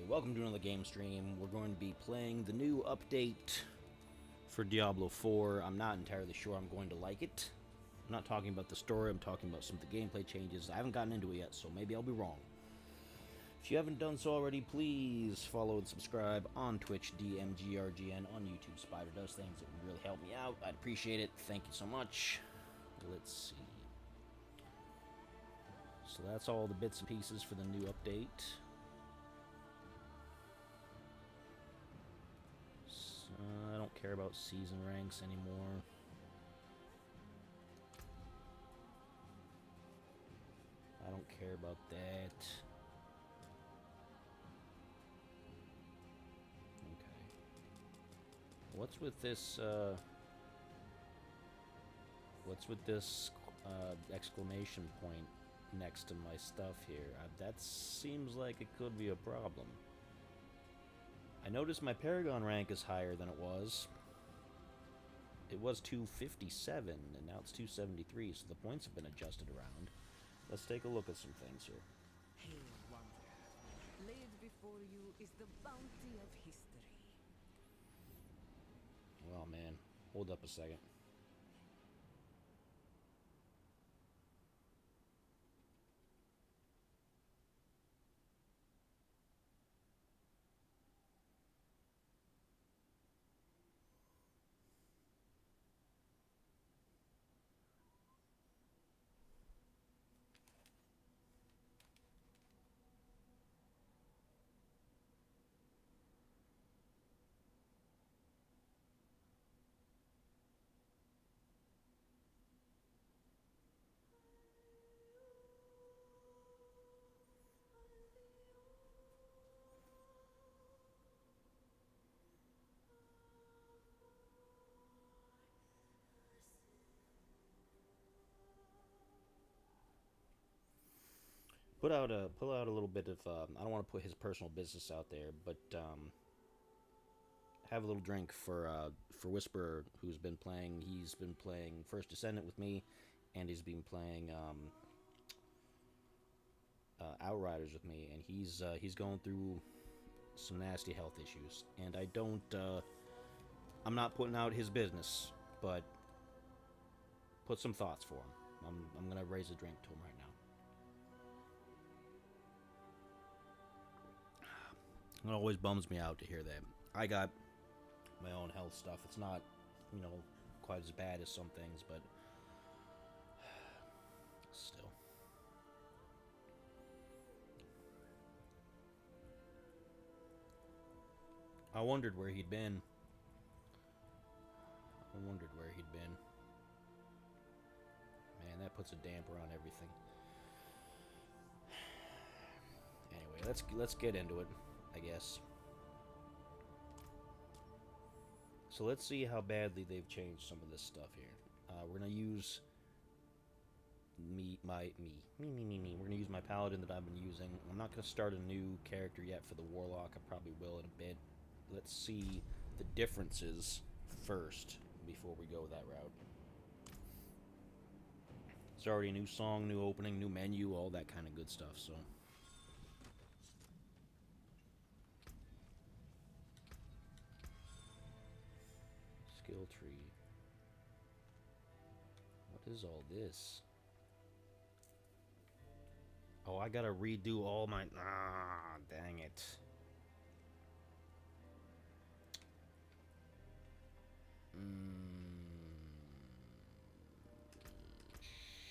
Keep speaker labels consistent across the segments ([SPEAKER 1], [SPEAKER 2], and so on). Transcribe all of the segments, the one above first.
[SPEAKER 1] welcome to another game stream. We're going to be playing the new update for Diablo 4. I'm not entirely sure I'm going to like it. I'm not talking about the story, I'm talking about some of the gameplay changes. I haven't gotten into it yet, so maybe I'll be wrong. If you haven't done so already, please follow and subscribe on Twitch, DMGRGN, on YouTube. Spider does things that would really help me out. I'd appreciate it. Thank you so much. Let's see. So that's all the bits and pieces for the new update. I don't care about season ranks anymore. I don't care about that. Okay. What's with this, exclamation point next to my stuff here? That seems like it could be a problem. I noticed my Paragon rank is higher than it was. It was 257, and now it's 273, so the points have been adjusted around. Let's take a look at some things here.
[SPEAKER 2] Hail, wanderer. Laid before you is the bounty of history.
[SPEAKER 1] Well, man, hold up a second. Pull out a little bit of. I don't want to put his personal business out there, but have a little drink for Whisperer, who's been playing. He's been playing First Descendant with me, and he's been playing Outriders with me, and he's going through some nasty health issues. And I don't. I'm not putting out his business, but put some thoughts for him. I'm gonna raise a drink to him right now. It always bums me out to hear that. I got my own health stuff. It's not, quite as bad as some things, but still. I wondered where he'd been. Man, that puts a damper on everything. Anyway, let's get into it, I guess. So let's see how badly they've changed some of this stuff here. We're gonna use me. We're gonna use my paladin that I've been using. I'm not gonna start a new character yet for the warlock. I probably will in a bit. Let's see the differences first before we go that route. It's already a new song, new opening, new menu, all that kind of good stuff. So. Skill tree. What is all this? Oh, I gotta redo all my... Ah, dang it.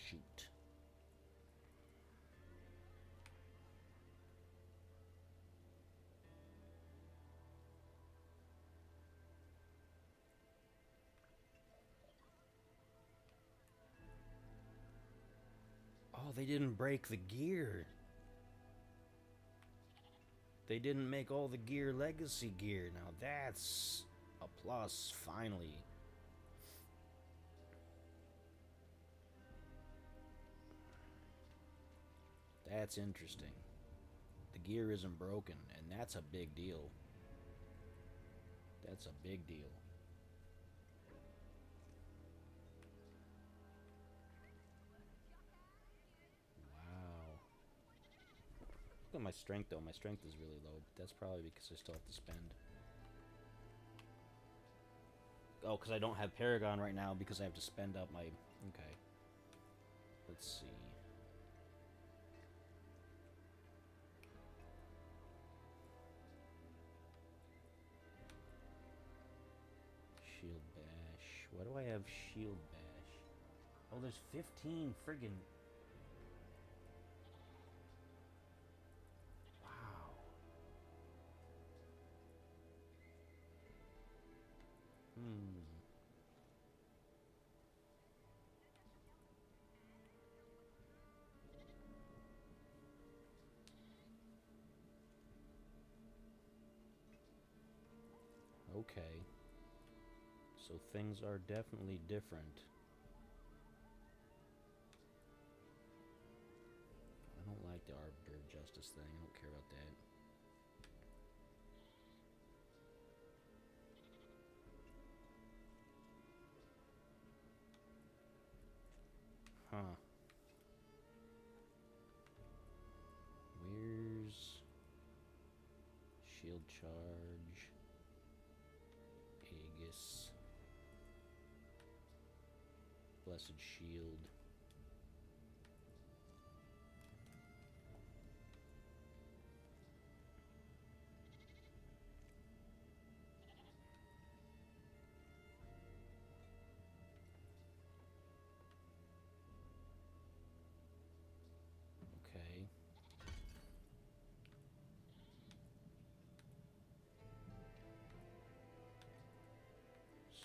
[SPEAKER 1] Shoot. Oh, they didn't break the gear. They didn't make all the gear legacy gear. Now that's a plus, finally. That's interesting. The gear isn't broken, and that's a big deal. That's a big deal. Look at my strength, though. My strength is really low, but that's probably because I still have to spend. Oh, because I don't have Paragon right now because I have to spend up my... Okay. Let's see. Shield Bash. Why do I have Shield Bash? Oh, there's 15 friggin... Wow. Okay. So things are definitely different. I don't like the Arbiter of Justice thing. I don't care about that. Huh. Where's Shield Charge? Aegis. Blessed Shield. Okay.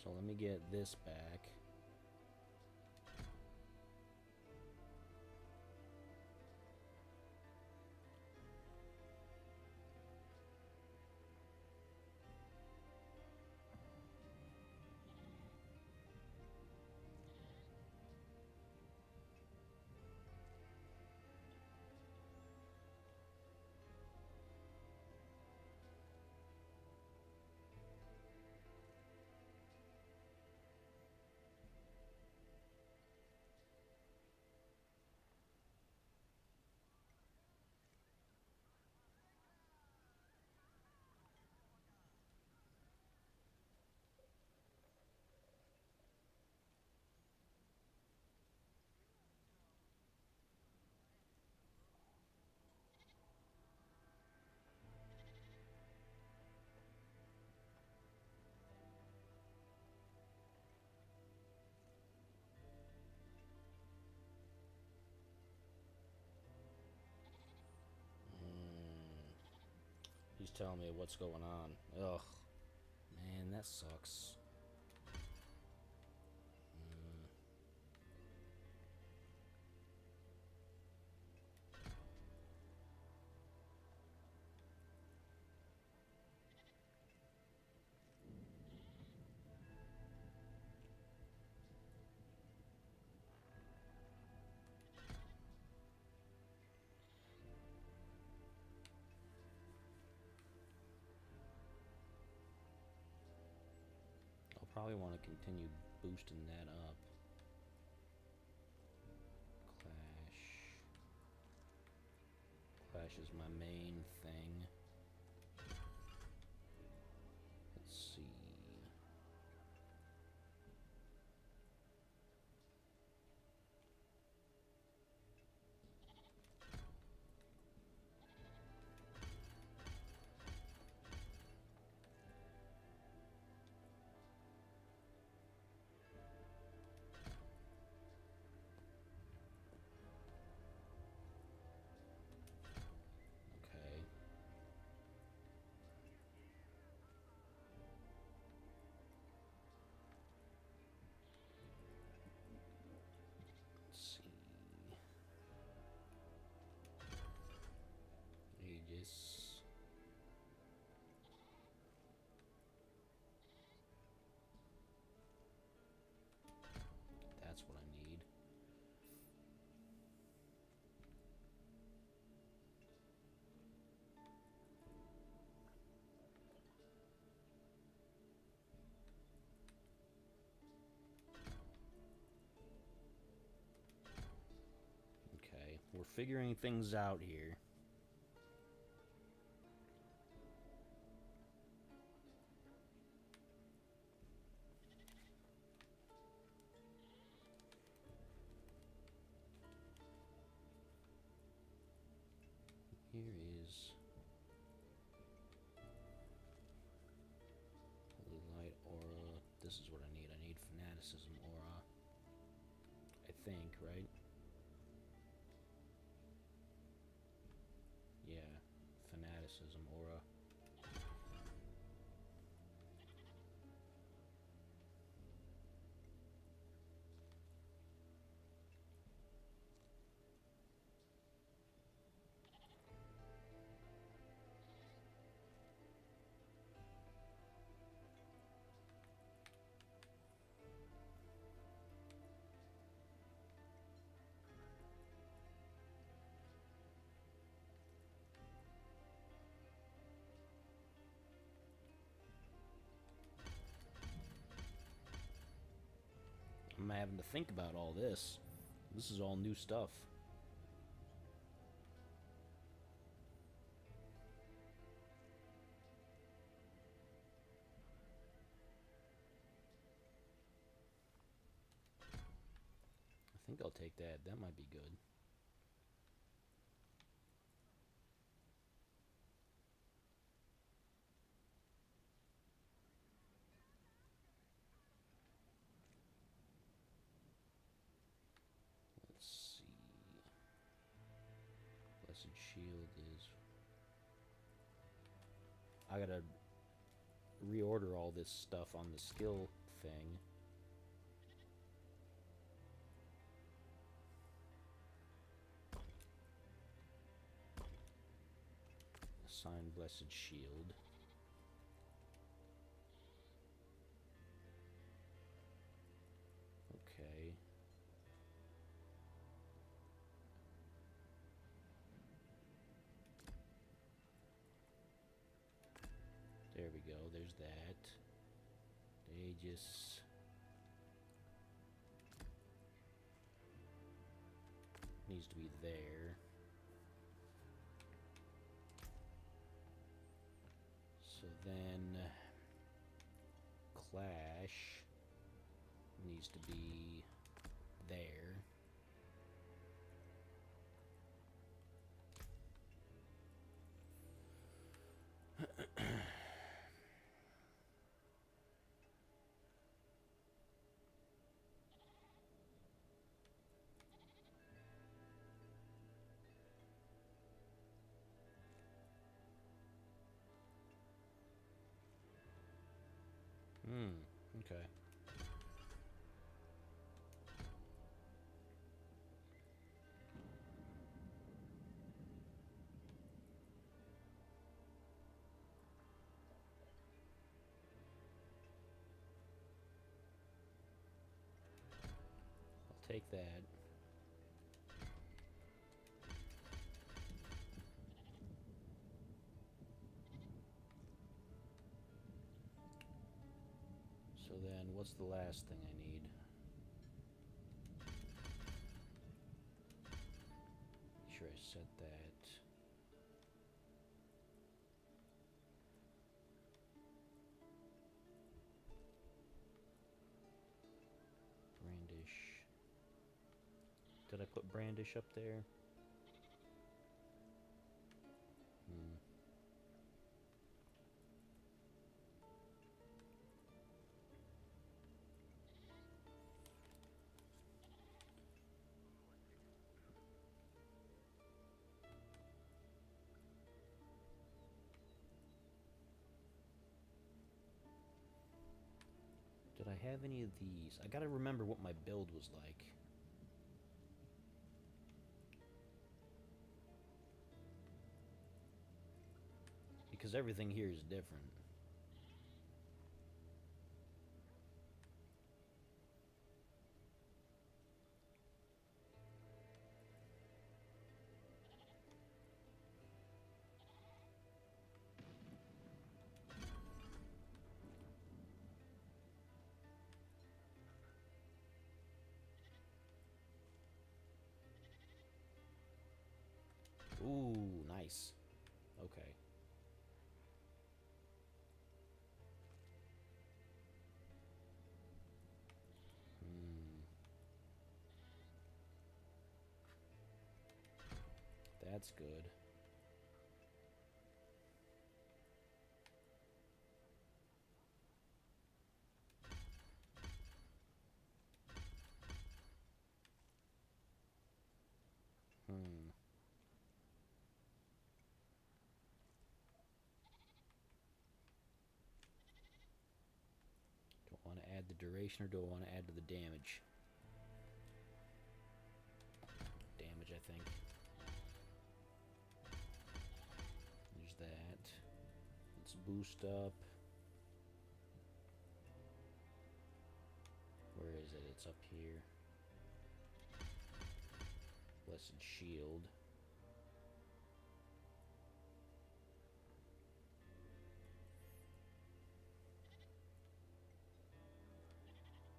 [SPEAKER 1] So let me get this back. He's telling me what's going on. Ugh. Man, that sucks. I'll probably want to continue boosting that up. Clash. Clash is my main thing. Let's see. Okay. Let's see. Aegis. That's what I need. Okay, we're figuring things out here. think, right? Yeah, fanaticism, aura. I'm having to think about all this. This is all new stuff. I think I'll take that. That might be good. Let's see. Blessed Shield is... I gotta reorder all this stuff on the skill thing. Assign Blessed Shield. Okay. There we go. There's that. Aegis. Needs to be there. So then Clash needs to be there. Okay. I'll take that. So then, what's the last thing I need? Make sure I set that. Brandish. Did I put Brandish up there? Did I have any of these? I gotta remember what my build was like. Because everything here is different. Ooh, nice. Okay. That's good. duration, or do I want to add to the damage? Damage, I think. There's that. Let's boost up. Where is it? It's up here. Blessed Shield.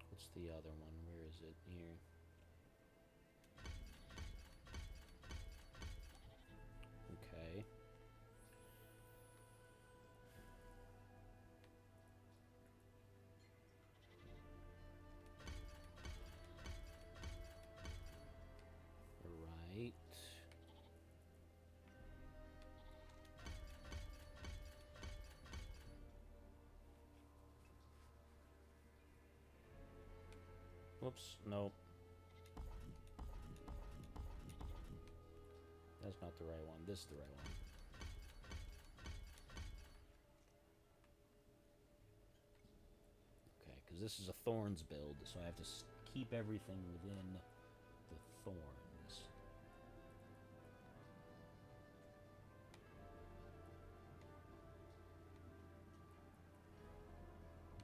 [SPEAKER 1] What's the other one? Where is it? Here. Okay. Right. Whoops, nope. That's not the right one. This is the right one. Okay, because this is a Thorns build, so I have to keep everything within the Thorns.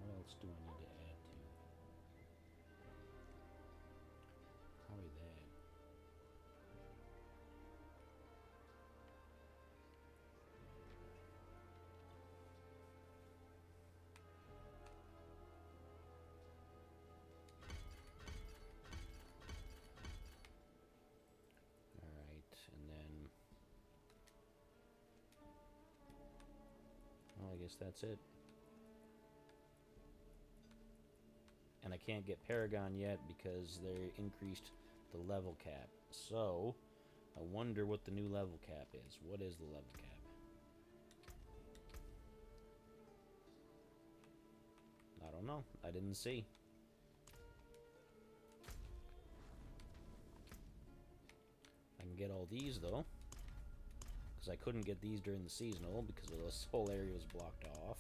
[SPEAKER 1] What else do I need to add to? Probably that. Alright, and then... well, I guess that's it. And I can't get Paragon yet because they increased the level cap. So, I wonder what the new level cap is. What is the level cap? I don't know. I didn't see. I can get all these, though. Because I couldn't get these during the seasonal because this whole area was blocked off.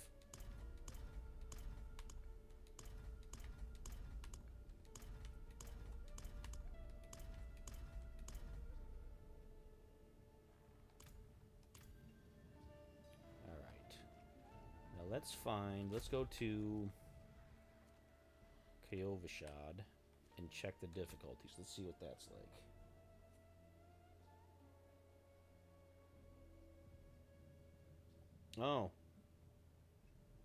[SPEAKER 1] Let's go to Kyovashad and check the difficulties. Let's see what that's like. Oh.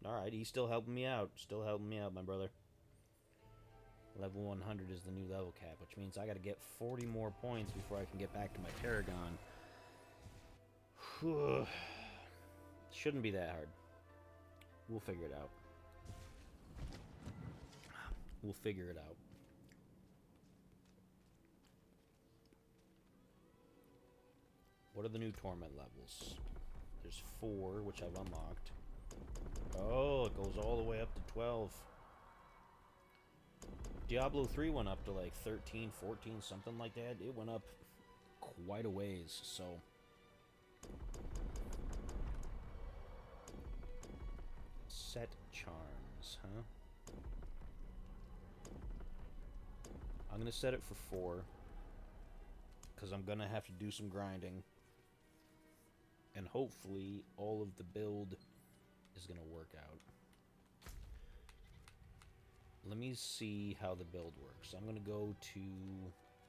[SPEAKER 1] Alright, he's still helping me out. Still helping me out, my brother. Level 100 is the new level cap, which means I gotta get 40 more points before I can get back to my Paragon. Shouldn't be that hard. We'll figure it out. We'll figure it out. What are the new torment levels? There's 4, which I've unlocked. Oh, it goes all the way up to 12. Diablo 3 went up to like 13, 14, something like that. It went up quite a ways, so... set charms, huh? I'm gonna set it for 4. Because I'm gonna have to do some grinding. And hopefully all of the build is gonna work out. Let me see how the build works. I'm gonna go to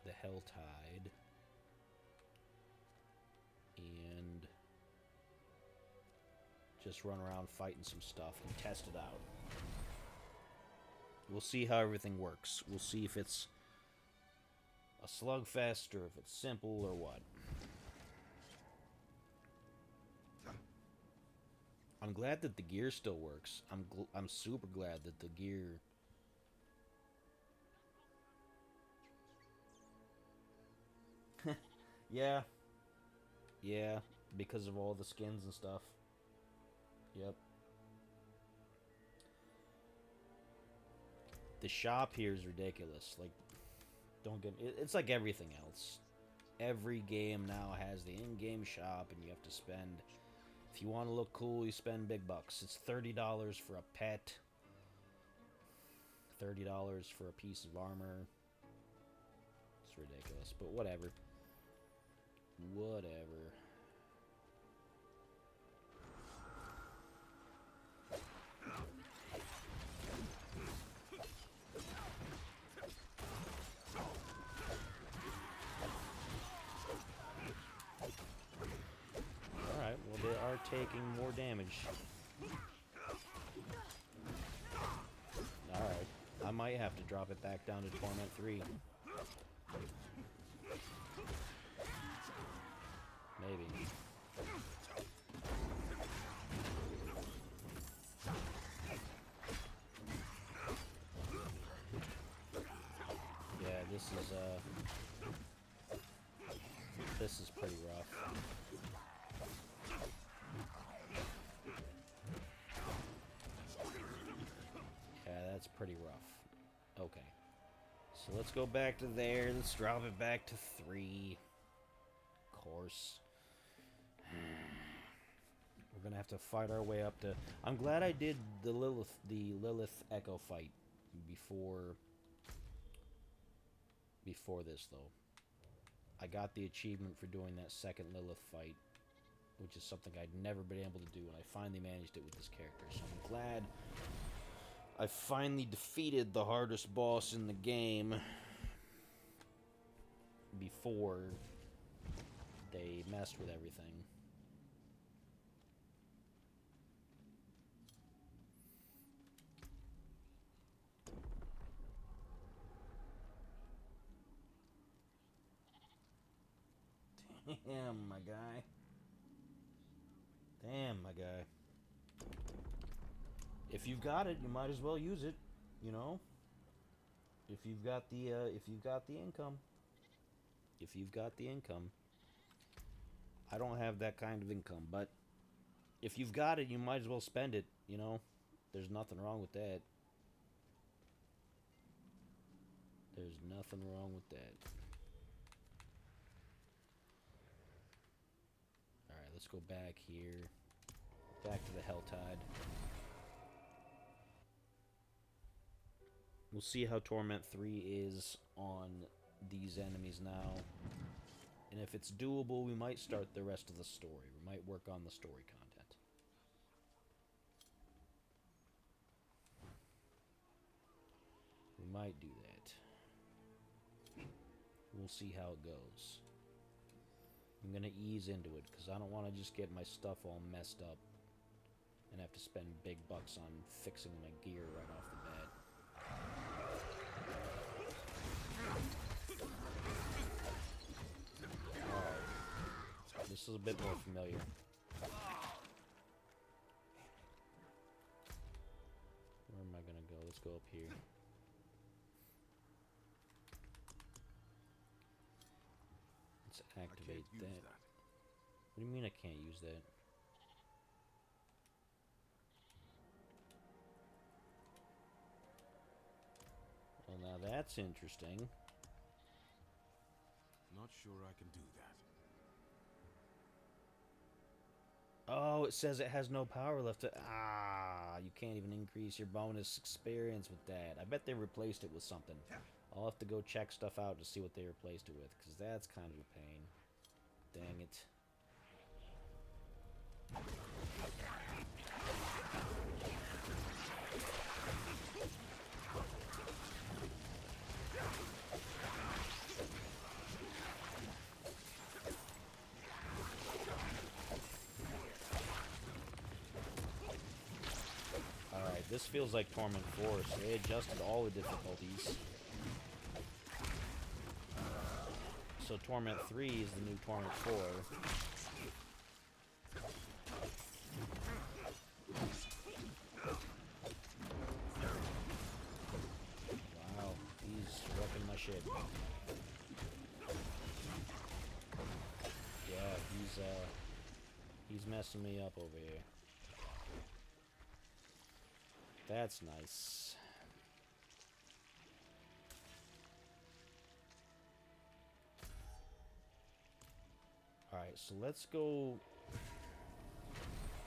[SPEAKER 1] the Helltide. And just run around fighting some stuff and test it out. We'll see how everything works. We'll see if it's a slugfest or if it's simple or what. I'm glad that the gear still works. I'm super glad that the gear... Yeah. Yeah, because of all the skins and stuff. Yep. The shop here is ridiculous. Like, don't get... It's like everything else. Every game now has the in-game shop, and you have to spend... If you want to look cool, you spend big bucks. It's $30 for a pet. $30 for a piece of armor. It's ridiculous, but whatever. Whatever. Alright, well they are taking more damage. Alright, I might have to drop it back down to Torment 3. Maybe. Yeah, this is pretty rough. Yeah, that's pretty rough. Okay. So let's go back to there. Let's drop it back to 3. Of course. We're gonna have to fight our way up to... I'm glad I did the Lilith Echo fight before this, though. I got the achievement for doing that second Lilith fight, which is something I'd never been able to do, and I finally managed it with this character. So I'm glad I finally defeated the hardest boss in the game before they messed with everything. Damn, my guy. Damn, my guy. If you've got it, you might as well use it, you know? If you've got the income. If you've got the income. I don't have that kind of income, but if you've got it, you might as well spend it, you know? There's nothing wrong with that. There's nothing wrong with that. Alright, let's go back here. Back to the Helltide. We'll see how Torment 3 is on these enemies now. And if it's doable, we might start the rest of the story. We might work on the story content. We might do that. We'll see how it goes. I'm going to ease into it, because I don't want to just get my stuff all messed up and have to spend big bucks on fixing my gear right off the bat. Alright. This is a bit more familiar. Where am I going to go? Let's go up here. Let's activate that. What do you mean I can't use that? Well, now that's interesting.
[SPEAKER 3] Not sure I can do that.
[SPEAKER 1] Oh, it says it has no power left to... Ah, you can't even increase your bonus experience with that. I bet they replaced it with something. I'll have to go check stuff out to see what they replaced it with, because that's kind of a pain. Dang it. Alright, this feels like Torment 4, so they adjusted all the difficulties. So Torment 3 is the new Torment 4. Wow, he's wrecking my shit. Yeah, he's messing me up over here. That's nice. Alright, so let's go...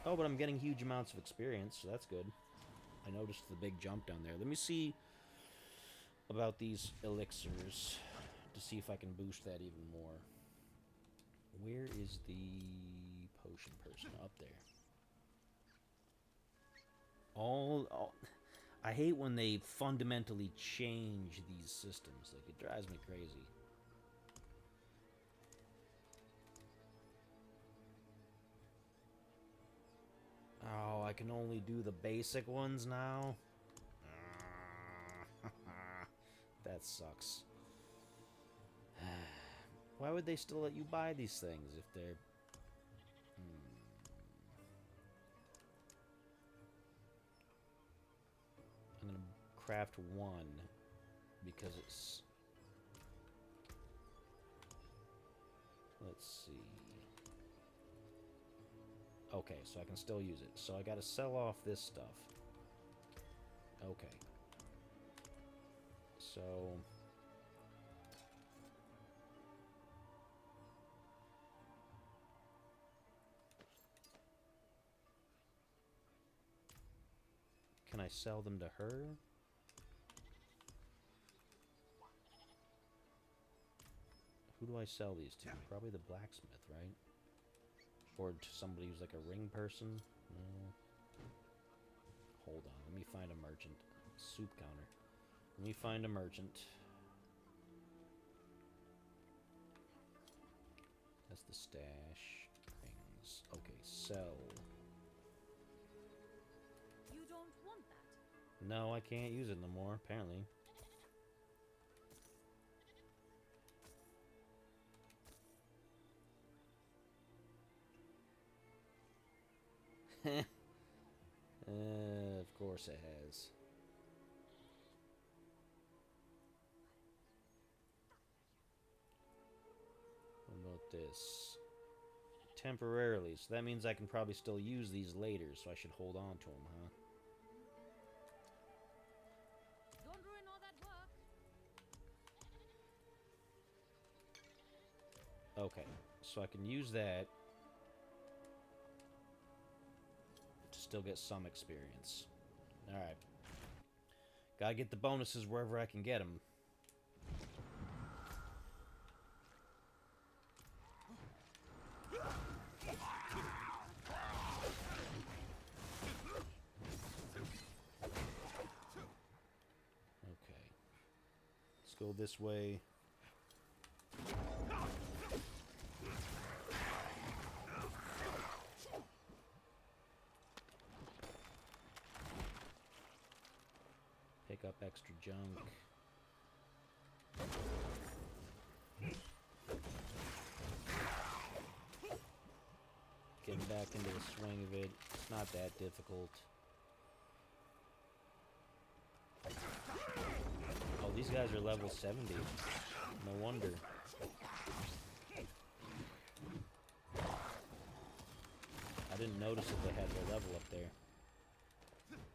[SPEAKER 1] Oh, but I'm getting huge amounts of experience, so that's good. I noticed the big jump down there. Let me see about these elixirs to see if I can boost that even more. Where is the potion person? Up there. I hate when they fundamentally change these systems. Like, it drives me crazy. Oh, I can only do the basic ones now? That sucks. Why would they still let you buy these things if they're... I'm gonna craft one because it's... Let's see... Okay, so I can still use it. So I gotta sell off this stuff. Okay. So... Can I sell them to her? Who do I sell these to? Probably the blacksmith, right? Or to somebody who's like a ring person? No. Hold on, let me find a merchant. Soup counter. Let me find a merchant. That's the stash. Rings. Okay, sell.
[SPEAKER 4] You don't want that?
[SPEAKER 1] No, I can't use it no more, apparently. Of course it has. What about this? Temporarily, so that means I can probably still use these later, so I should hold on to them, huh?
[SPEAKER 4] Don't ruin all that work.
[SPEAKER 1] Okay, so I can use that to still get some experience. Alright. Gotta get the bonuses wherever I can get them. Okay. Let's go this way. Pick up extra junk. Getting back into the swing of it. It's not that difficult. Oh, these guys are level 70. No wonder. I didn't notice that they had their level up there.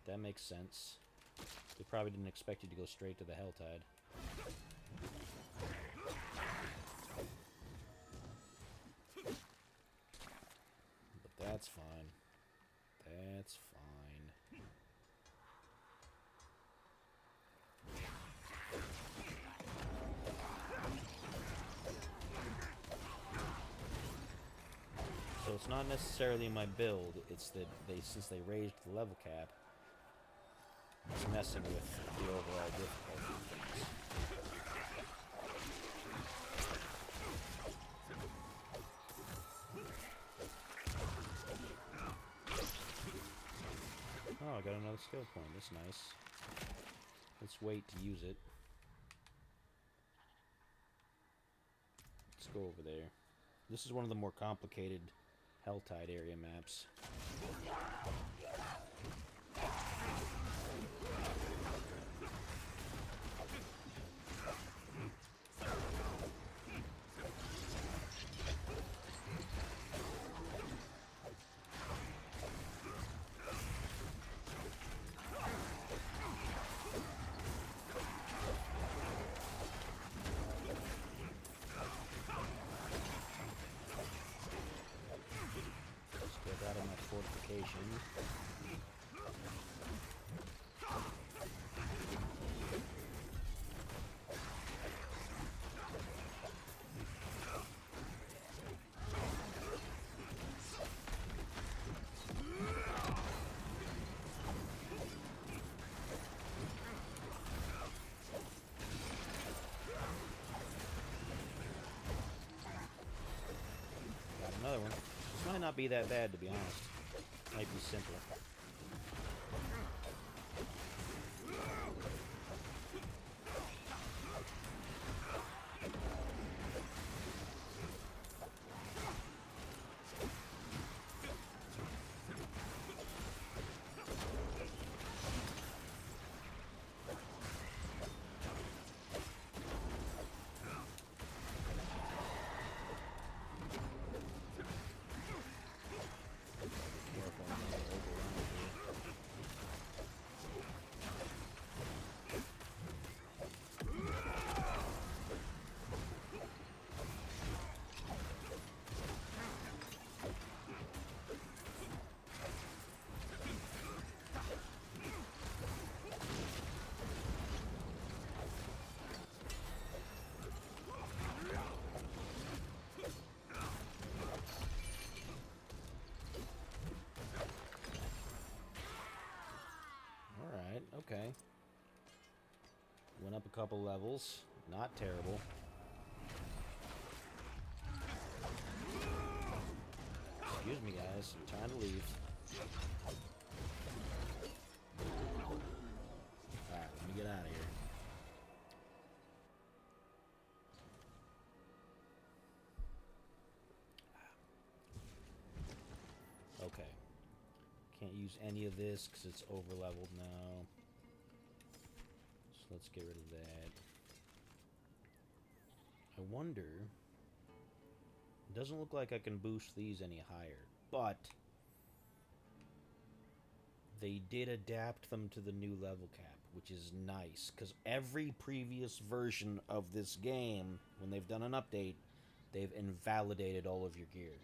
[SPEAKER 1] That makes sense. They probably didn't expect you to go straight to the Helltide. But that's fine. That's fine. So it's not necessarily my build, it's that since they raised the level cap, it's messing with the overall difficulty of things. Oh, I got another skill point. That's nice. Let's wait to use it. Let's go over there. This is one of the more complicated Helltide area maps. Fortifications. not be that bad, to be honest. Might be simple. Okay. Went up a couple levels. Not terrible. Excuse me, guys. I'm trying to leave. Alright, let me get out of here. Okay. Can't use any of this because it's over-leveled now. So let's get rid of that. I wonder... It doesn't look like I can boost these any higher, but... They did adapt them to the new level cap, which is nice, because every previous version of this game, when they've done an update, they've invalidated all of your gear.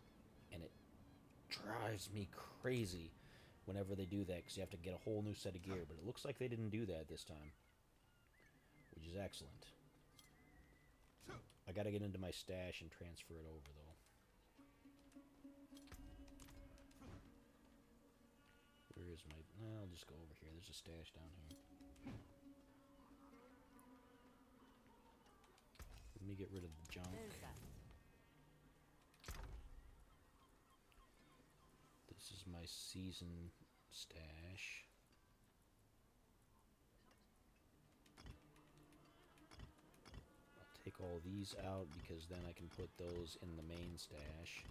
[SPEAKER 1] And it drives me crazy whenever they do that, because you have to get a whole new set of gear. But it looks like they didn't do that this time, which is excellent. I gotta get into my stash and transfer it over, though. Where is my... I'll just go over here. There's a stash down here. Let me get rid of the junk. This is my season stash. I'll take all these out because then I can put those in the main stash.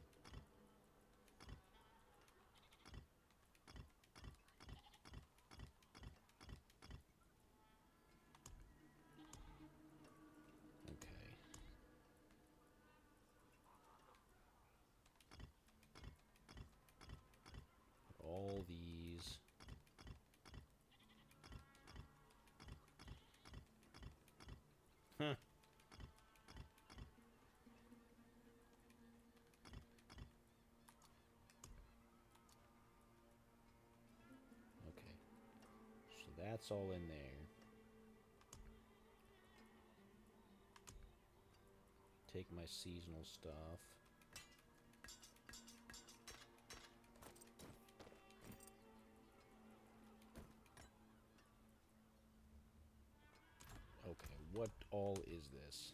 [SPEAKER 1] All these. Huh. Okay. So that's all in there. Take my seasonal stuff. Okay, what all is this?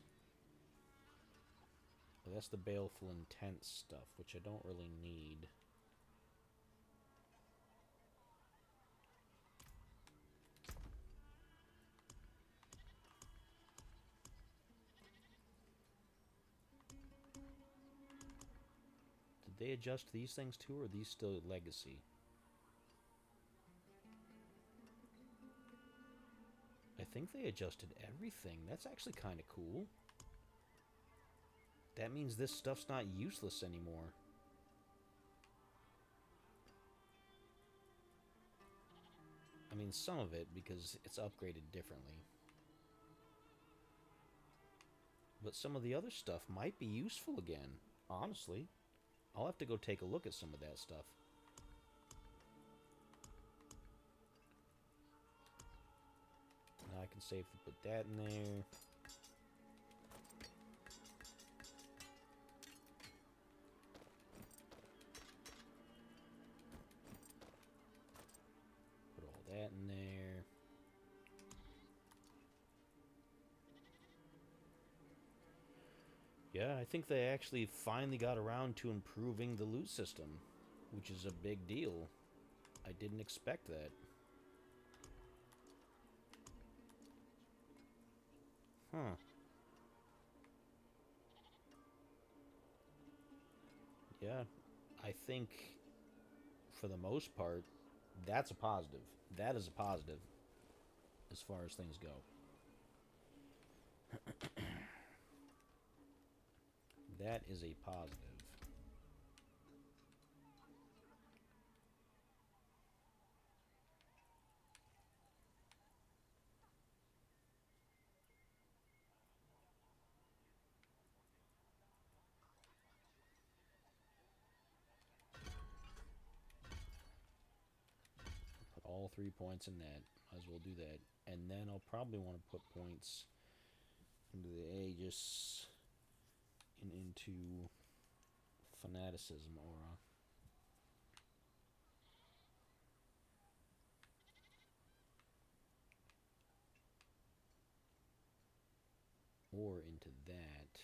[SPEAKER 1] Well, that's the Baleful Intent stuff, which I don't really need. Did they adjust these things too, or are these still legacy? I think they adjusted everything. That's actually kind of cool. That means this stuff's not useless anymore. I mean, some of it, because it's upgraded differently. But some of the other stuff might be useful again, honestly. I'll have to go take a look at some of that stuff. Now I can safely put that in there. Put all that in there. Yeah, I think they actually finally got around to improving the loot system. which is a big deal. I didn't expect that. Huh. Yeah, I think for the most part, that's a positive. That is a positive as far as things go. That is a positive. Put all 3 points in that. Might as well do that. And then I'll probably want to put points into the Aegis and into Fanaticism Aura. Or into that.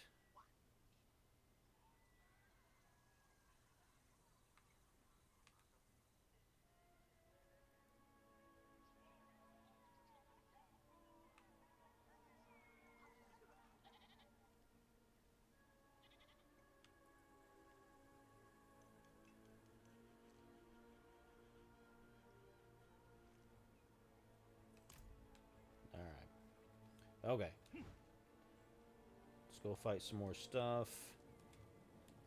[SPEAKER 1] Alright. Okay. Let's go fight some more stuff.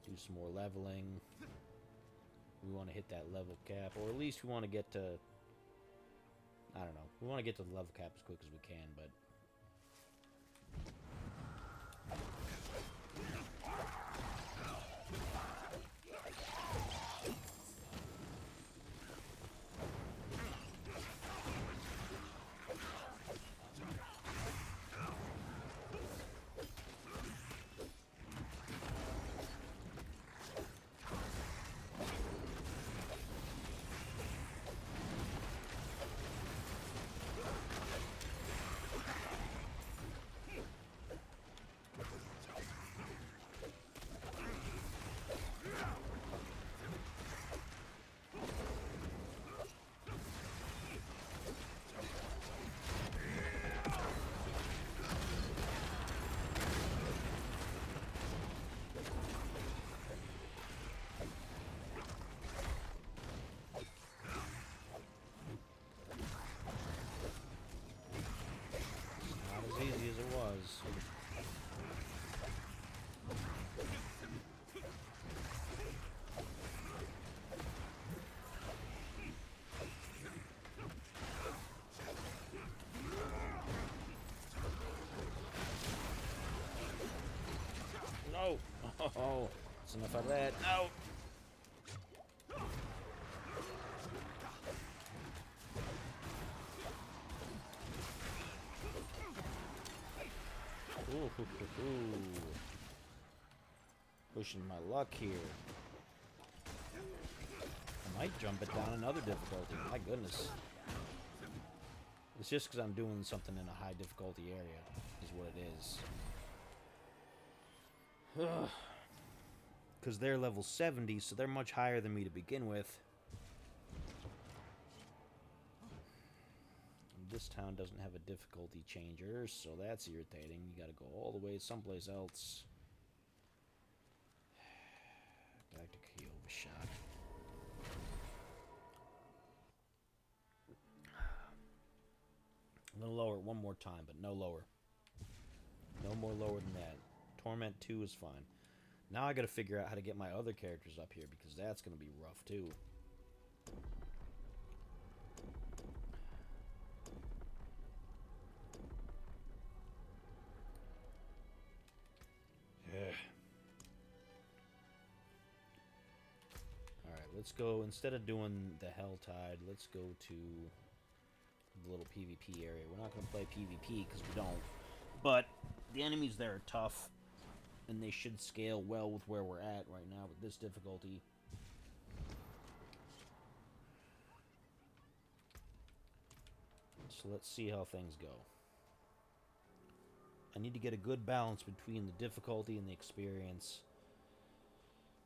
[SPEAKER 1] Do some more leveling. We want to hit that level cap, or at least we want to get to... I don't know. We want to get to the level cap as quick as we can, but... Easy as it was. No! Oh, that's enough of that. No! Ooh. Pushing my luck here. I might jump it down another difficulty. My goodness. It's just because I'm doing something in a high difficulty area, is what it is. Because they're level 70, so they're much higher than me to begin with. This town doesn't have a difficulty changer, so that's irritating. You gotta go all the way someplace else. Back to Kyovashak. I'm gonna lower it one more time, but no lower. No more lower than that. Torment 2 is fine. Now I gotta figure out how to get my other characters up here, because that's gonna be rough too. Alright, let's go, instead of doing the Helltide, let's go to the little PvP area. We're not going to play PvP because we don't, but the enemies there are tough, and they should scale well with where we're at right now with this difficulty. So let's see how things go. I need to get a good balance between the difficulty and the experience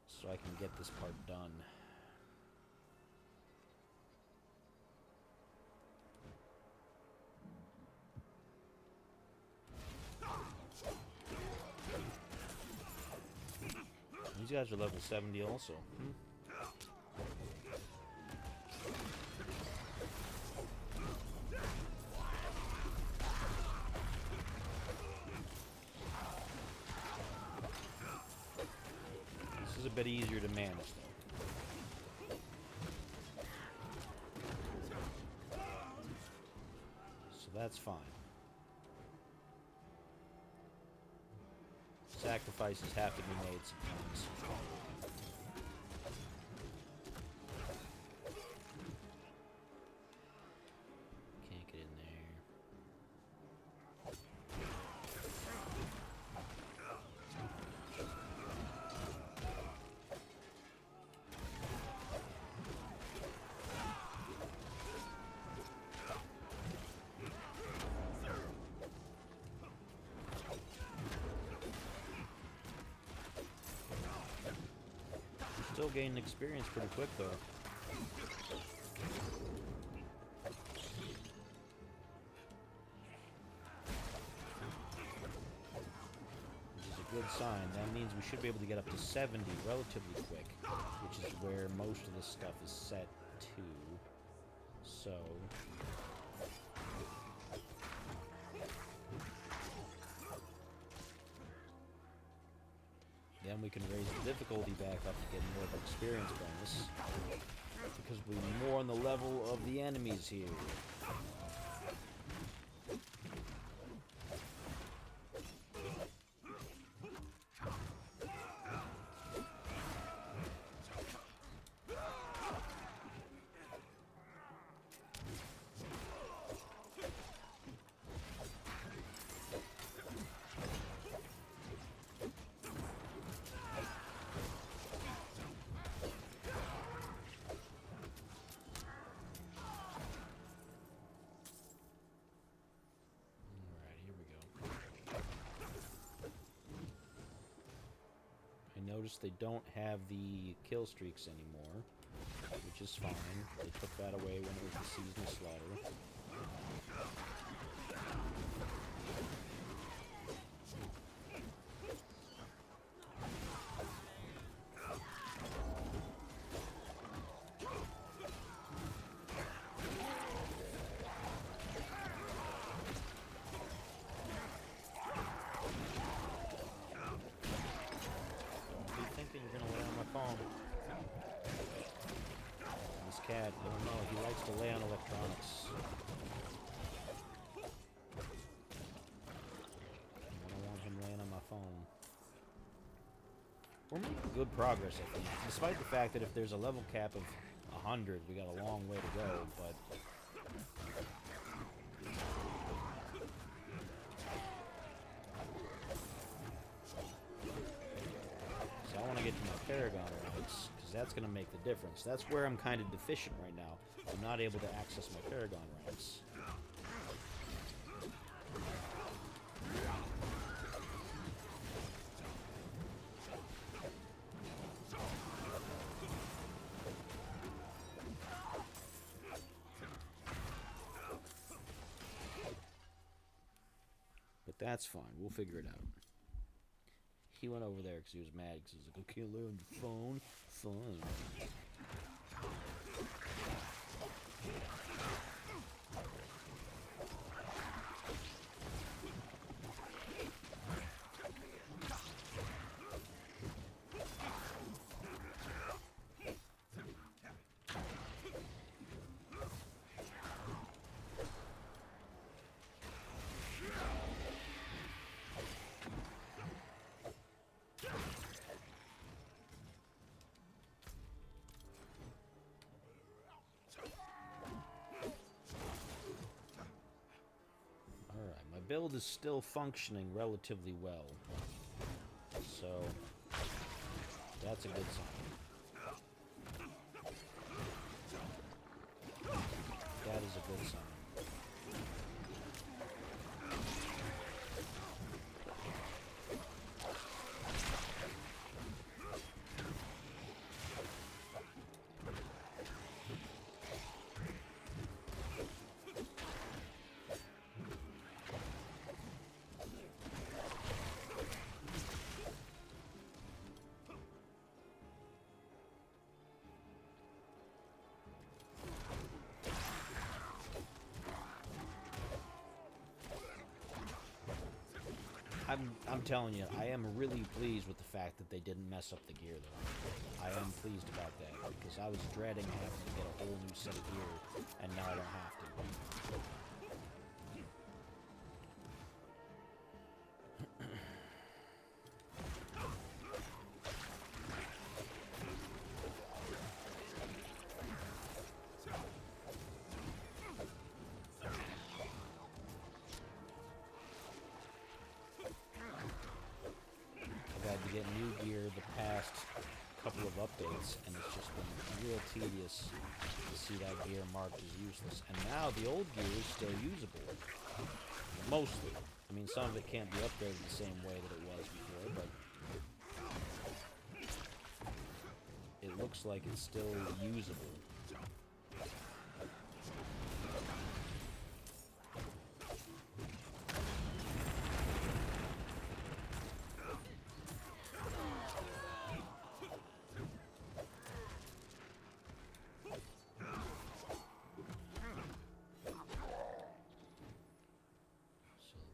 [SPEAKER 1] so I can get this part done. These guys are level 70 also. This is a bit easier to manage, though. So that's fine. Sacrifices have to be made sometimes. Can't get in there. Still gaining experience pretty quick, though. Which is a good sign. That means we should be able to get up to 70 relatively quick, which is where most of this stuff is set to. So... then we can raise the difficulty back up to get more of an experience bonus. Because we're more on the level of the enemies here. Notice they don't have the kill streaks anymore, which is fine. They took that away when it was the seasonal slaughter. Cat, I don't know, he likes to lay on electronics. I don't want him laying on my phone. We're making good progress, I think. Despite the fact that if there's a level cap of 100, we got a long way to go, but... so I want to get to my Paragon ranks. That's going to make the difference. That's where I'm kind of deficient right now. I'm not able to access my Paragon ranks. But that's fine. We'll figure it out. He went over there because he was mad because he was like, okay, lay on your phone. Fine. Build is still functioning relatively well, so that's a good sign. That is a good sign. I'm telling you, I am really pleased with the fact that they didn't mess up the gear, though. I am pleased about that, because I was dreading having to get a whole new set of gear, and now I don't have to. To get new gear the past couple of updates, and it's just been real tedious to see that gear marked as useless. And now the old gear is still usable. Mostly. I mean, some of it can't be upgraded the same way that it was before, but it looks like it's still usable.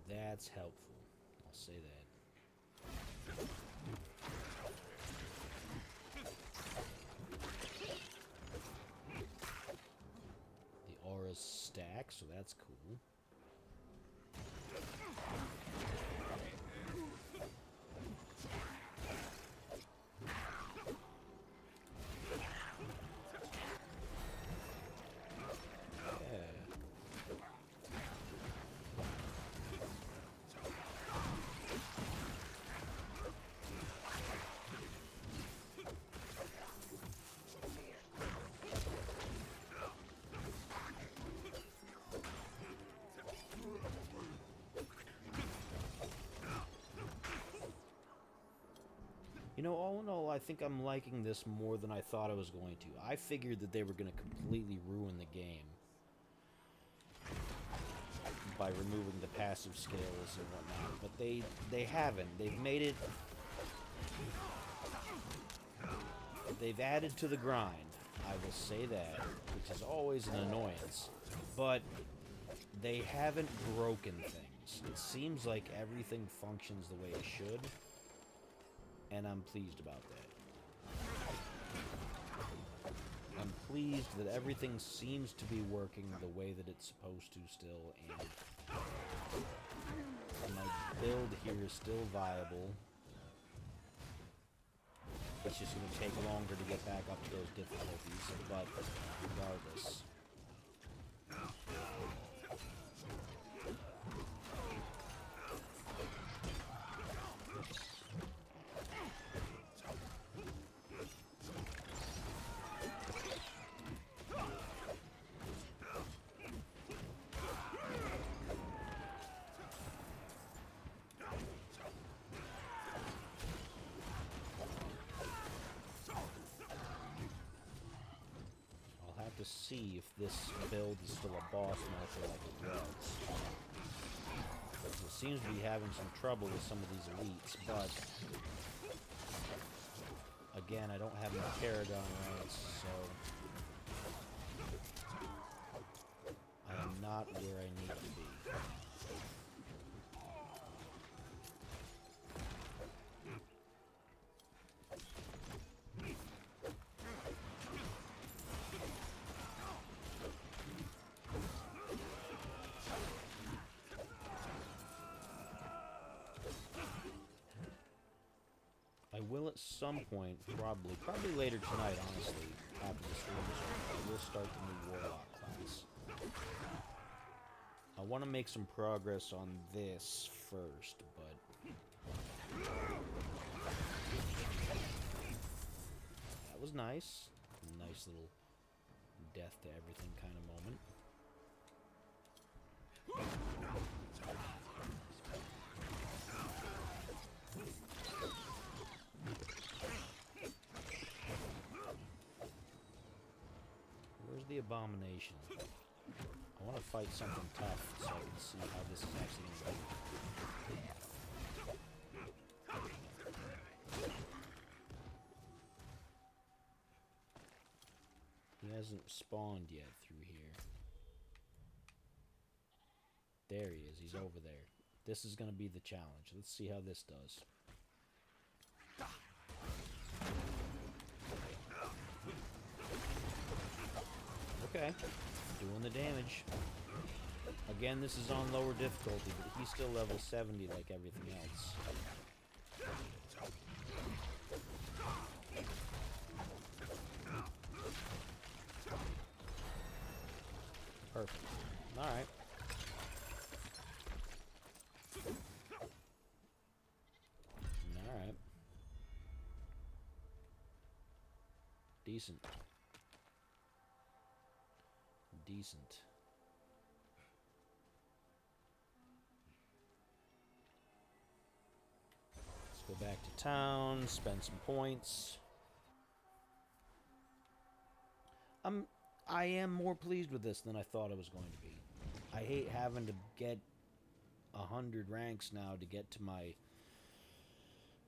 [SPEAKER 1] That's helpful. I'll say that. The aura's stack, so that's cool. You know, all in all, I think I'm liking this more than I thought I was going to. I figured that they were going to completely ruin the game by removing the passive skills and whatnot, but they haven't. They've made it... They've added to the grind, I will say that, which is always an annoyance, but they haven't broken things. It seems like everything functions the way it should, and I'm pleased about that. I'm pleased that everything seems to be working the way that it's supposed to still, and my build here is still viable. It's just going to take longer to get back up to those difficulties, but regardless. To see if this build is still a boss melter like it was. It seems to be having some trouble with some of these elites, but again, I don't have my Paragon ranks, so I am not where I need to be. I will at some point, probably later tonight, honestly, after the stream is over, I will start the new Warlock class. I want to make some progress on this first, but that was nice. Nice little death to everything kind of moment. The abomination. I want to fight something tough so I can see how this is actually going to go. He hasn't spawned yet through here. There he is. He's over there. This is going to be the challenge. Let's see how this does. Okay, doing the damage. Again, this is on lower difficulty, but he's still level 70 like everything else. Perfect. Alright. Alright. Decent. Decent. Let's go back to town, spend some points. I am more pleased with this than I thought I was going to be. I hate having to get 100 ranks now to get to my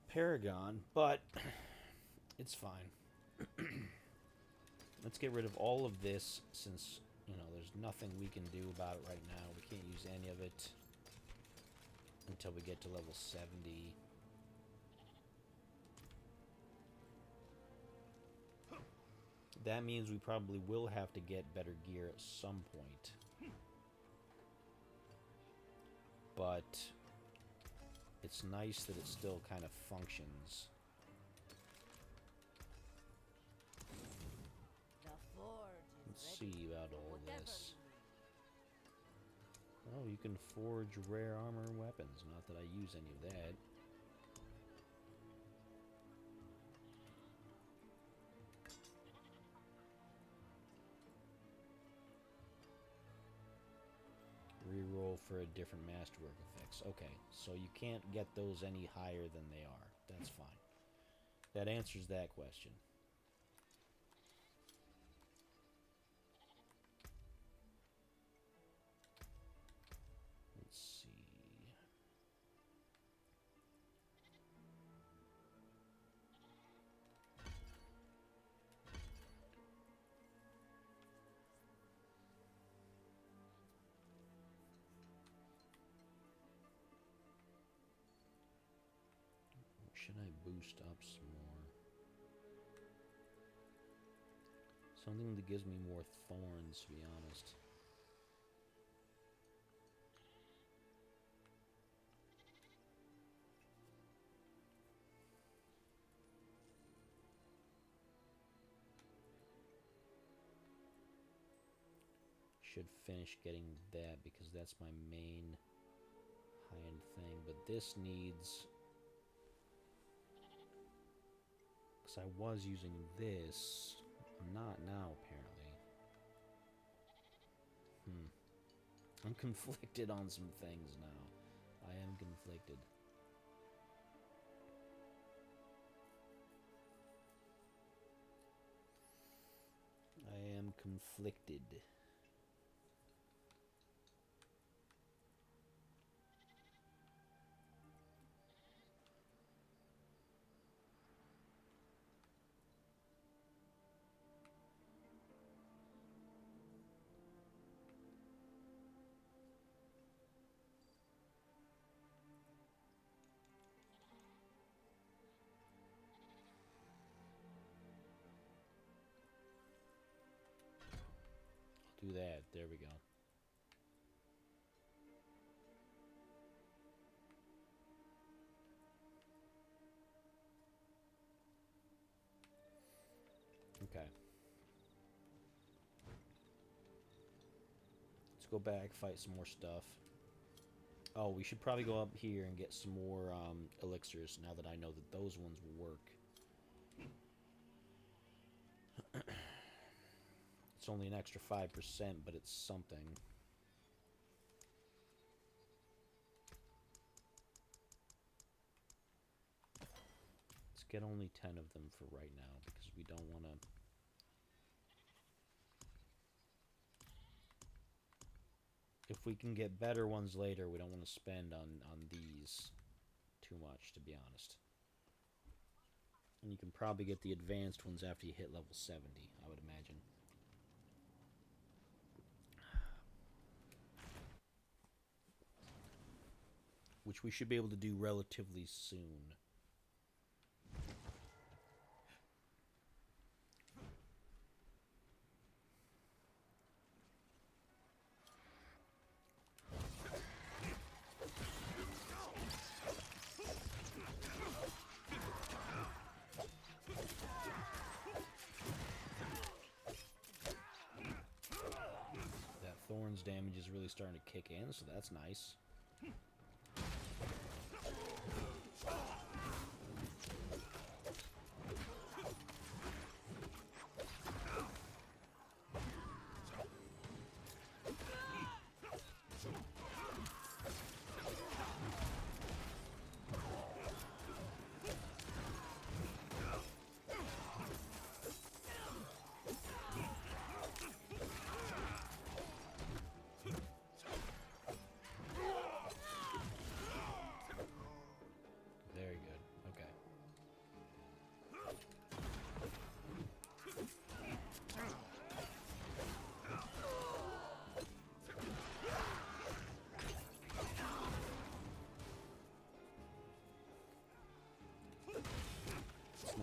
[SPEAKER 1] Paragon, but it's fine. Let's get rid of all of this since, you know, there's nothing we can do about it right now. We can't use any of it until we get to level 70. That means we probably will have to get better gear at some point. But it's nice that it still kind of functions. Let's see about all this. Oh, you can forge rare armor and weapons. Not that I use any of that. Reroll for a different masterwork effects. Okay, so you can't get those any higher than they are. That's fine. That answers that question. Let's see. Should I boost up some more? Something that gives me more thorns, to be honest. Should finish getting that because that's my main high-end thing. But this needs... because I was using this. I'm not now, apparently. I'm conflicted on some things now. I am conflicted. I am conflicted. Do that. There we go. Okay. Let's go back, fight some more stuff. Oh, we should probably go up here and get some more elixirs now that I know that those ones will work. It's only an extra 5%, but it's something. Let's get only 10 of them for right now, because we don't want to... if we can get better ones later, we don't want to spend on these too much, to be honest. And you can probably get the advanced ones after you hit level 70, I would imagine. which we should be able to do relatively soon. Thorns damage is really starting to kick in, so that's nice.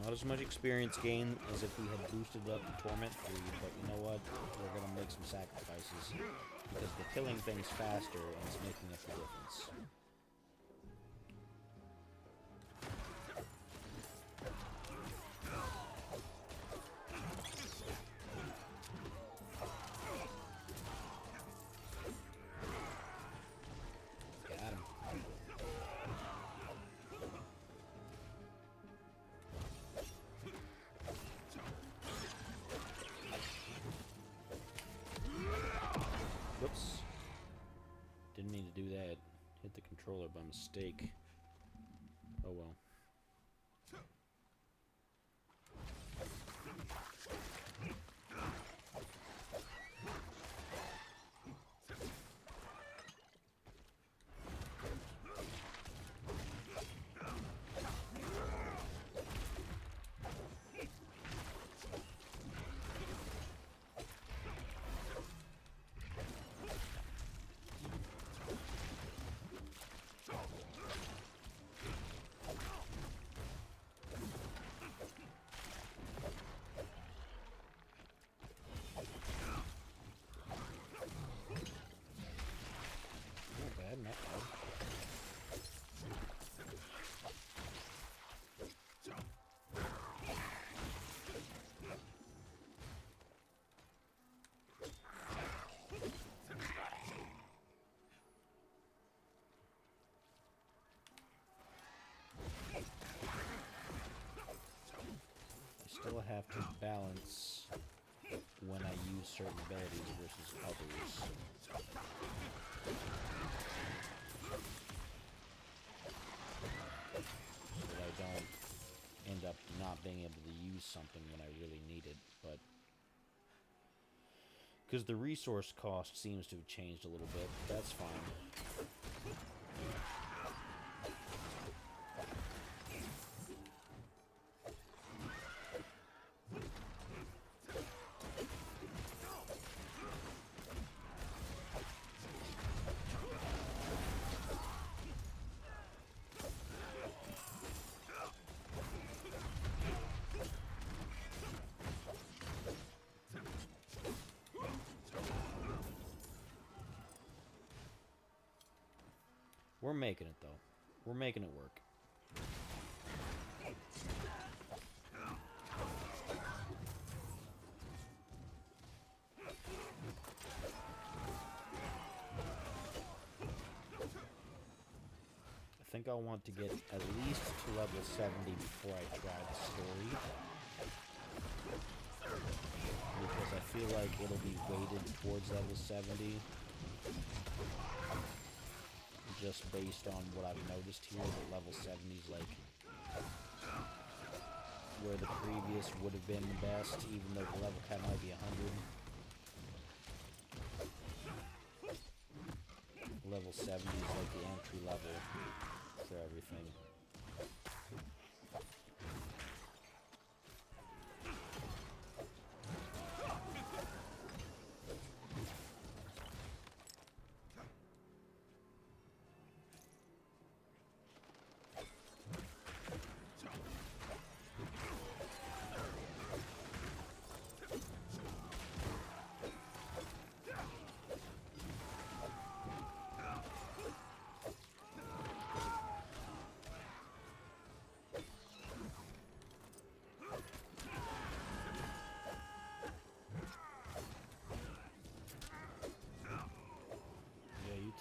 [SPEAKER 1] Not as much experience gain as if we had boosted up the Torment 3, but you know what? We're gonna make some sacrifices because we're killing things faster and it's making up the difference. Whoops. Didn't mean to do that. Hit the controller by mistake. Oh well. Still have to balance when I use certain abilities versus others. So that I don't end up not being able to use something when I really need it, but because the resource cost seems to have changed a little bit, but that's fine. We're making it, though. We're making it work. I think I'll want to get at least to level 70 before I try the story. Because I feel like it'll be weighted towards level 70. Just based on what I've noticed here, that level 70 is like where the previous would have been the best, even though the level cap might be 100. Level 70 is like the entry level for everything.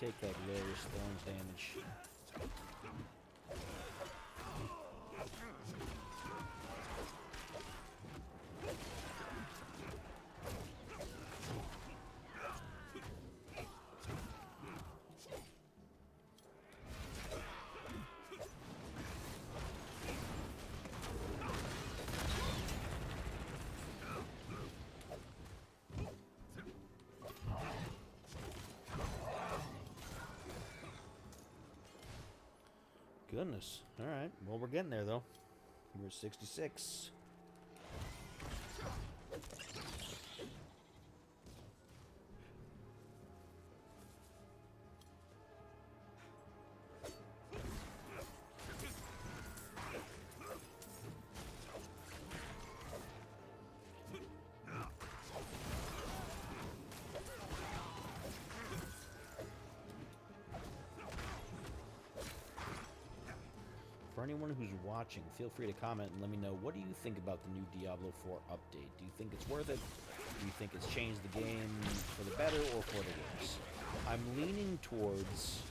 [SPEAKER 1] take that glorious thorns damage. Goodness. Alright. Well, we're getting there, though. We're at 66. For anyone who's watching, feel free to comment and let me know, what do you think about the new Diablo 4 update? Do you think it's worth it? Do you think it's changed the game for the better or for the worse? I'm leaning towards,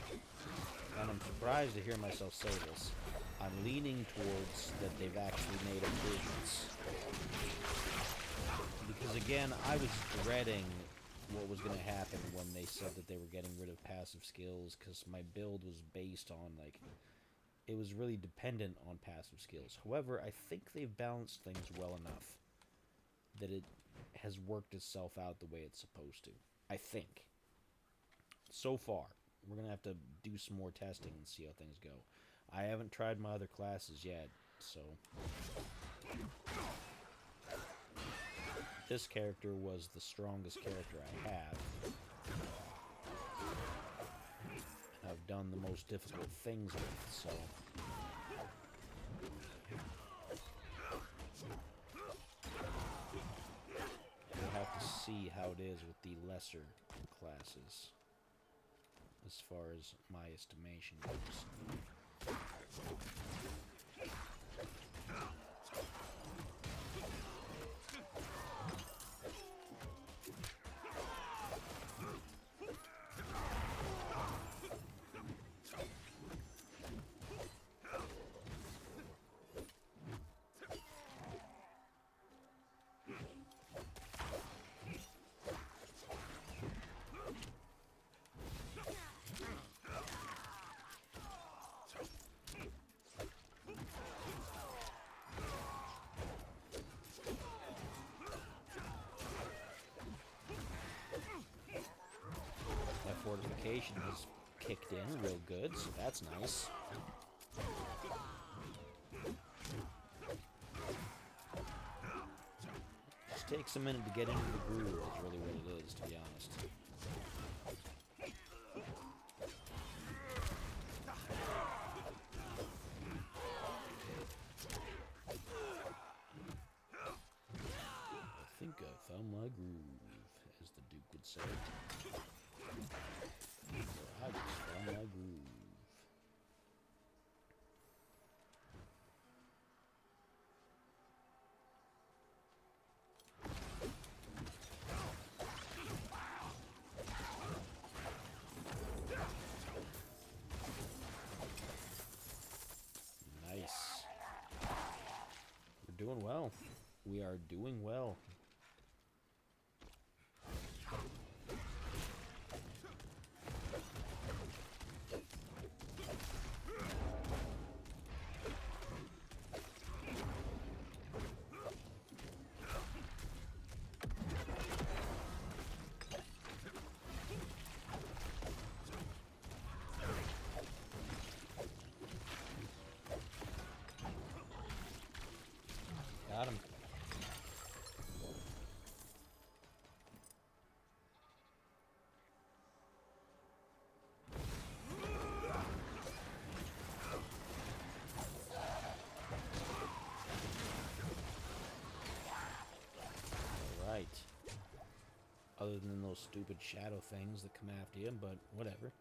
[SPEAKER 1] and I'm surprised to hear myself say this, I'm leaning towards that they've actually made improvements. Because again, I was dreading what was going to happen when they said that they were getting rid of passive skills, because my build was based on, like, it was really dependent on passive skills. However, I think they've balanced things well enough that it has worked itself out the way it's supposed to. I think. So far. We're going to have to do some more testing and see how things go. I haven't tried my other classes yet, so... This character was the strongest character I have. I've done the most difficult things with, so... We'll have to see how it is with the lesser classes, as far as my estimation goes. Fortification has kicked in real good, so that's nice. Just takes a minute to get into the groove is really what it is, to be honest. I think I found my groove, as the Duke would say. I just found my groove. Nice. We're doing well. We are doing well. Got him. Alright. Other than those stupid shadow things that come after you, but whatever.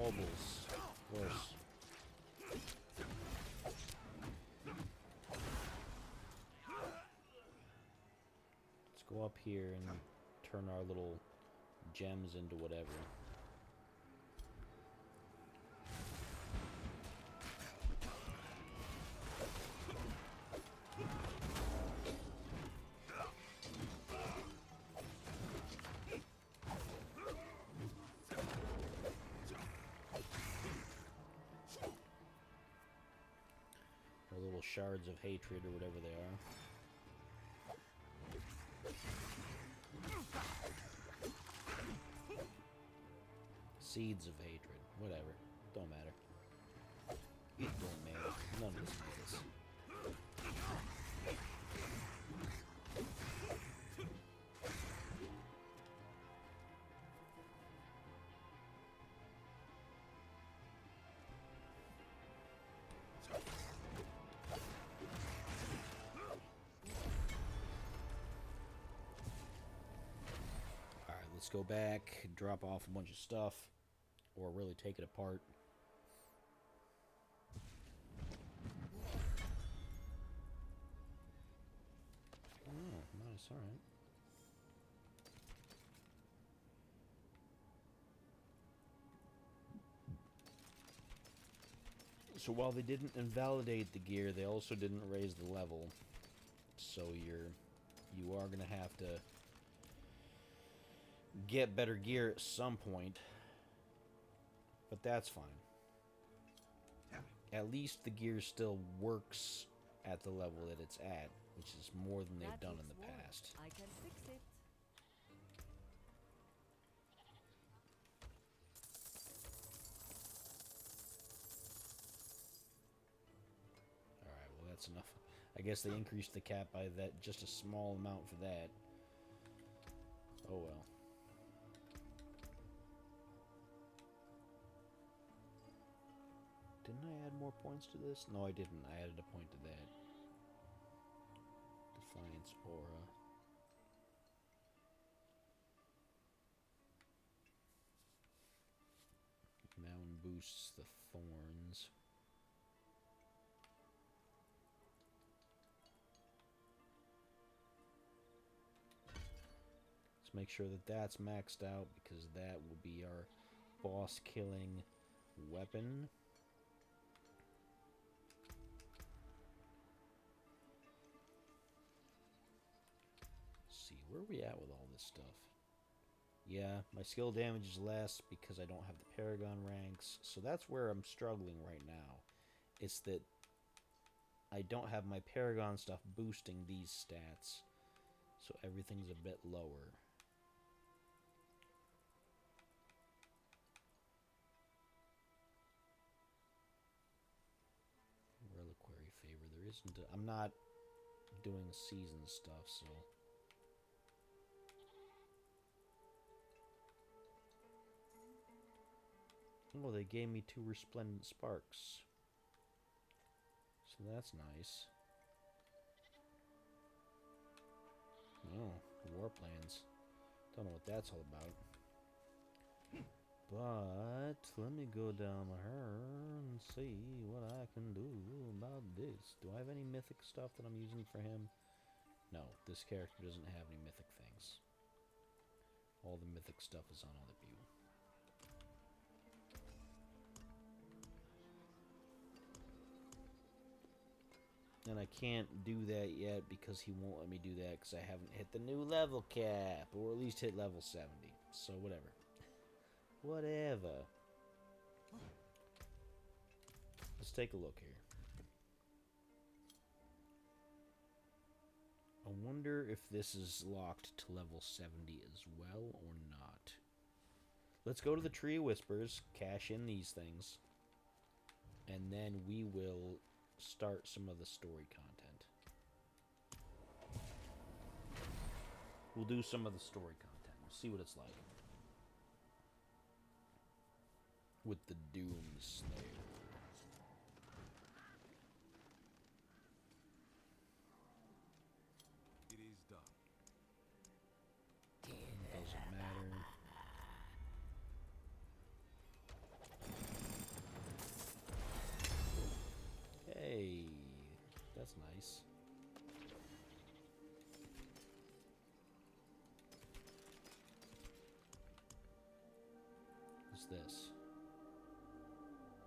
[SPEAKER 1] baubles. Of course. Let's go up here and turn our little gems into whatever. Our little shards of hatred or whatever they are. Seeds of hatred. Whatever. Don't matter. It don't matter. None of this matters. Alright, let's go back, drop off a bunch of stuff. Or really take it apart. Oh, nice, alright. So while they didn't invalidate the gear, they also didn't raise the level. So you are gonna have to get better gear at some point. But that's fine. At least the gear still works at the level that it's at, which is more than they've done in the past.
[SPEAKER 2] I can fix it.
[SPEAKER 1] Alright, well that's enough. I guess they increased the cap by that, just a small amount for that. Oh well. Didn't I add more points to this? No, I didn't. I added a point to that. Defiance Aura. Mountain boosts the thorns. Let's make sure that that's maxed out because that will be our boss killing weapon. Where are we at with all this stuff? Yeah, my skill damage is less because I don't have the Paragon ranks. So that's where I'm struggling right now. It's that I don't have my Paragon stuff boosting these stats. So everything's a bit lower. Reliquary favor. There isn't a, I'm not doing season stuff, so... Oh, they gave me 2 resplendent sparks. So that's nice. Oh, war plans. Don't know what that's all about. But let me go down here and see what I can do about this. Do I have any mythic stuff that I'm using for him? No, this character doesn't have any mythic things. All the mythic stuff is on other people. And I can't do that yet because he won't let me do that because I haven't hit the new level cap. Or at least hit level 70. So whatever. Whatever. Let's take a look here. I wonder if this is locked to level 70 as well or not. Let's go to the Tree of Whispers, cash in these things, and then we will start some of the story content. We'll do some of the story content. We'll see what it's like. With the Doom Slayer.
[SPEAKER 3] It is done.
[SPEAKER 1] Doesn't matter. What's this?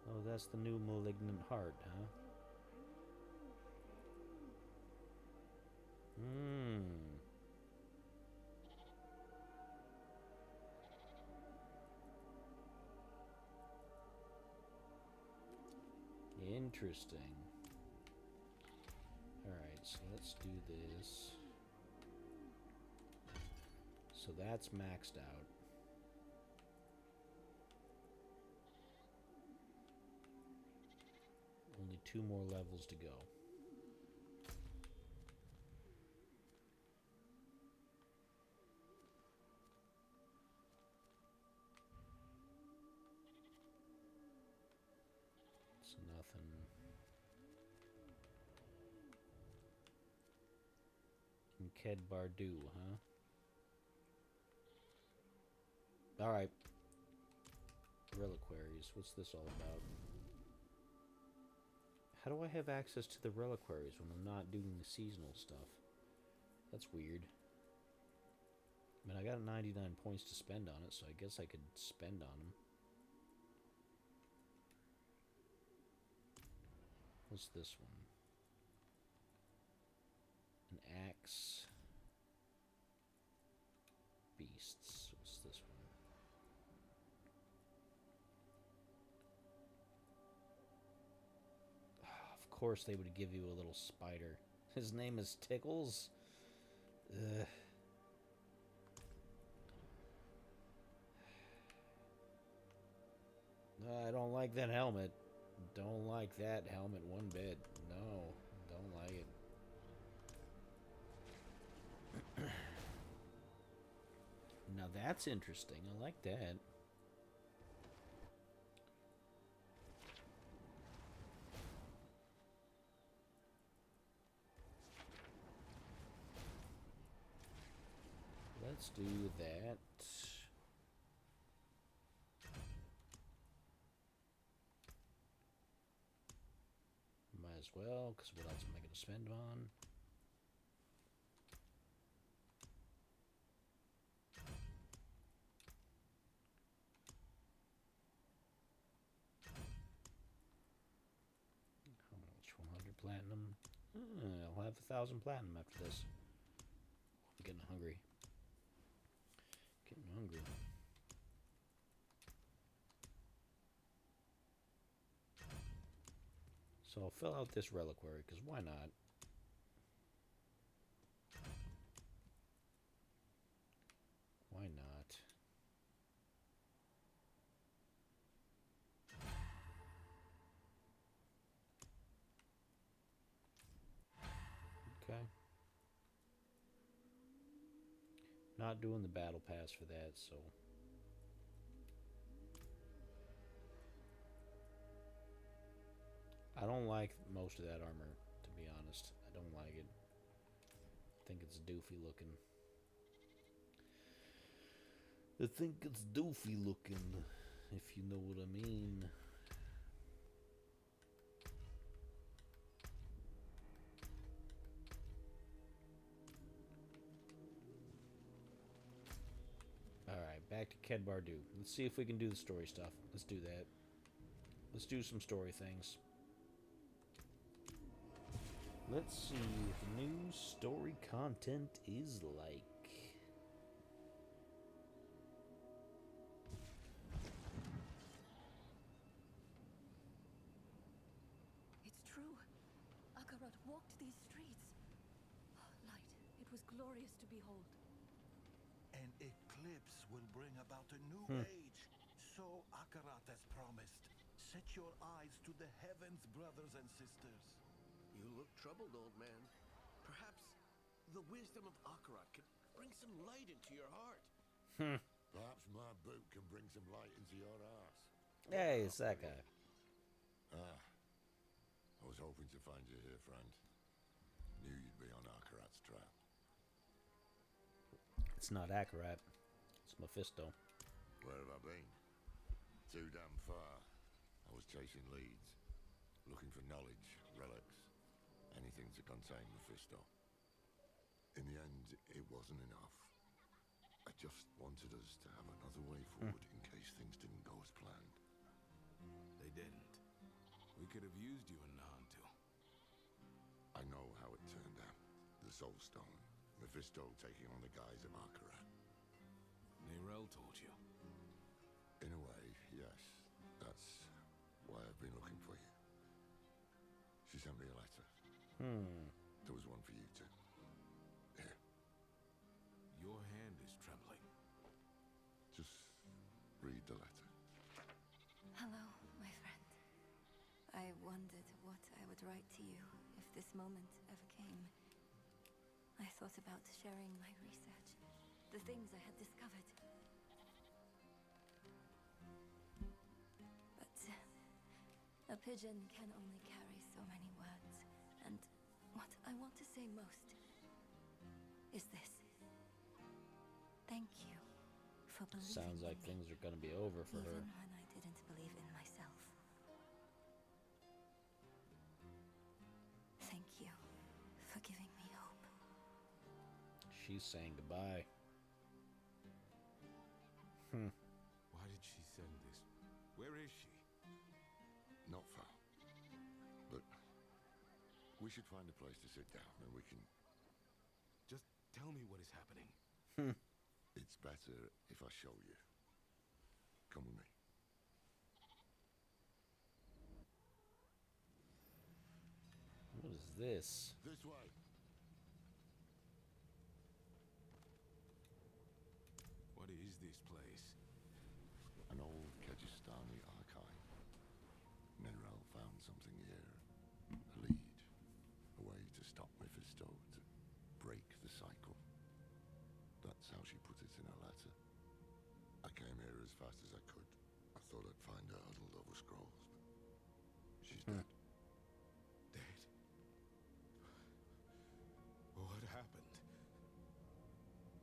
[SPEAKER 1] Oh, that's the new malignant heart, huh? Interesting. Alright, so let's do this. So that's maxed out. Only 2 more levels to go. It's nothing. Ked Bardu, huh? Alright. Reliquaries. What's this all about? How do I have access to the reliquaries when I'm not doing the seasonal stuff? That's weird. I mean, I got 99 points to spend on it, so I guess I could spend on them. What's this one? An axe. Beasts. What's this one? Of course they would give you a little spider. His name is Tickles? Ugh. I don't like that helmet. Don't like that helmet one bit. No, don't like it. Now that's interesting. I like that. Let's do that. Might as well, because what else am I going to spend on? How much? 100 platinum? I'll have 1,000 platinum after this. I'm getting hungry. Getting hungry. So I'll fill out this reliquary, because why not? Why not? Okay. Not doing the battle pass for that, so... I don't like most of that armor, to be honest. I don't like it. I think it's doofy looking. I think it's doofy looking, if you know what I mean. Alright, back to Ked Bardu. Let's see if we can do the story stuff. Let's do that. Let's do some story things. Let's see what the new story content is like.
[SPEAKER 2] It's true. Akarat walked these streets. Light, it was glorious to behold.
[SPEAKER 5] An eclipse will bring about a new age. So Akarat has promised. Set your eyes to the heavens, brothers and sisters.
[SPEAKER 6] You look troubled, old man. Perhaps the wisdom of Akarat can bring some light into your heart.
[SPEAKER 3] Perhaps my boot can bring some light into your arse.
[SPEAKER 1] Hey, it's that guy.
[SPEAKER 3] I was hoping to find you here, friend. Knew you'd be on Akarat's trap.
[SPEAKER 1] It's not Akarat. It's Mephisto.
[SPEAKER 3] Where have I been? Too damn far. I was chasing leads, looking for knowledge, relics, anything to contain Mephisto. In the end, it wasn't enough. I just wanted us to have another way forward in case things didn't go as planned.
[SPEAKER 5] They didn't. We could have used you in Nahantu.
[SPEAKER 3] I know how it turned out. The Soul Stone. Mephisto taking on the guys of Akarat.
[SPEAKER 5] Nerel told you.
[SPEAKER 3] In a way, yes. That's why I've been looking for you. She sent me a letter. There was one for you too. Here.
[SPEAKER 5] Your hand is trembling.
[SPEAKER 3] Just read the letter.
[SPEAKER 2] Hello, my friend. I wondered what I would write to you if this moment ever came. I thought about sharing my research, the things I had discovered. But a pigeon can only carry so many words, and what I want to say most is this. Thank you for believing
[SPEAKER 1] Sounds like
[SPEAKER 2] in me,
[SPEAKER 1] things are going to be over for her.
[SPEAKER 2] even when I didn't believe in myself. Thank you for giving me hope.
[SPEAKER 1] She's saying goodbye.
[SPEAKER 5] Why did she send this? Where is she?
[SPEAKER 3] Not far. But we should find a place to sit down and we can...
[SPEAKER 5] Just tell me what is happening.
[SPEAKER 3] It's better if I show you. Come with me.
[SPEAKER 1] What is this?
[SPEAKER 3] This way.
[SPEAKER 5] What is this place?
[SPEAKER 3] An old Kegistani archive. Nerel found something here. A lead. A way to stop Mephisto, to break the cycle. That's how she put it in her letter. I came here as fast as I could. I thought I'd find her huddled over scrolls, but she's dead.
[SPEAKER 5] Dead. What happened?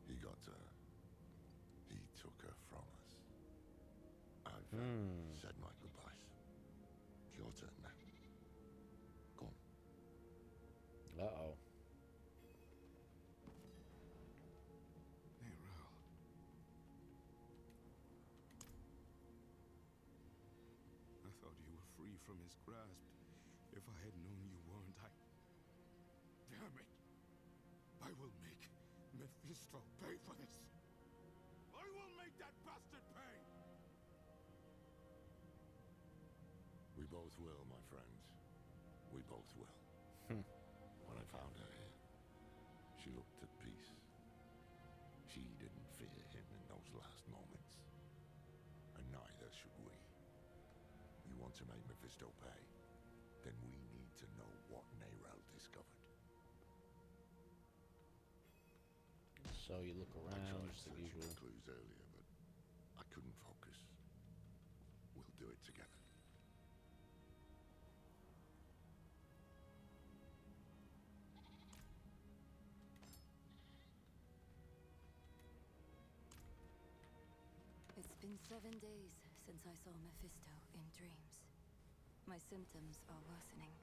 [SPEAKER 3] He got her. He took her from us. I've said my goodbyes. It's your turn now. Go on.
[SPEAKER 1] Uh-oh.
[SPEAKER 5] Nerel. I thought you were free from his grasp. If I had known you weren't, Damn it! I will make Mephisto pay for this! I will make that bastard pay!
[SPEAKER 3] We both will, my friend. We both will. When I found her here, she looked at peace. She didn't fear him in those last moments. And neither should we. You want to make Mephisto pay? Then we need to know what Nerel discovered.
[SPEAKER 1] So you look
[SPEAKER 3] I
[SPEAKER 1] around,
[SPEAKER 3] tried
[SPEAKER 1] just the
[SPEAKER 3] searching
[SPEAKER 1] usual.
[SPEAKER 3] for clues earlier, but I couldn't focus. We'll do it together.
[SPEAKER 2] It's been 7 days since I saw Mephisto in dreams. My symptoms are worsening.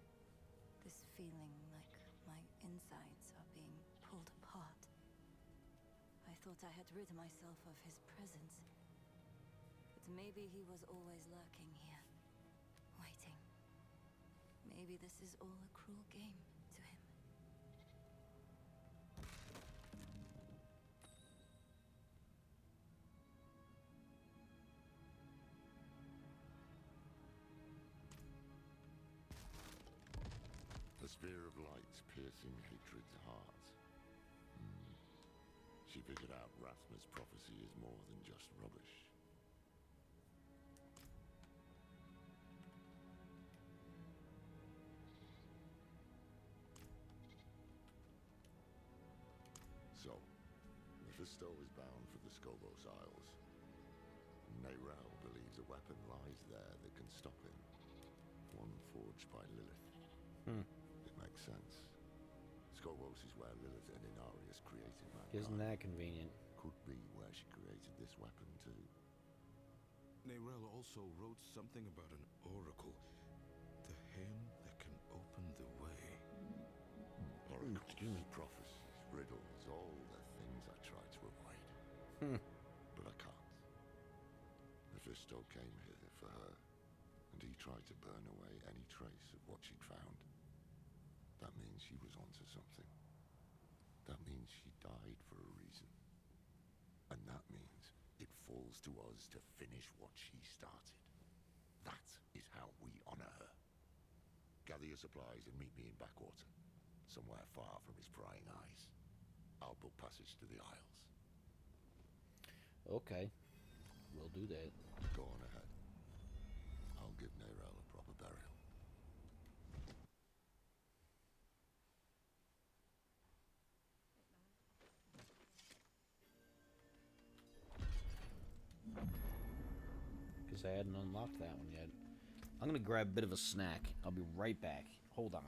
[SPEAKER 2] This feeling like my insides are being pulled apart. I thought I had rid myself of his presence. But maybe he was always lurking here, waiting. Maybe this is all a cruel game to him.
[SPEAKER 3] The spear of light's piercing hatred's heart. She figured out Rathma's prophecy is more than just rubbish. So, Mephisto is bound for the Skobos Isles. Nerel believes a weapon lies there that can stop him. One forged by Lilith. It makes sense. Skobos is where Lilith and Inarius created mankind.
[SPEAKER 1] Isn't that convenient?
[SPEAKER 3] Could be where she created this weapon too.
[SPEAKER 5] Nerel also wrote something about an oracle. The hem that can open the way.
[SPEAKER 3] Oracles, prophecies, riddles, all the things I try to avoid. But I can't. Mephisto Mephisto came here for her, and he tried to burn away any trace of what she'd found. That means she was onto something. That means she died for a reason. And that means it falls to us to finish what she started. That is how we honor her. Gather your supplies and meet me in Backwater, somewhere far from his prying eyes. I'll book passage to the Isles.
[SPEAKER 1] Okay, we'll do that.
[SPEAKER 3] Go on ahead. I'll give Nerel a proper burial.
[SPEAKER 1] Because I hadn't unlocked that one yet. I'm going to grab a bit of a snack. I'll be right back. Hold on.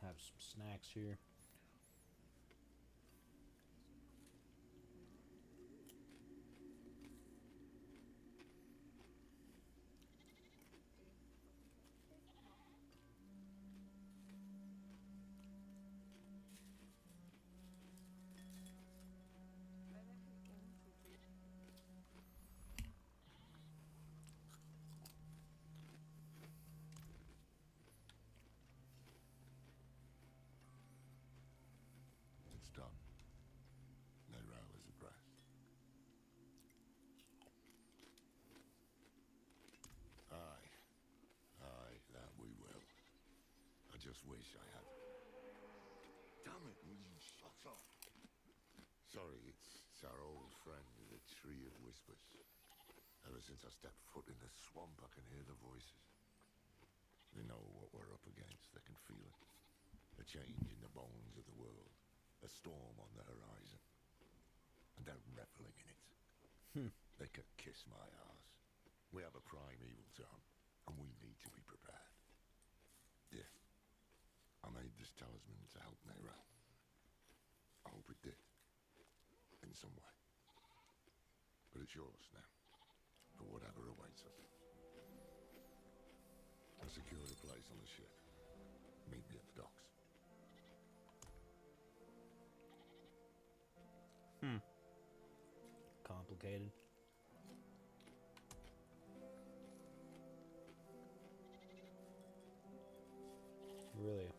[SPEAKER 1] Have some snacks here.
[SPEAKER 3] It's done. Nerel is at rest. Aye. Aye, that we will. I just wish I had... Damn it, will you shut up? Sorry, it's our old friend, the Tree of Whispers. Ever since I stepped foot in the swamp, I can hear the voices. They know what we're up against. They can feel it. A change in the bones of the world. A storm on the horizon. And they're reveling in it. They can kiss my arse. We have a prime evil to hunt, and we need to be prepared. Yeah. I made this talisman to help Nerel. I hope it did. In some way. But it's yours now. For whatever awaits us. I secured a place on the ship. Meet me at the docks.
[SPEAKER 1] Complicated. Really.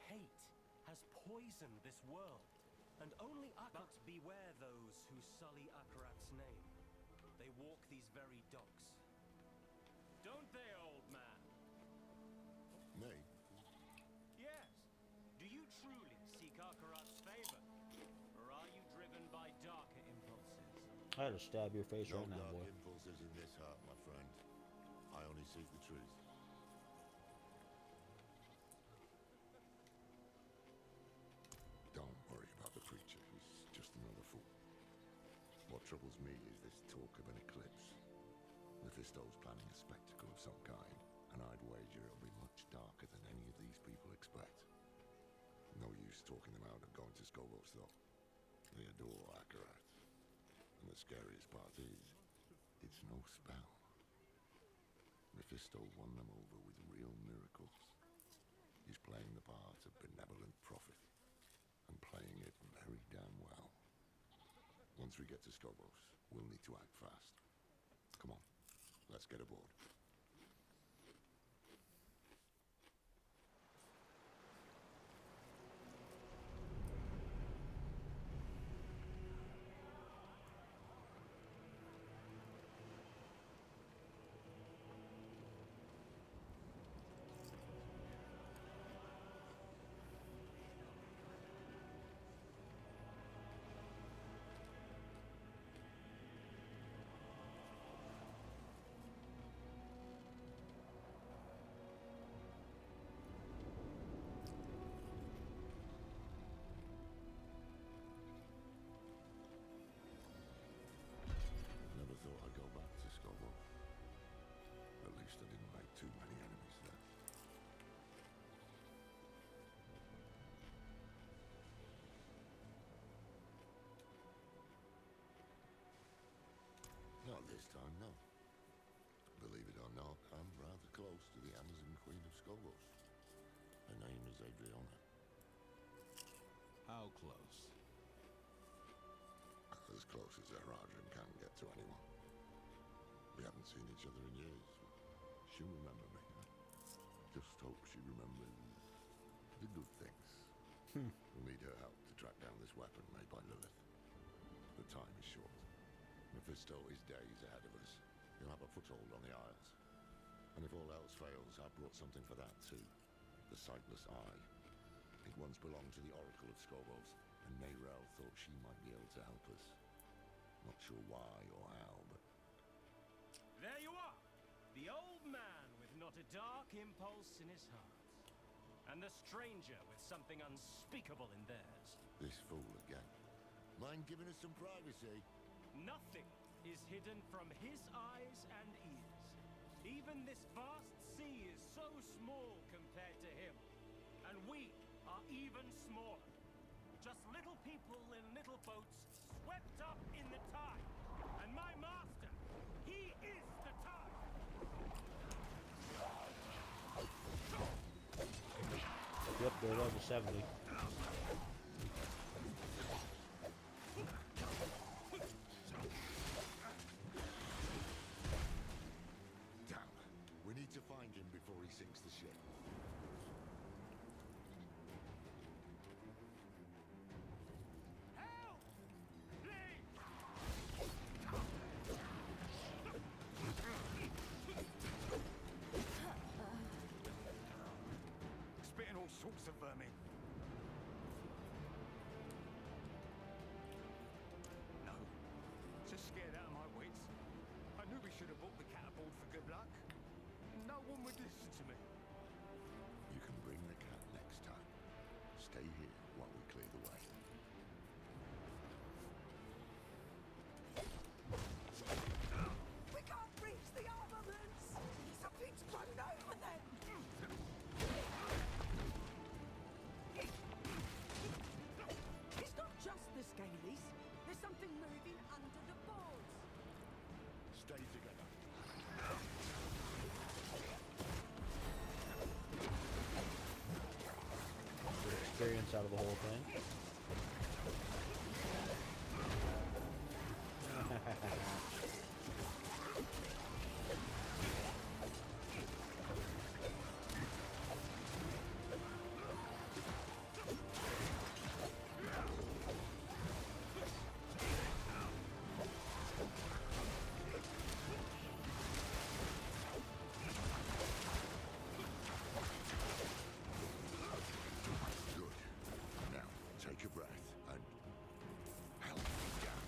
[SPEAKER 7] Hate has poisoned this world, and only But beware those who sully Akarat's name. They walk these very docks. Don't they, old man?
[SPEAKER 3] Me?
[SPEAKER 7] Yes. Do you truly seek Akarat's favor? Or are you driven by darker impulses?
[SPEAKER 1] I had to stab your face
[SPEAKER 3] No
[SPEAKER 1] right now,
[SPEAKER 3] dark
[SPEAKER 1] boy.
[SPEAKER 3] impulses in this heart, my friend. I only seek the truth. troubles me is this talk of an eclipse. Mephisto's planning a spectacle of some kind, and I'd wager it'll be much darker than any of these people expect. No use talking them out of going to Skobos, though. They adore Akarat. And the scariest part is, it's no spell. Mephisto won them over with real miracles. He's playing the part of benevolent prophet, and playing it very damn well. Once we get to Skobos, we'll need to act fast. Come on, let's get aboard. Never thought I'd go back to Skobos. At least I didn't make too many enemies there. Not this time, no. Believe it or not, I'm rather close to the Amazon Queen of Skobos. Her name is Adriana.
[SPEAKER 5] How close?
[SPEAKER 3] As close as a Rajan can get to anyone. We haven't seen each other in years. She'll remember me. Just hope she remembers the good things. We'll need her help to track down this weapon made by Lilith. The time is short. Mephisto is days ahead of us. He'll have a foothold on the Isles. And if all else fails, I brought something for that too. The Sightless Eye. It once belonged to the Oracle of Skobos, and Neyrel thought she might be able to help us. Not sure why or how, but...
[SPEAKER 7] There you are! The old man with not a dark impulse in his heart. And the stranger with something unspeakable in theirs.
[SPEAKER 3] This fool again. Mind giving us some privacy?
[SPEAKER 7] Nothing is hidden from his eyes and ears. Even this vast sea is so small compared to him. And we are even smaller. Just little people in little boats swept up in the tide. And my master, he is the tide.
[SPEAKER 1] Yep, they're level 70.
[SPEAKER 3] Damn. We need to find him before he sinks the ship.
[SPEAKER 7] Help! Please!
[SPEAKER 5] Spitting all sorts of vermin. No. Just scared out of my wits. I knew we should have bought the cat aboard for good luck. No one would listen to me.
[SPEAKER 3] You can bring the cat next time. Stay here while we clear the way.
[SPEAKER 8] We can't reach the armaments! Something's blown over them! It's not just the scalies. There's something moving under the boards.
[SPEAKER 3] Stay together.
[SPEAKER 1] Good experience out of the whole thing.
[SPEAKER 3] Good. Now, take a breath and help me down.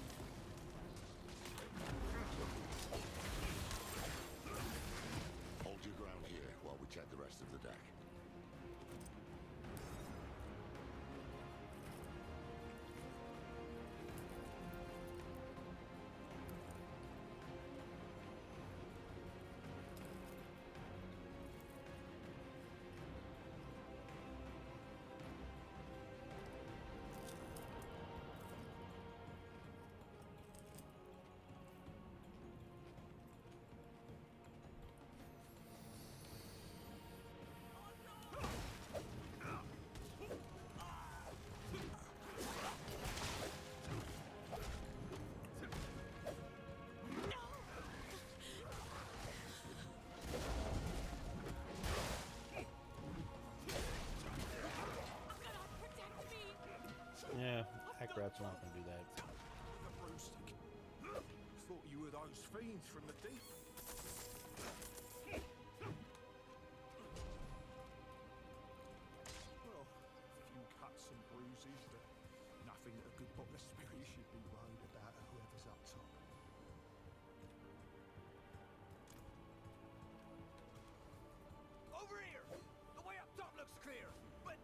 [SPEAKER 1] Akrat's not gonna do that.
[SPEAKER 5] The broomstick. Thought you were those fiends from the deep. Well, a few cuts and bruises, but nothing that a good bottle of spirit should be worried about whoever's up top. Over here! The way up top looks clear, but...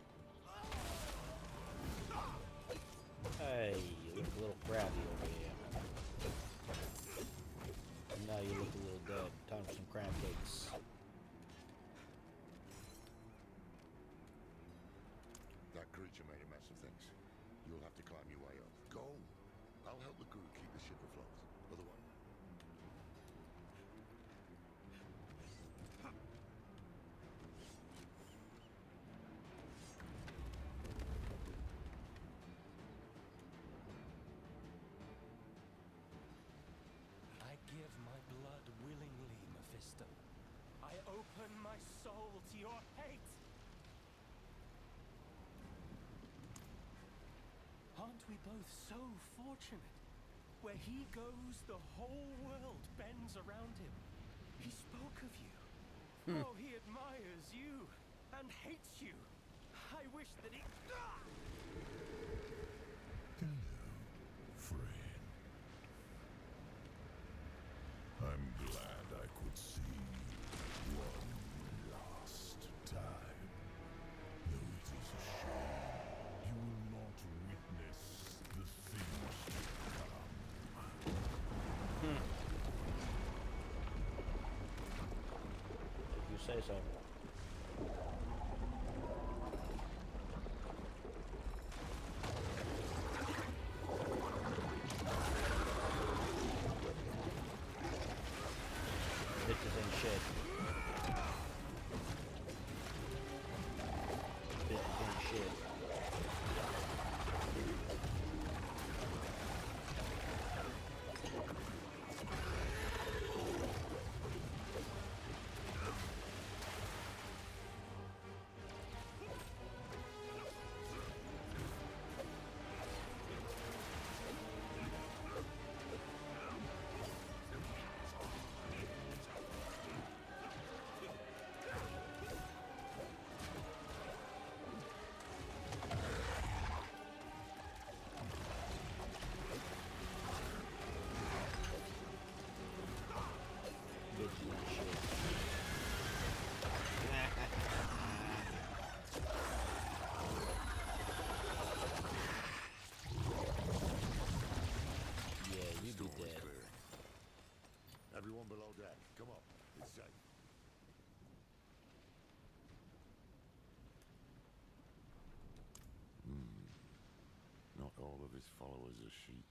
[SPEAKER 1] Hey, you look a little crabby over here. And now you look a little dead. Time for some crab cakes.
[SPEAKER 3] That creature made a mess of things. You'll have to climb your way up. Go! I'll help the crew keep the ship afloat. Otherwise...
[SPEAKER 7] I give my blood willingly, Mephisto. I open my soul to your hate. Aren't we both so fortunate? Where he goes, the whole world bends around him. He spoke of you. Oh, he admires you and hates you. I wish that he...
[SPEAKER 9] Friend. I'm glad I could see you one last time. Though it is a shame you will not witness the things to come.
[SPEAKER 1] If you say so. Bitches ain't shit. Bitches ain't shit. Bitches ain't shit. Yeah, you be
[SPEAKER 3] Storm is
[SPEAKER 1] dead.
[SPEAKER 3] clear. Everyone below deck, come on. It's safe. Not all of his followers are sheep.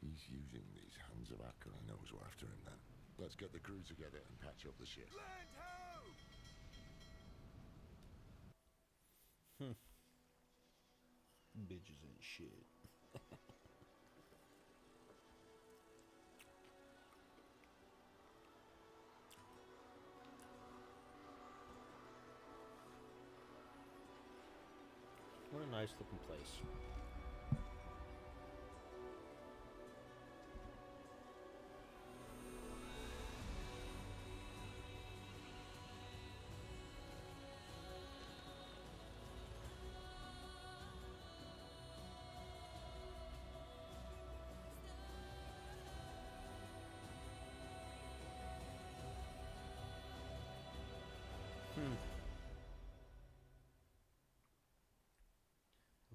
[SPEAKER 3] He's using these hands of Akra. Knows we're after him then. Let's get the crew together and patch up the ship.
[SPEAKER 5] Land ho!
[SPEAKER 1] Bitches ain't shit. What a nice looking place.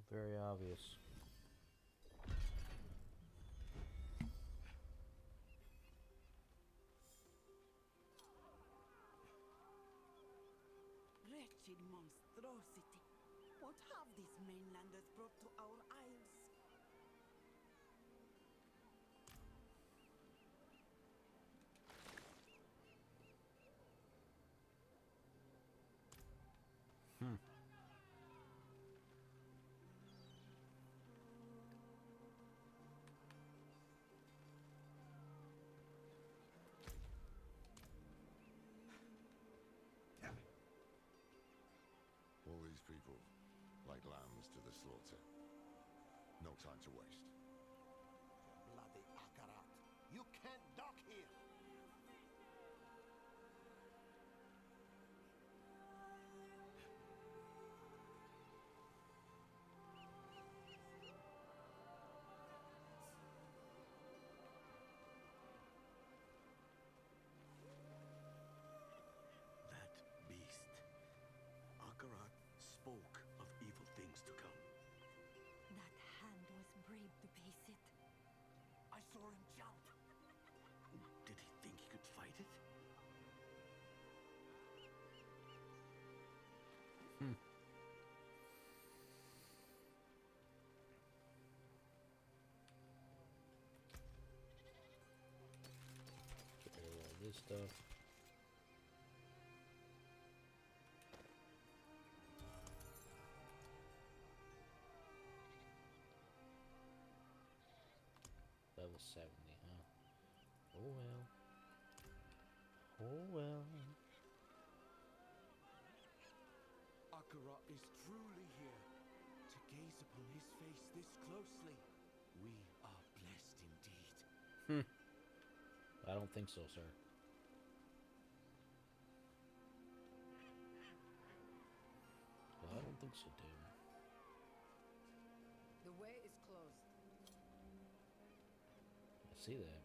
[SPEAKER 1] Very obvious.
[SPEAKER 8] Wretched monstrosity. What have these mainlanders brought to our isles?
[SPEAKER 3] All these people, like lambs to the slaughter. No time to waste.
[SPEAKER 6] Bloody Akarat. You can't dock here! That beast. Akarat spoke of evil things to come.
[SPEAKER 2] That hand was brave to face it.
[SPEAKER 6] I saw him jump. Did he think he could fight it?
[SPEAKER 1] Get rid of all this stuff. Level 70, huh? Oh well. Oh well.
[SPEAKER 6] Akarat is truly here. To gaze upon his face this closely. We are blessed indeed.
[SPEAKER 1] I don't think so, sir. Well, I don't think so, dude.
[SPEAKER 8] The way is closed.
[SPEAKER 1] I see that.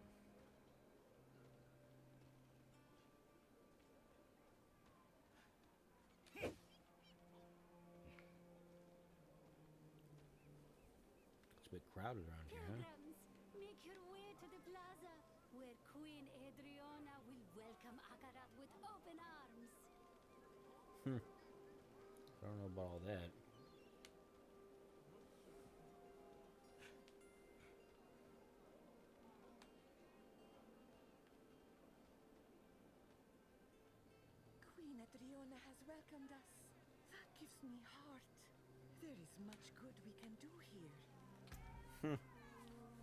[SPEAKER 1] It's a bit crowded around here, huh?
[SPEAKER 10] Pilgrims, make your way to the plaza, where Queen Adriana will welcome Akarat with open arms.
[SPEAKER 1] I don't know about all that.
[SPEAKER 8] Queen Adriana has welcomed us. That gives me heart. There is much good we can do here.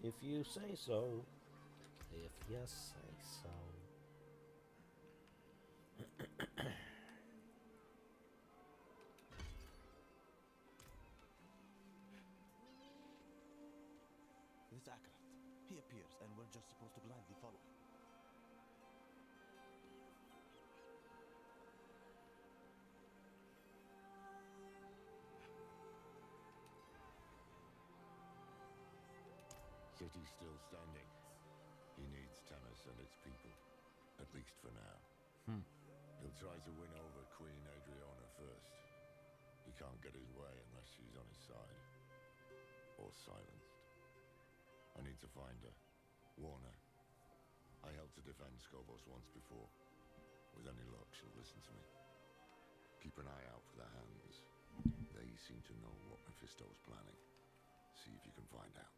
[SPEAKER 1] If you say so. If you say so.
[SPEAKER 6] This Akarat. He appears, and we're just supposed to blindly follow him.
[SPEAKER 3] City's still standing. He needs Tanis and its people, at least for now. He'll try to win over Queen Adriana first. He can't get his way unless she's on his side. Or silenced. I need to find her. Warn her. I helped to defend Skobos once before. With any luck, she'll listen to me. Keep an eye out for the hands. They seem to know what Mephisto's planning. See if you can find out.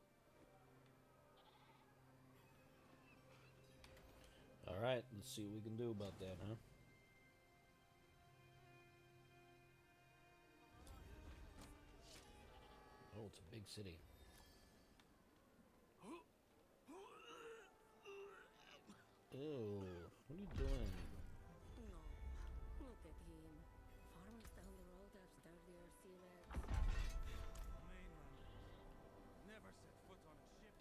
[SPEAKER 1] Alright, let's see what we can do about that, huh? Oh, it's a big city. Ew, what are you doing?
[SPEAKER 10] No, look at him. Farmers down the road have sturdier sea legs.
[SPEAKER 5] Mainlander. Never set foot on a ship.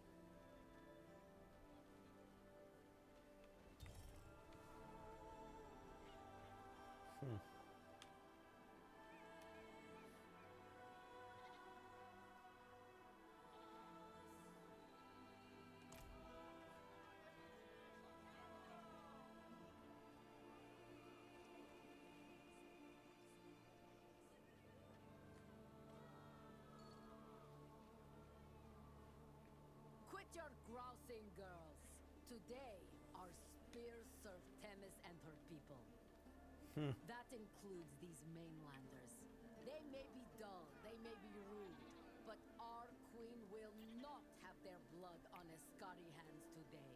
[SPEAKER 8] Quit your grousing, girls. Today, our spears serve Themis and her people. That includes these mainlanders. They may be dull, they may be rude, but our queen will not have their blood on Escari hands today.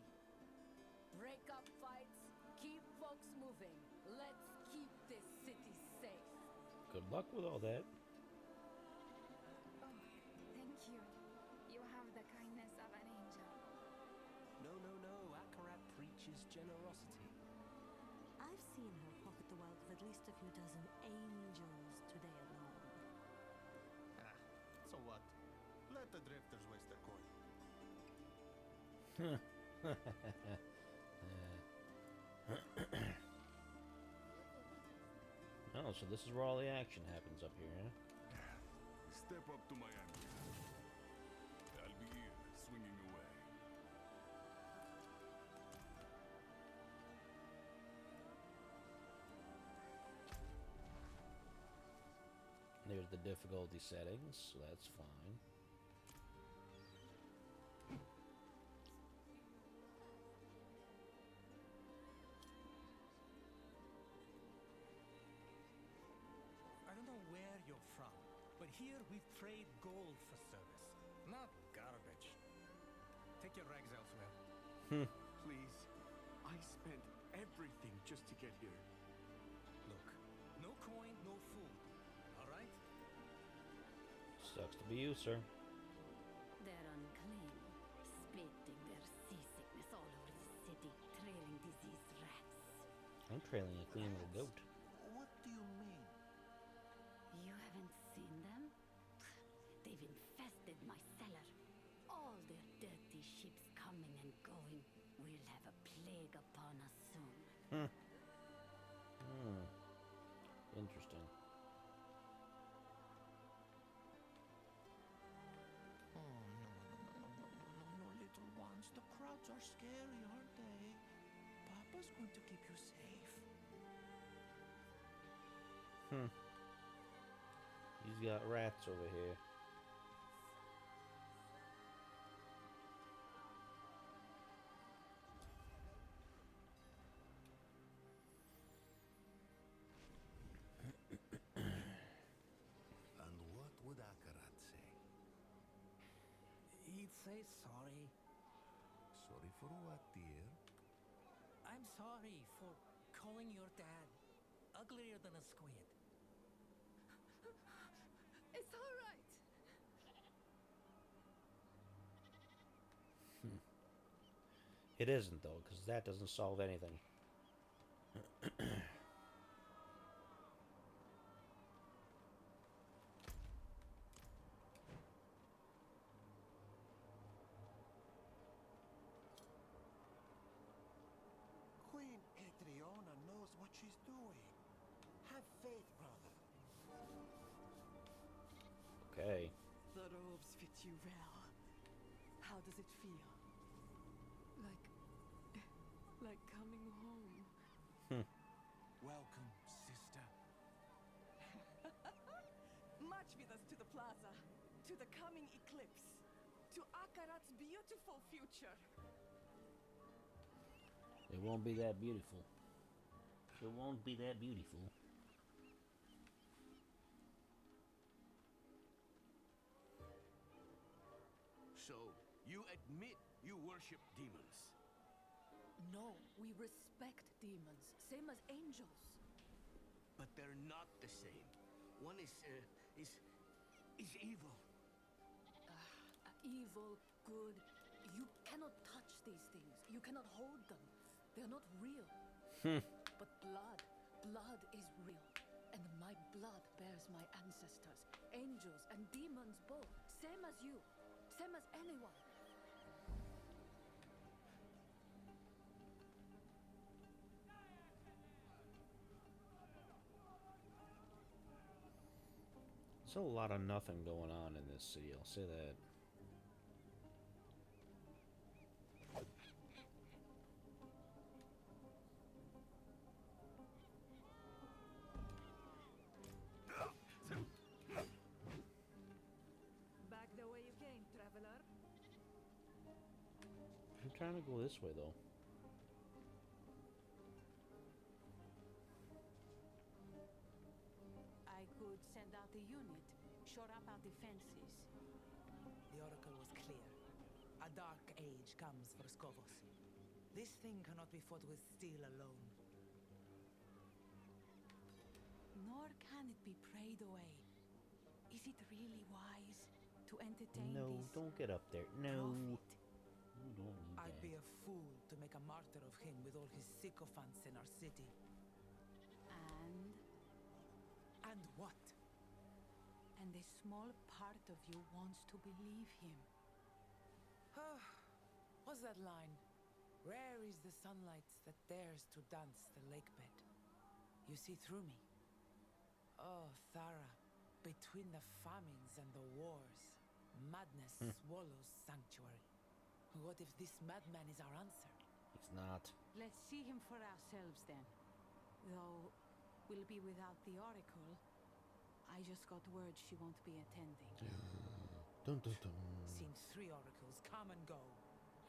[SPEAKER 8] Break up fights, keep folks moving. Let's keep this city safe.
[SPEAKER 1] Good luck with all that.
[SPEAKER 2] Oh, thank you. You have the kindness of an angel.
[SPEAKER 7] No, no, no. Akarat preaches generosity.
[SPEAKER 10] I've seen her pocket the wealth of at least a few dozen angels today alone.
[SPEAKER 6] Ah, so what? Let Let the drifters waste their coin.
[SPEAKER 1] Oh, so this is where all the action happens up here, huh?
[SPEAKER 5] Step up to my anvil. I'll begin swinging away.
[SPEAKER 1] There's the difficulty settings, so that's fine.
[SPEAKER 7] I don't know where you're from, but here we trade gold for service, not garbage. Take your rags elsewhere.
[SPEAKER 6] Please. I spent everything just to get here.
[SPEAKER 7] Look, no coin, no food. All right?
[SPEAKER 1] Sucks to be you, sir.
[SPEAKER 10] They're unclean, spitting their seasickness all over the city, trailing diseased rats.
[SPEAKER 1] I'm trailing a clean little goat.
[SPEAKER 6] What do you mean?
[SPEAKER 10] You haven't seen them? They've infested my cellar. All their dirty ships coming and going. We'll have a plague upon us soon.
[SPEAKER 1] Interesting.
[SPEAKER 6] Oh, no, little ones. The crowds are scary, aren't they? Papa's going to keep you safe.
[SPEAKER 1] He's got rats over here.
[SPEAKER 3] And what would Akarat say?
[SPEAKER 7] He'd say sorry.
[SPEAKER 3] Sorry for what, dear?
[SPEAKER 7] I'm sorry for calling your dad uglier than a squid.
[SPEAKER 2] It's all right.
[SPEAKER 1] It isn't, though, because that doesn't solve anything.
[SPEAKER 6] Queen Adriana knows what she's doing. Have faith, brother.
[SPEAKER 1] Okay.
[SPEAKER 11] The robes fit you well. How does it feel? Like coming home.
[SPEAKER 6] Welcome, sister.
[SPEAKER 11] March with us to the plaza, to the coming eclipse, to Akarat's beautiful future.
[SPEAKER 1] It won't be that beautiful. It won't be that beautiful.
[SPEAKER 6] So, you admit you worship demons?
[SPEAKER 8] No, we respect demons, same as angels.
[SPEAKER 6] But they're not the same. One is evil.
[SPEAKER 8] Evil, good. You cannot touch these things. You cannot hold them. They're not real. But blood is real. And my blood bears my ancestors, angels and demons both. Same as you. Same as anyone.
[SPEAKER 1] There's a lot of nothing going on in this city, I'll say that.
[SPEAKER 11] Back the way you came, traveler.
[SPEAKER 1] I'm trying to go this way, though.
[SPEAKER 12] I could send out a unit, shore up our defenses.
[SPEAKER 13] The oracle was clear. A dark age comes for Skovos. This thing cannot be fought with steel alone. Nor can it be prayed away. Is it really wise to entertain
[SPEAKER 1] No,
[SPEAKER 13] this
[SPEAKER 1] don't get up there. No.
[SPEAKER 13] prophet?
[SPEAKER 1] You don't need
[SPEAKER 13] I'd
[SPEAKER 1] that.
[SPEAKER 13] be a fool to make a martyr of him with all his sycophants in our city.
[SPEAKER 12] And
[SPEAKER 13] And what?
[SPEAKER 12] and a small part of you wants to believe him.
[SPEAKER 13] What's that line? Rare is the sunlight that dares to dance the lake bed. You see through me. Oh, Thara, between the famines and the wars, madness swallows sanctuary. What if this madman is our answer?
[SPEAKER 1] He's not.
[SPEAKER 12] Let's see him for ourselves then. Though, we'll be without the Oracle. I just got word she won't be attending.
[SPEAKER 1] Dun, dun, dun.
[SPEAKER 13] Seen 3 oracles come and go,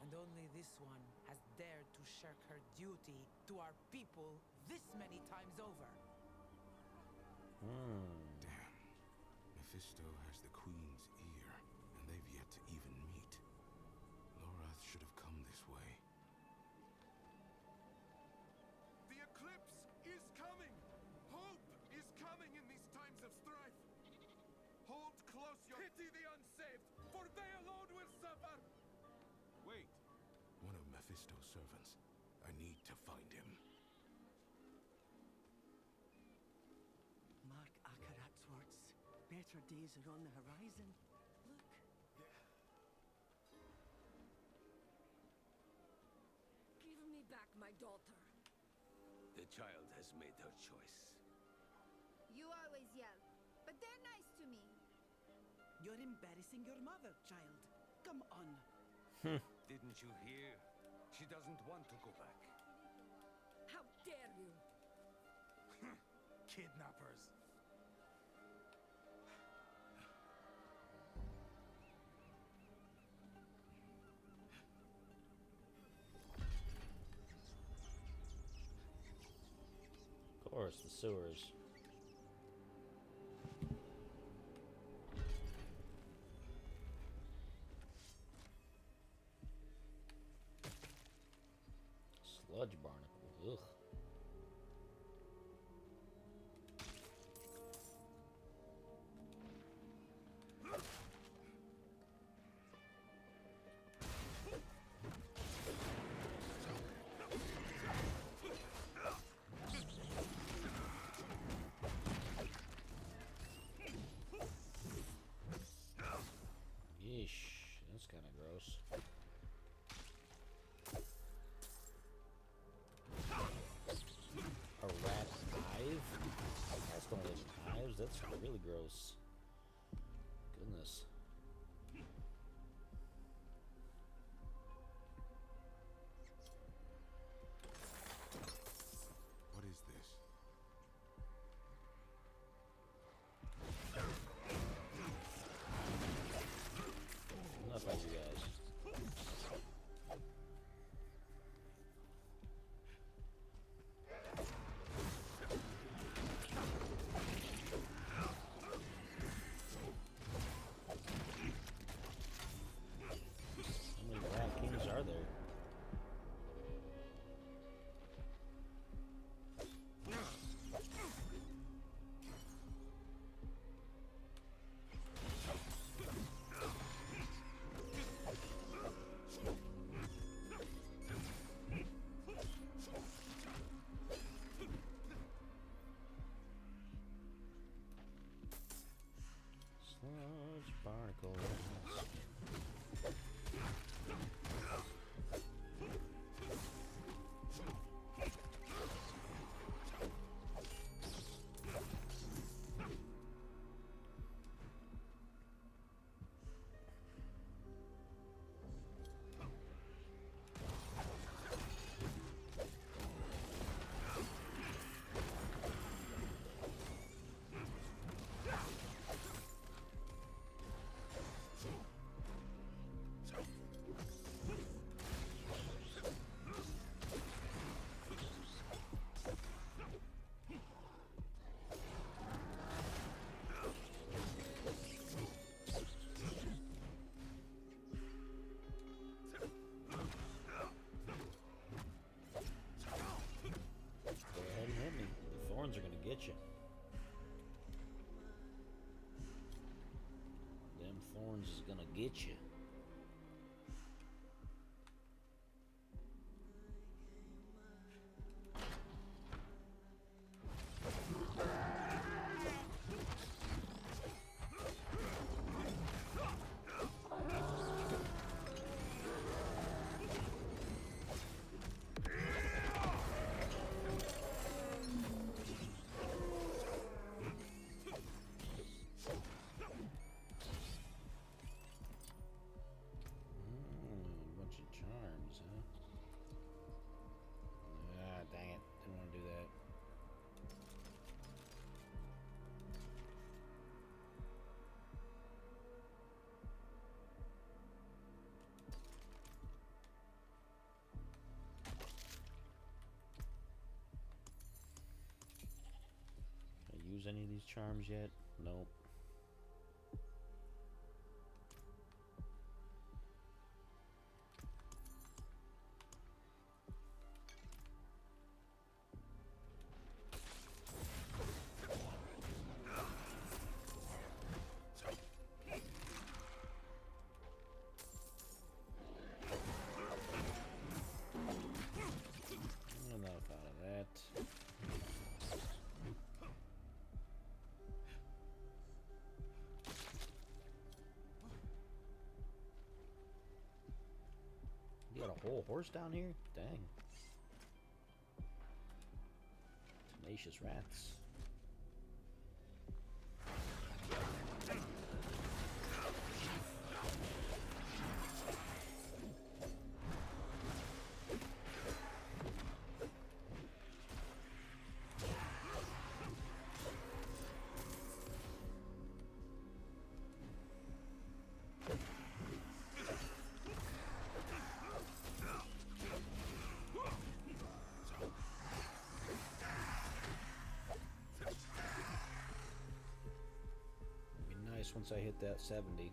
[SPEAKER 13] and only this one has dared to shirk her duty to our people this many times over.
[SPEAKER 5] Damn. Mephisto has the Queen's ear, and they've yet to even meet. Lorath should have come this way.
[SPEAKER 6] The eclipse is coming! Hope is coming in these times of strife! Hold close your pity the unsaved, for they alone will suffer!
[SPEAKER 5] Wait! One of Mephisto's servants. I need to find him.
[SPEAKER 6] Mark Akarat's words. Better days are on the horizon. Look.
[SPEAKER 8] Give me back my daughter.
[SPEAKER 6] The child has made her choice.
[SPEAKER 14] You always yell, but they're nice to me.
[SPEAKER 6] You're embarrassing your mother, child. Come on. Didn't you hear? She doesn't want to go back.
[SPEAKER 8] How dare you?
[SPEAKER 6] Kidnappers.
[SPEAKER 1] Of course, the sewers. Sludge barnacle. Ugh. Yeesh, that's kind of gross. A rat hive? Rats don't live in hives. That's really gross. Goodness.
[SPEAKER 5] What is this?
[SPEAKER 1] Enough of you guys. How many rat kings are there? Sludge barnacles. Go ahead and hit me. The thorns are gonna get you. Them thorns is gonna get you. use any of these charms yet? Nope. Enough out of that. You got a whole horse down here? Dang. Tenacious rats. Once I hit that 70.
[SPEAKER 5] He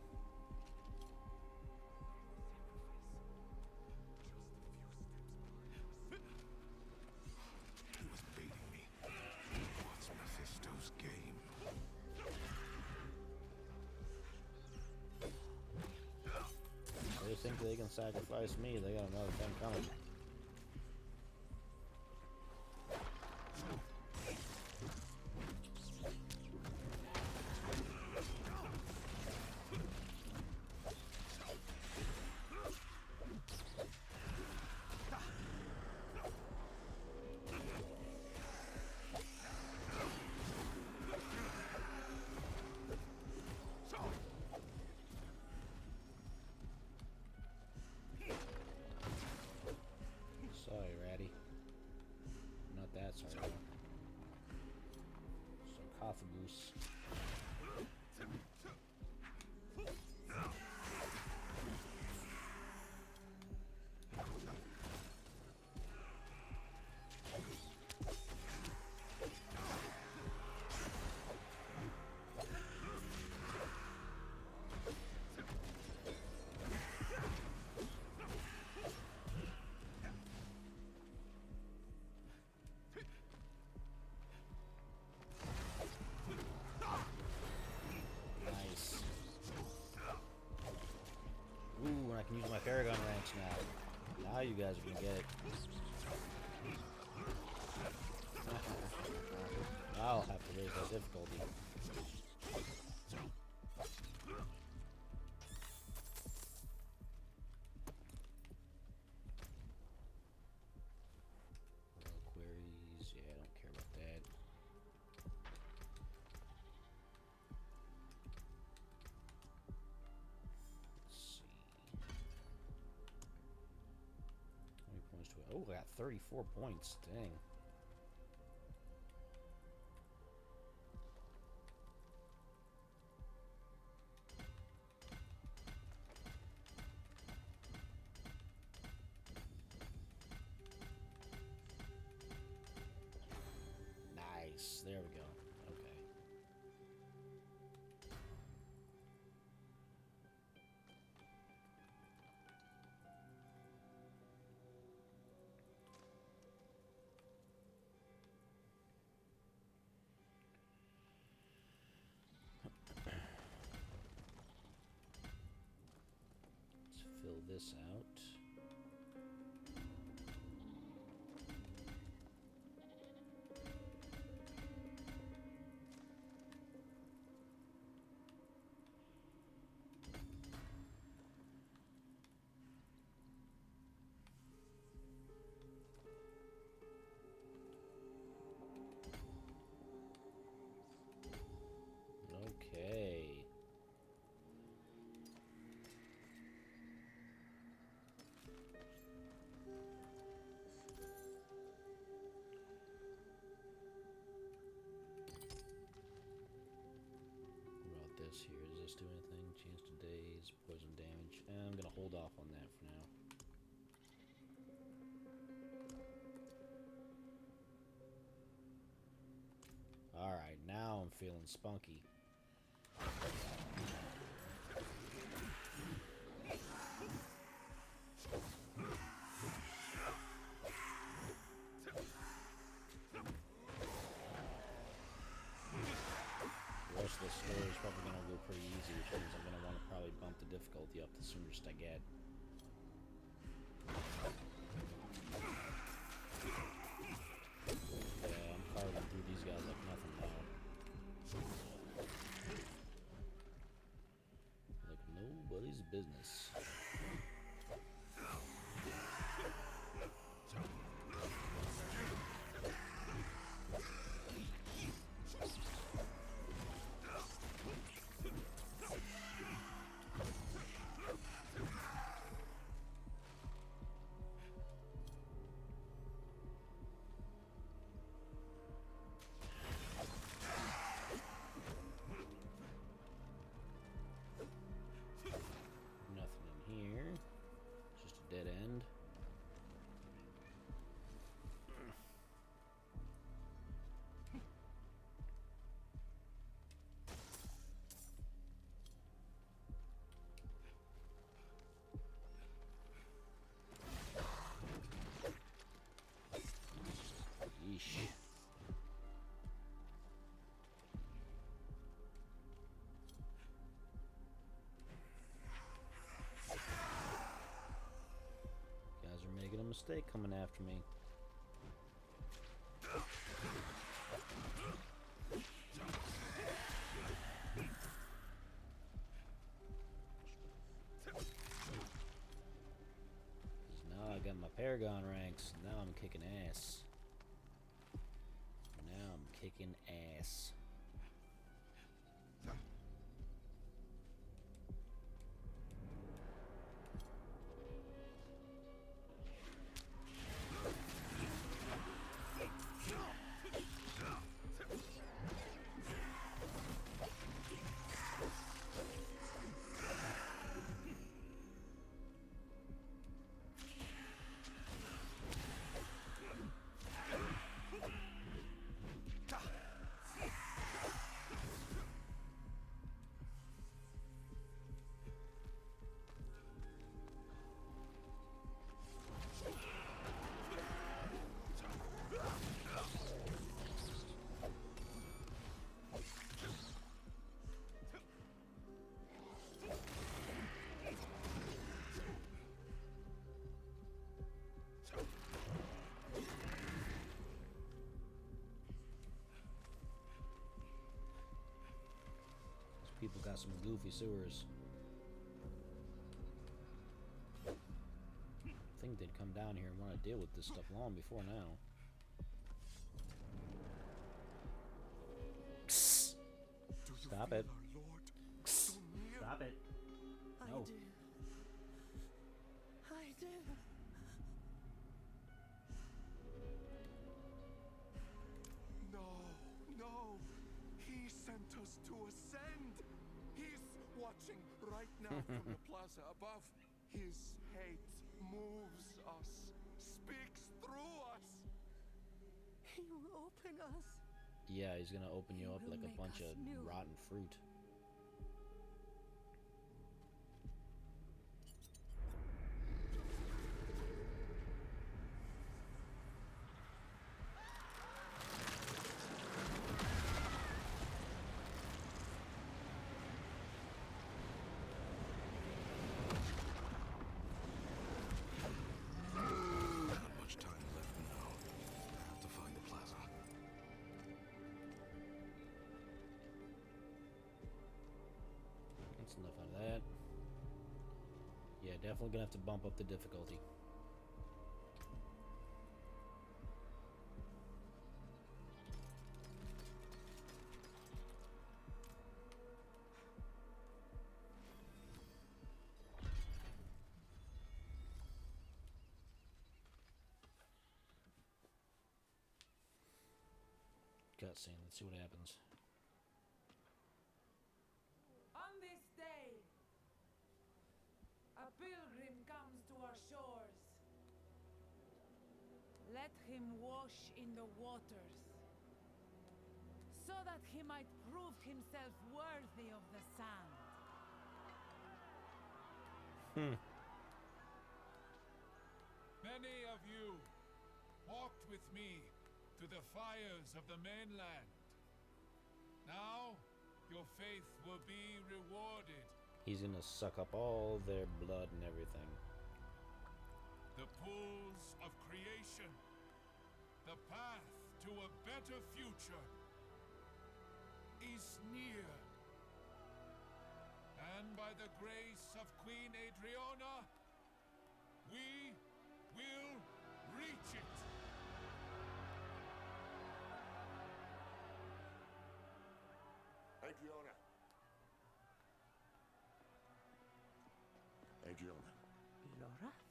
[SPEAKER 5] was baiting me. What's Mephisto's game?
[SPEAKER 1] They think they can sacrifice me, they got another thing coming. Sorry, Ratty. Not that sorry. Sarcophagus. Ooh, and I can use my Paragon ranks now. Now you guys are gonna get it. I'll have to raise that difficulty. Queries, yeah, I don't care about that. Oh, I got 34 points. Dang. Nice. There we go. Okay. Fill this out. Okay. This here. Does this do anything? Chance to daze, poison damage. I'm gonna hold off on that for now. Alright, now I'm feeling spunky. The rest of the story is probably going to go pretty easy, which means I'm going to want to probably bump the difficulty up the soonest I get. Yeah, I'm carving through these guys like nothing now. Like nobody's business. Dead end. Yeesh. Making a mistake coming after me. Now I got my Paragon ranks. Now I'm kicking ass. Now I'm kicking ass. People got some goofy sewers. I think they'd come down here and want to deal with this stuff long before now. Stop it. Stop it. No.
[SPEAKER 11] I do. I do.
[SPEAKER 6] No, no. He sent us to ascend. He's watching right now from the plaza above. His hate moves us, speaks through us.
[SPEAKER 11] He will open us.
[SPEAKER 1] Yeah, he's gonna open you up like a bunch of rotten fruit. Enough out of that. Yeah, definitely gonna have to bump up the difficulty. Cutscene, let's see what happens.
[SPEAKER 13] On this day, a pilgrim comes to our shores. Let him wash in the waters, so that he might proved himself worthy of the sand.
[SPEAKER 5] Many of you walked with me to the fires of the mainland. Now, your faith will be rewarded.
[SPEAKER 1] He's gonna suck up all their blood and everything.
[SPEAKER 5] The pools of creation. The path to a better future is near. And by the grace of Queen Adriana, we will reach it.
[SPEAKER 3] Adriana. Adriana.
[SPEAKER 13] Lorath?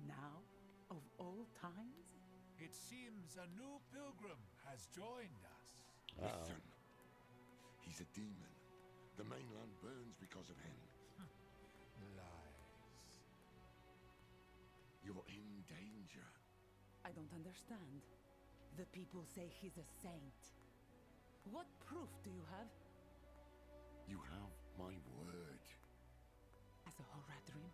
[SPEAKER 13] Now, of all times?
[SPEAKER 5] It seems a new pilgrim has joined us.
[SPEAKER 3] Listen. He's a demon. The mainland burns because of him.
[SPEAKER 5] Lies.
[SPEAKER 3] You're in danger.
[SPEAKER 13] I don't understand. The people say he's a saint. What proof do you have?
[SPEAKER 3] You have my word.
[SPEAKER 13] As a Horadrim?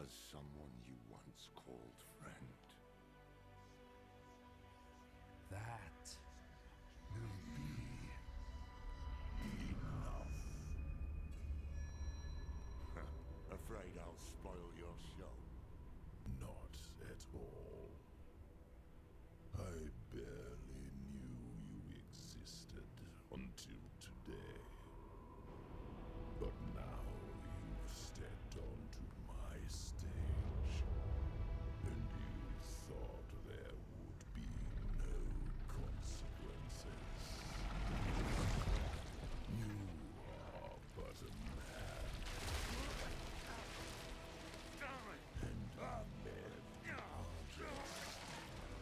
[SPEAKER 3] As someone you once called friend.
[SPEAKER 9] That will be enough.
[SPEAKER 3] Afraid I'll spoil your show?
[SPEAKER 9] Not at all. I barely knew you existed until today. But now you've stepped onto my stage, and you thought there would be no consequences. You are but a man. And a mere object.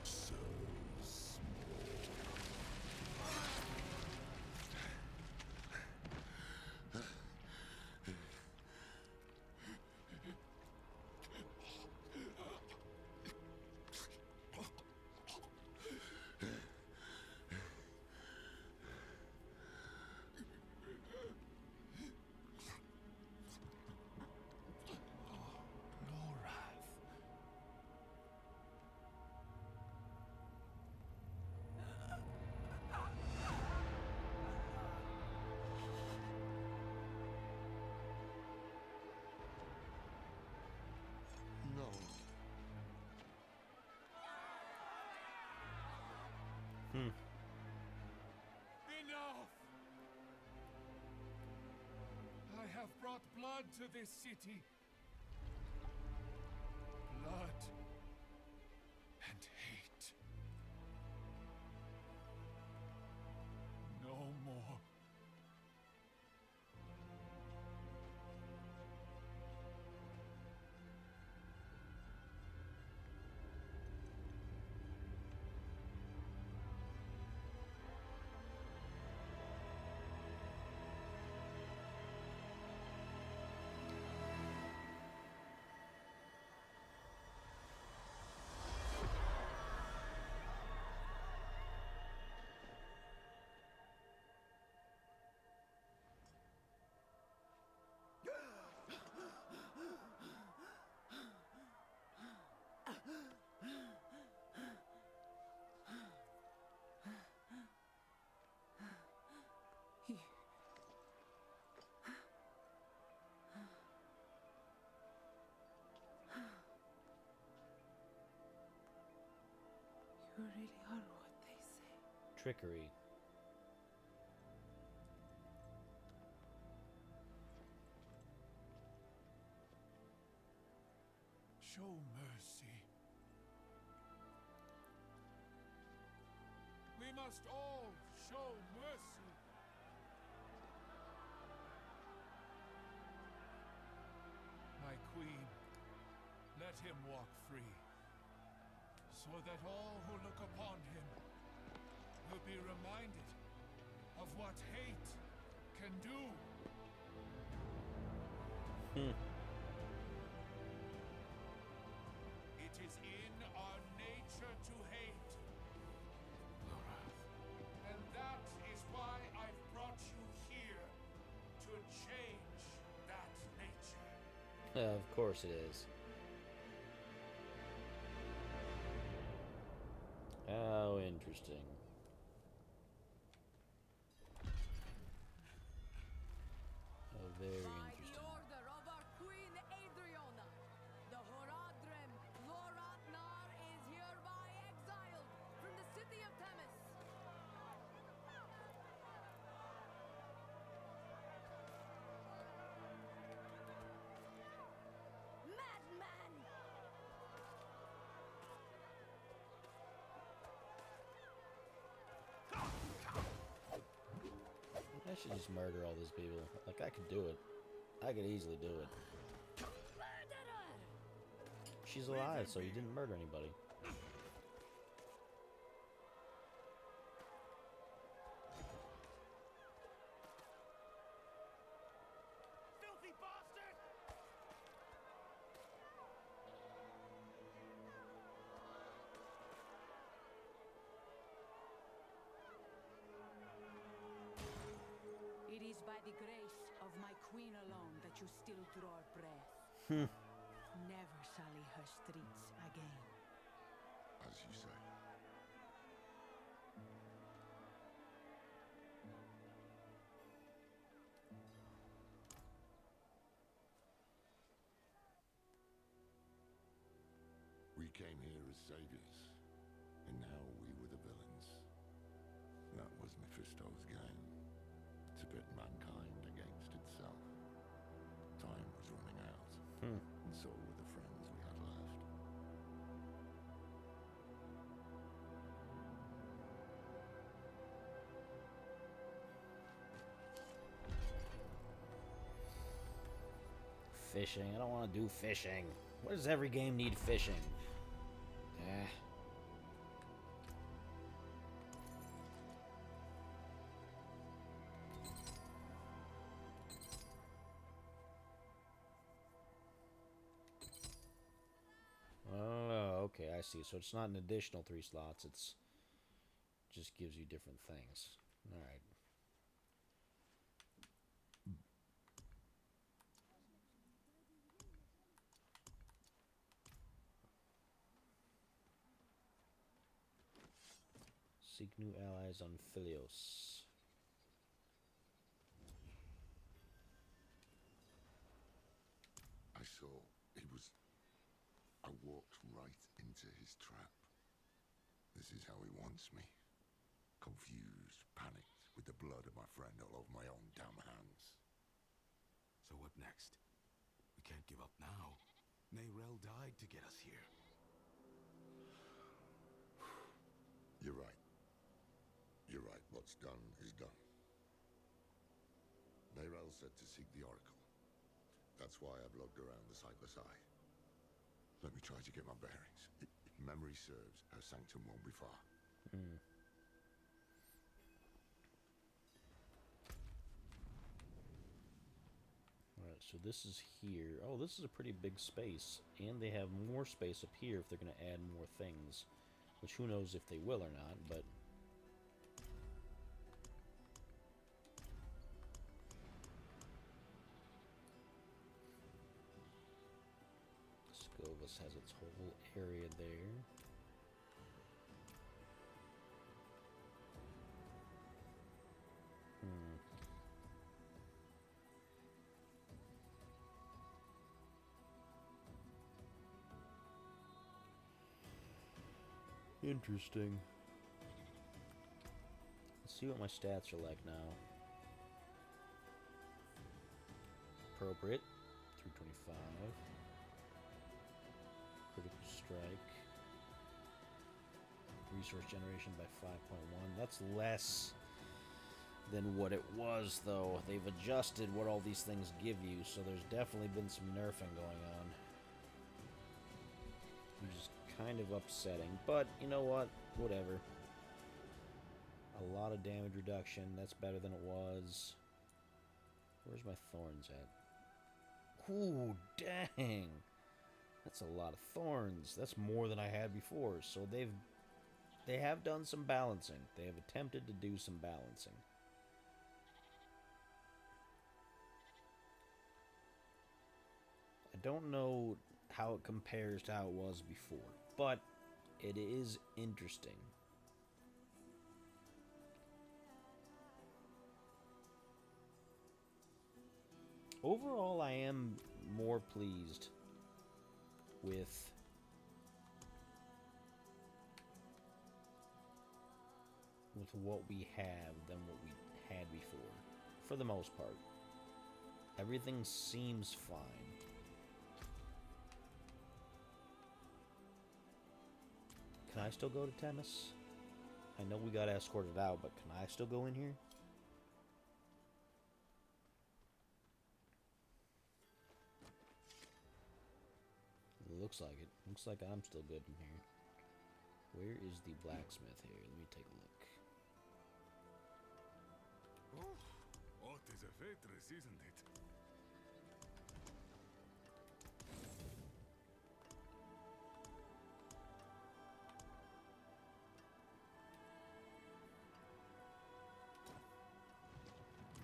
[SPEAKER 9] So small.
[SPEAKER 3] No.
[SPEAKER 5] Enough! I have brought blood to this city. Blood and hate. No more.
[SPEAKER 13] You really are what they say.
[SPEAKER 1] Trickery.
[SPEAKER 5] Show mercy. We must all show mercy. My queen, let him walk free, so that all who look upon him will be reminded of what hate can do. It is in our nature to hate. And that
[SPEAKER 1] Of course it is. How interesting. How very interesting.
[SPEAKER 8] By the order of our Queen Adriana, the Horadrim Loratnar is hereby exiled from the city of Themis. Madman!
[SPEAKER 1] I should just murder all these people. Like, I could do it. I could easily do it.
[SPEAKER 8] Murderer!
[SPEAKER 1] She's alive, so you didn't murder anybody.
[SPEAKER 7] Filthy bastard!
[SPEAKER 12] It is by the grace of my queen alone that you still draw breath. Never sully her streets again.
[SPEAKER 3] As you say. We came here as saviors, and now we were the villains. That was Mephisto's game, to pit mankind against itself. Time was running out, and so were the friends we had left.
[SPEAKER 1] Fishing. I don't want to do fishing. What does every game need fishing? Eh. Oh, okay, I see. So it's not an additional 3 slots. It's just gives you different things. All right. Seek new allies on Philios.
[SPEAKER 3] I saw I walked right into his trap. This is how he wants me. Confused, panicked, with the blood of my friend all over my own damn hands.
[SPEAKER 5] So what next? We can't give up now. Nayrel died to get us here.
[SPEAKER 3] You're right. You're right. What's done is done. Nayrel said to seek the Oracle. That's why I've logged around the Sightless Eye. Let me try to get my bearings. If memory serves, our sanctum won't be far.
[SPEAKER 1] Alright, so this is here. Oh, this is a pretty big space. And they have more space up here if they're going to add more things. Which who knows if they will or not, but... Scovus has its whole area there. Interesting. Let's see what my stats are like now. Appropriate, 325. Critical strike. Resource generation by 5.1. That's less than what it was, though. They've adjusted what all these things give you, so there's definitely been some nerfing going on. Which is kind of upsetting, but you know what? Whatever. A lot of damage reduction. That's better than it was. Where's my thorns at? Ooh, dang! That's a lot of thorns. That's more than I had before. So they have done some balancing. They have attempted to do some balancing. I don't know how it compares to how it was before, but it is interesting. Overall, I am more pleased with what we have than what we had before, for the most part. Everything seems fine. Can I still go to Temis? I know we got escorted out, but can I still go in here? Looks like it. Looks like I'm still good in here. Where is the blacksmith here? Let me take a look.
[SPEAKER 5] Oh, what is a waitress, isn't it?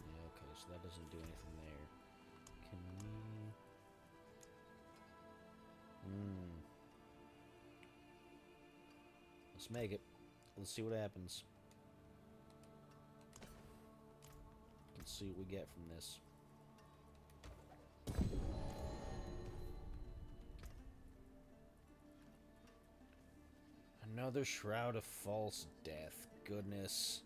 [SPEAKER 1] Yeah, okay, so that doesn't do anything there. Can we... Let's make it. Let's see what happens. Let's see what we get from this. Another Shroud of False Death. Goodness.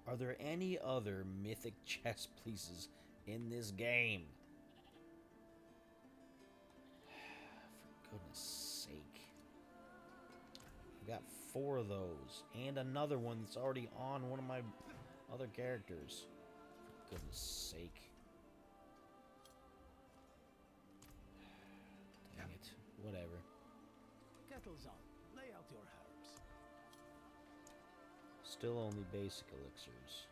[SPEAKER 1] Are there any other mythic chess pieces in this game? For goodness sake. I've got 4 of those. And another one that's already on one of my other characters. For goodness sake. Dang it. Whatever.
[SPEAKER 15] Kettle's on. Lay out your herbs.
[SPEAKER 1] Still only basic elixirs.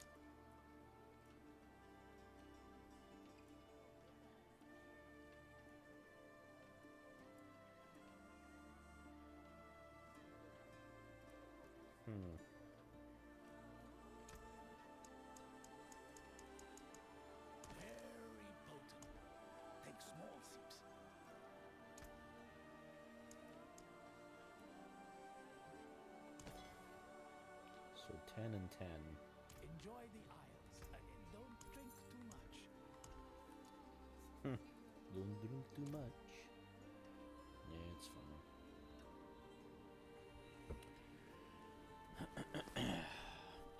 [SPEAKER 15] Very potent. Take small sips.
[SPEAKER 1] So 10 and 10.
[SPEAKER 15] Enjoy the Isles and don't drink too much.
[SPEAKER 1] Don't drink too much. Yeah, it's fine.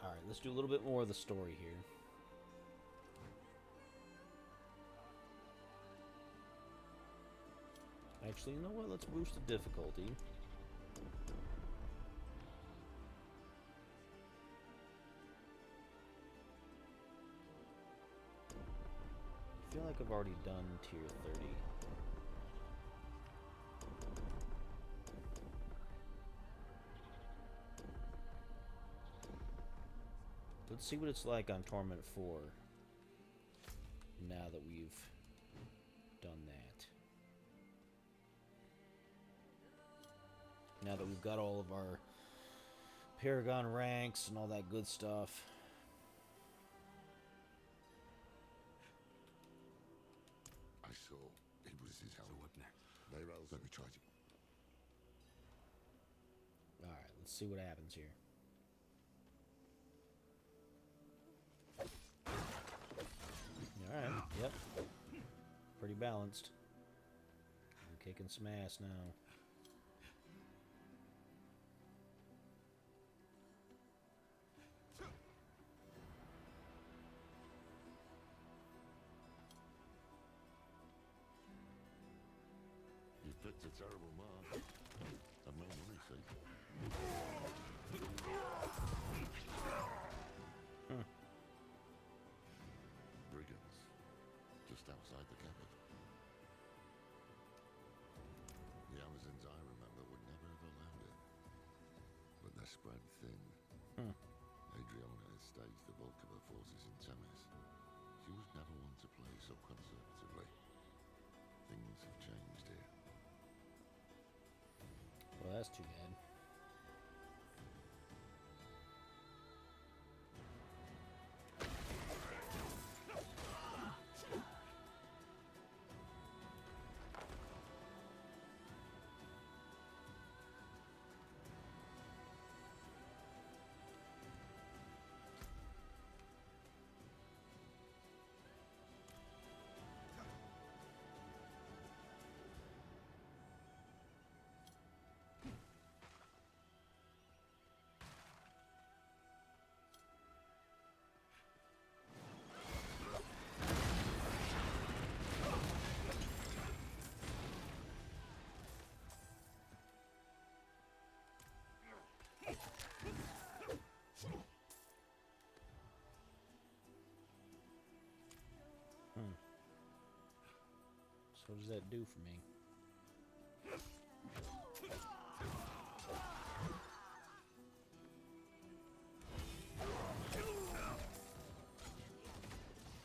[SPEAKER 1] Alright, let's do a little bit more of the story here. Actually, you know what? Let's boost the difficulty. I feel like I've already done tier 30. Let's see what it's like on Torment 4 now that we've done that. Now that we've got all of our Paragon ranks and all that good stuff.
[SPEAKER 3] I saw it was his helmet.
[SPEAKER 5] So what next?
[SPEAKER 3] Let me try to.
[SPEAKER 1] Alright, let's see what happens here. Alright, yep. Pretty balanced. We're kicking some ass now.
[SPEAKER 3] You picked a terrible mark. I've no money, see. Brigands. Just outside the capital. The Amazons I remember would never have allowed it. But they're spread thin. Adriana has staged the bulk of her forces in Temis. She was never one to play so conservatively. Things have changed here.
[SPEAKER 1] Well, that's too bad. Hmm. So what does that do for me?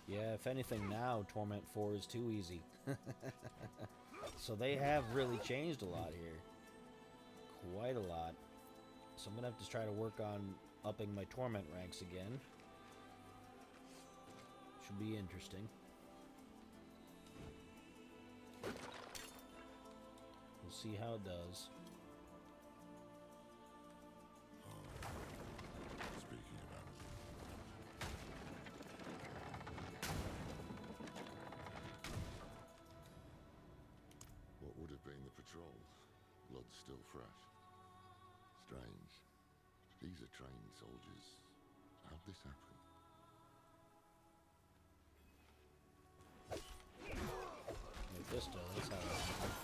[SPEAKER 1] Yeah, if anything now, Torment 4 is too easy. So they have really changed a lot here. Quite a lot. So I'm going to have to try to work on upping my Torment ranks again. Should be interesting. We'll see how it does.
[SPEAKER 3] Speaking of Amazon. What would have been the patrol? Blood still fresh. Strange. These are trained soldiers. How'd this happen?
[SPEAKER 1] Mephisto, that's how it happened.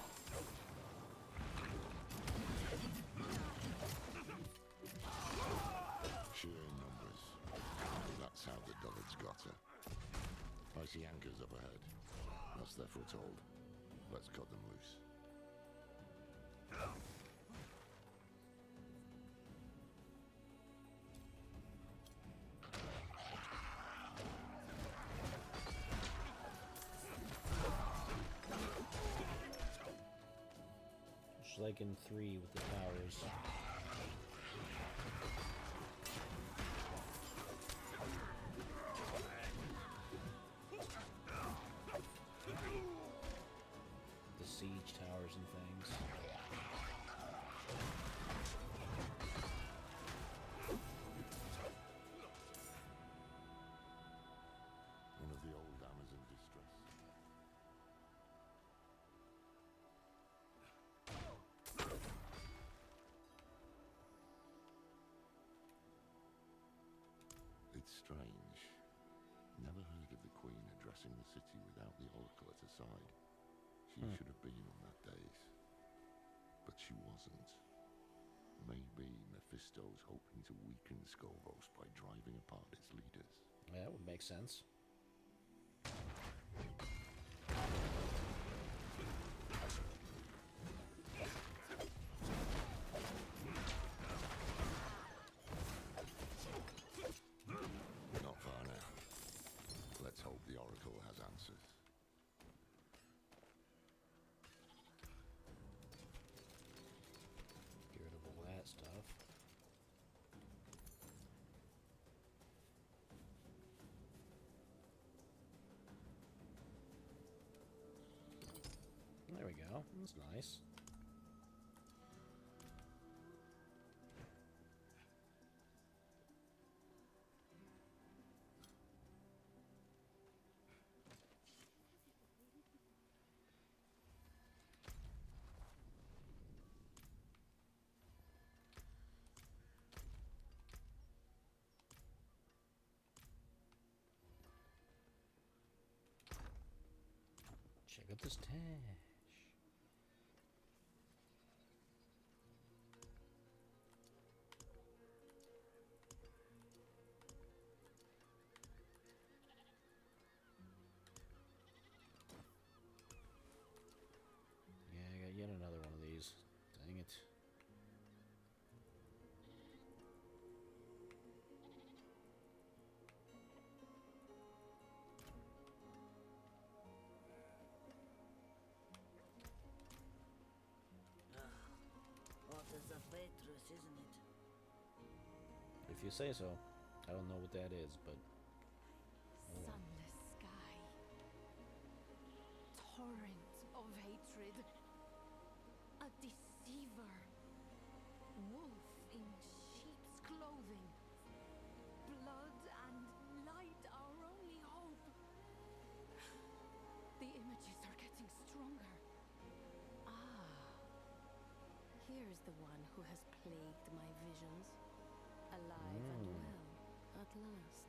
[SPEAKER 3] Sheer numbers. That's how the dullards got her. I see anchors up ahead. That's their foothold. Let's cut them loose.
[SPEAKER 1] Just like in 3 with the towers. The siege towers and things.
[SPEAKER 3] One of the old Amazon distress. It's strange. Never heard of the Queen addressing the city without the Oracle at her side. She should have been on that dais. But she wasn't. Maybe Mephisto's hoping to weaken Skovos by driving apart its leaders.
[SPEAKER 1] Yeah, that would make sense.
[SPEAKER 3] Not far now. Let's hope the Oracle has answers.
[SPEAKER 1] Get rid of all that stuff. There we go. That's nice. Check out this tash. Yeah, I got yet another one of these. Dang it.
[SPEAKER 16] Waters of Petrus, isn't it?
[SPEAKER 1] If you say so. I don't know what that is, but... oh well.
[SPEAKER 8] Sunless sky. Torrent of hatred. A deceiver. Wolf in sheep's clothing. Blood and light, our only hope. The images are getting stronger. Ah. Here's the one who has plagued my visions. Alive and well, at last.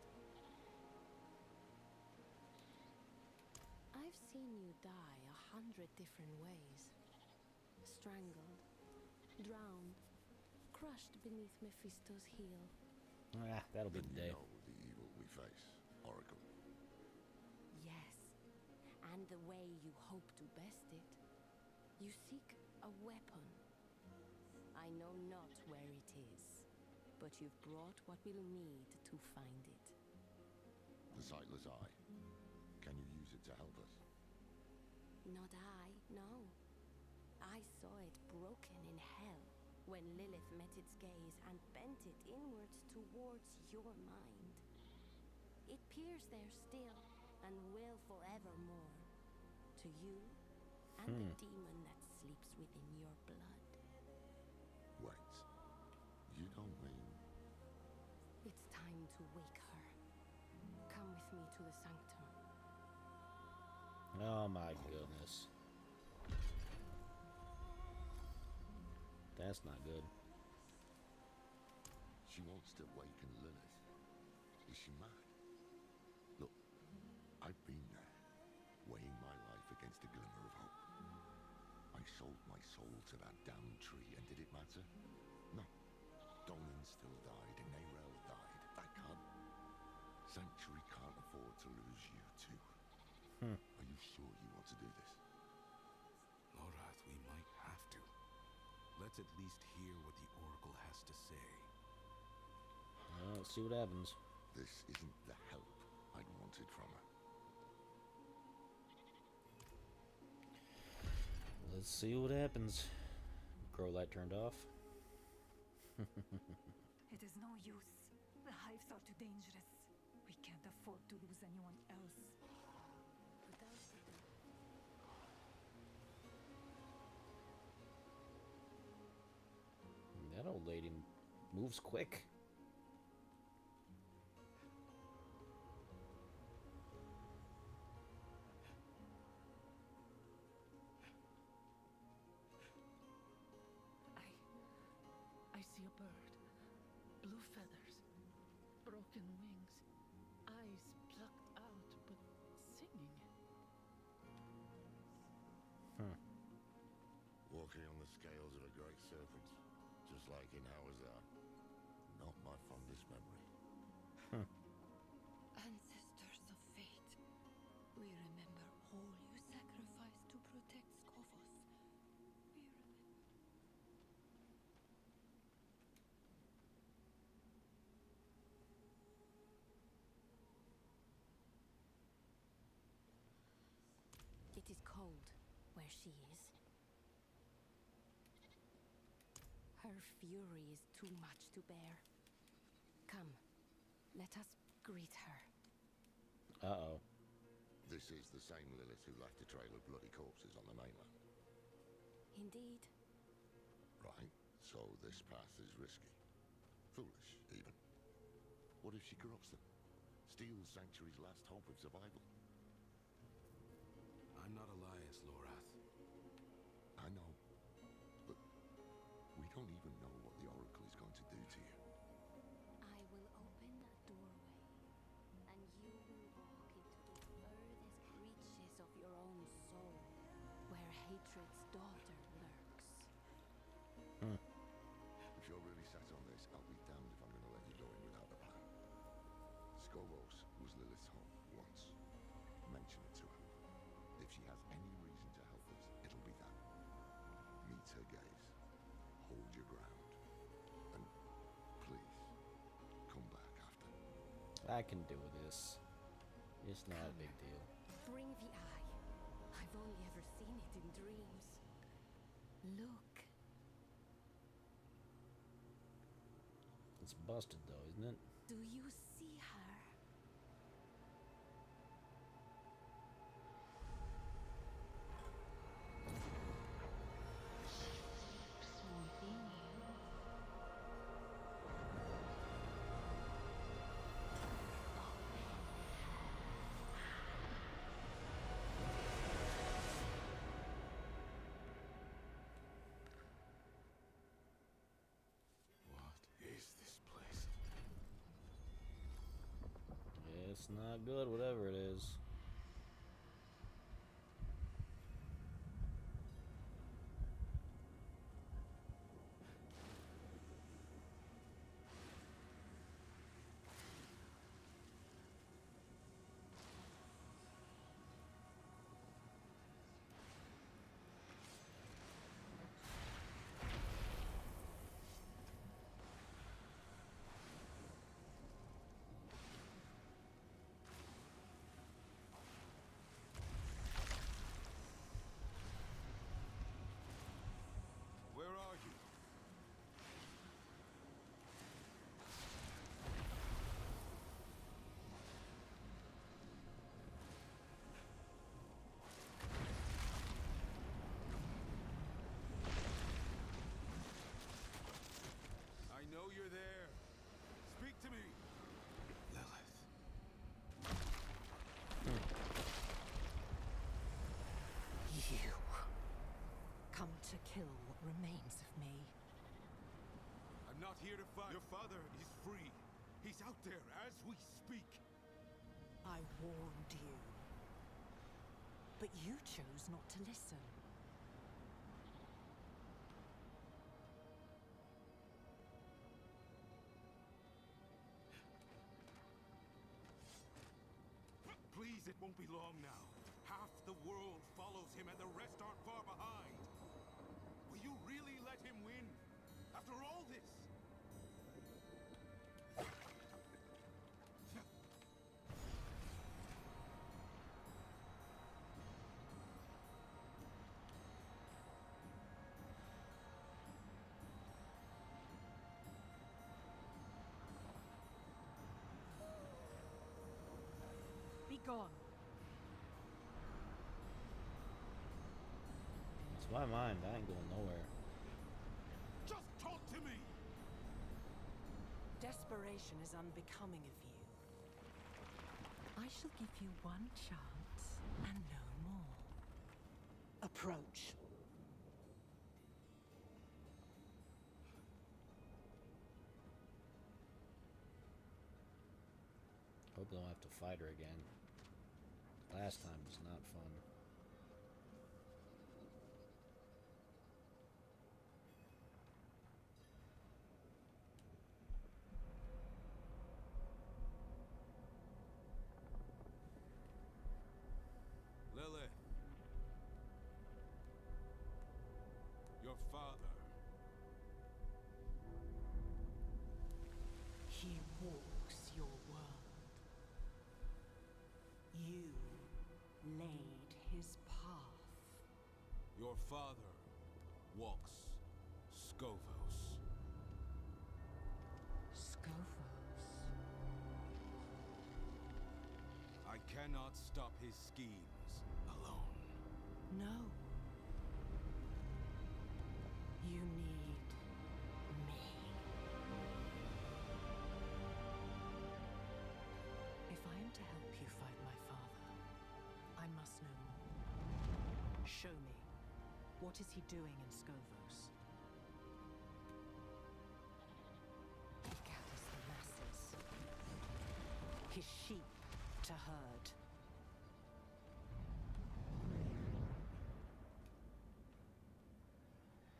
[SPEAKER 8] I've seen you die 100 different ways. Strangled, drowned, crushed beneath Mephisto's heel.
[SPEAKER 1] Ah, that'll be
[SPEAKER 3] Then
[SPEAKER 1] the day.
[SPEAKER 3] you know the evil we face, Oracle.
[SPEAKER 8] Yes, in the way you hope to best it. You seek a weapon. I know not where it is, but you've brought what we'll need to find it.
[SPEAKER 3] The sightless eye. Can you use it to help us?
[SPEAKER 8] Not I, no. I saw it broken in hell when Lilith met its gaze and bent it inwards towards your mind. It peers there still, and will forevermore. To you, and the demon that sleeps within your blood.
[SPEAKER 3] Wait. You don't mean...
[SPEAKER 8] It's time to wake her. Come with me to the sanctum.
[SPEAKER 1] Oh my goodness. That's not good.
[SPEAKER 3] She wants to waken Lilith. Is she mad? Look, I've been there, weighing my life against a glimmer of hope. I sold my soul to that damned tree, and did it matter? No. Donan still died, and Narelle died. That can't... Sanctuary can't afford to lose you too. Are you sure you want to do this?
[SPEAKER 5] Lorath, we might have to. Let's at least hear what the Oracle has to say.
[SPEAKER 1] Let's see what happens.
[SPEAKER 3] This isn't the help I'd wanted from her.
[SPEAKER 1] Let's see what happens. Grow light turned off.
[SPEAKER 11] It is no use. The hives are too dangerous. We can't afford to lose anyone else.
[SPEAKER 1] That old lady moves quick.
[SPEAKER 17] I see a bird. Blue feathers. Broken wings. Eyes plucked out, but singing.
[SPEAKER 3] Walking on the scales of a great serpent, just like in Hawazar. Not my fondest memory.
[SPEAKER 2] Ancestors of fate, we remember all you sacrificed to protect Skovos. We remember...
[SPEAKER 8] It is cold where she is. Her fury is too much to bear. Come, let us greet her.
[SPEAKER 1] Uh-oh.
[SPEAKER 3] This is the same Lilith who left a trail of bloody corpses on the mainland.
[SPEAKER 8] Indeed.
[SPEAKER 3] Right, so this path is risky. Foolish, even. What if she corrupts them? Steals Sanctuary's last hope of survival?
[SPEAKER 5] I'm not Elias, Lorath.
[SPEAKER 3] I know. But we don't even know what the Oracle is going to do to you.
[SPEAKER 8] I will open a doorway, and you will walk into the furthest reaches of your own soul, where hatred's daughter lurks.
[SPEAKER 3] If you're really set on this, I'll be damned if I'm going to let you go in without a plan. Skovos was Lilith's home once. Mention it to her. If she has any reason to help us, it'll be that. Meet her gaze. Hold your ground. And please, come back after.
[SPEAKER 1] I can do this. It's not a big deal.
[SPEAKER 8] Bring the eye. I've only ever seen it in dreams. Look.
[SPEAKER 1] It's busted though, isn't it?
[SPEAKER 8] Do you see her?
[SPEAKER 5] What is this place?
[SPEAKER 1] It's not good, whatever it is.
[SPEAKER 18] to kill what remains of me.
[SPEAKER 5] I'm not here to fight. Your father is free. He's out there as we speak.
[SPEAKER 18] I warned you. But you chose not to listen.
[SPEAKER 5] Please, it won't be long now. Half the world follows him and the rest aren't far behind. Will you really let him win? After all this?
[SPEAKER 18] Be gone.
[SPEAKER 1] It's my mind. I ain't going nowhere.
[SPEAKER 5] Just talk to me!
[SPEAKER 18] Desperation is unbecoming of you. I shall give you one chance and no more. Approach.
[SPEAKER 1] Hope I don't have to fight her again. Last time was not fun.
[SPEAKER 5] Lilith. Your father.
[SPEAKER 18] He walks your world. You laid his path.
[SPEAKER 5] Your father walks Scovos.
[SPEAKER 18] Scovos.
[SPEAKER 5] I cannot stop his schemes alone.
[SPEAKER 18] No. You need me. If I am to help you fight my father, I must know more. Show me. What is he doing in Scovos? He gathers the masses. His sheep to herd.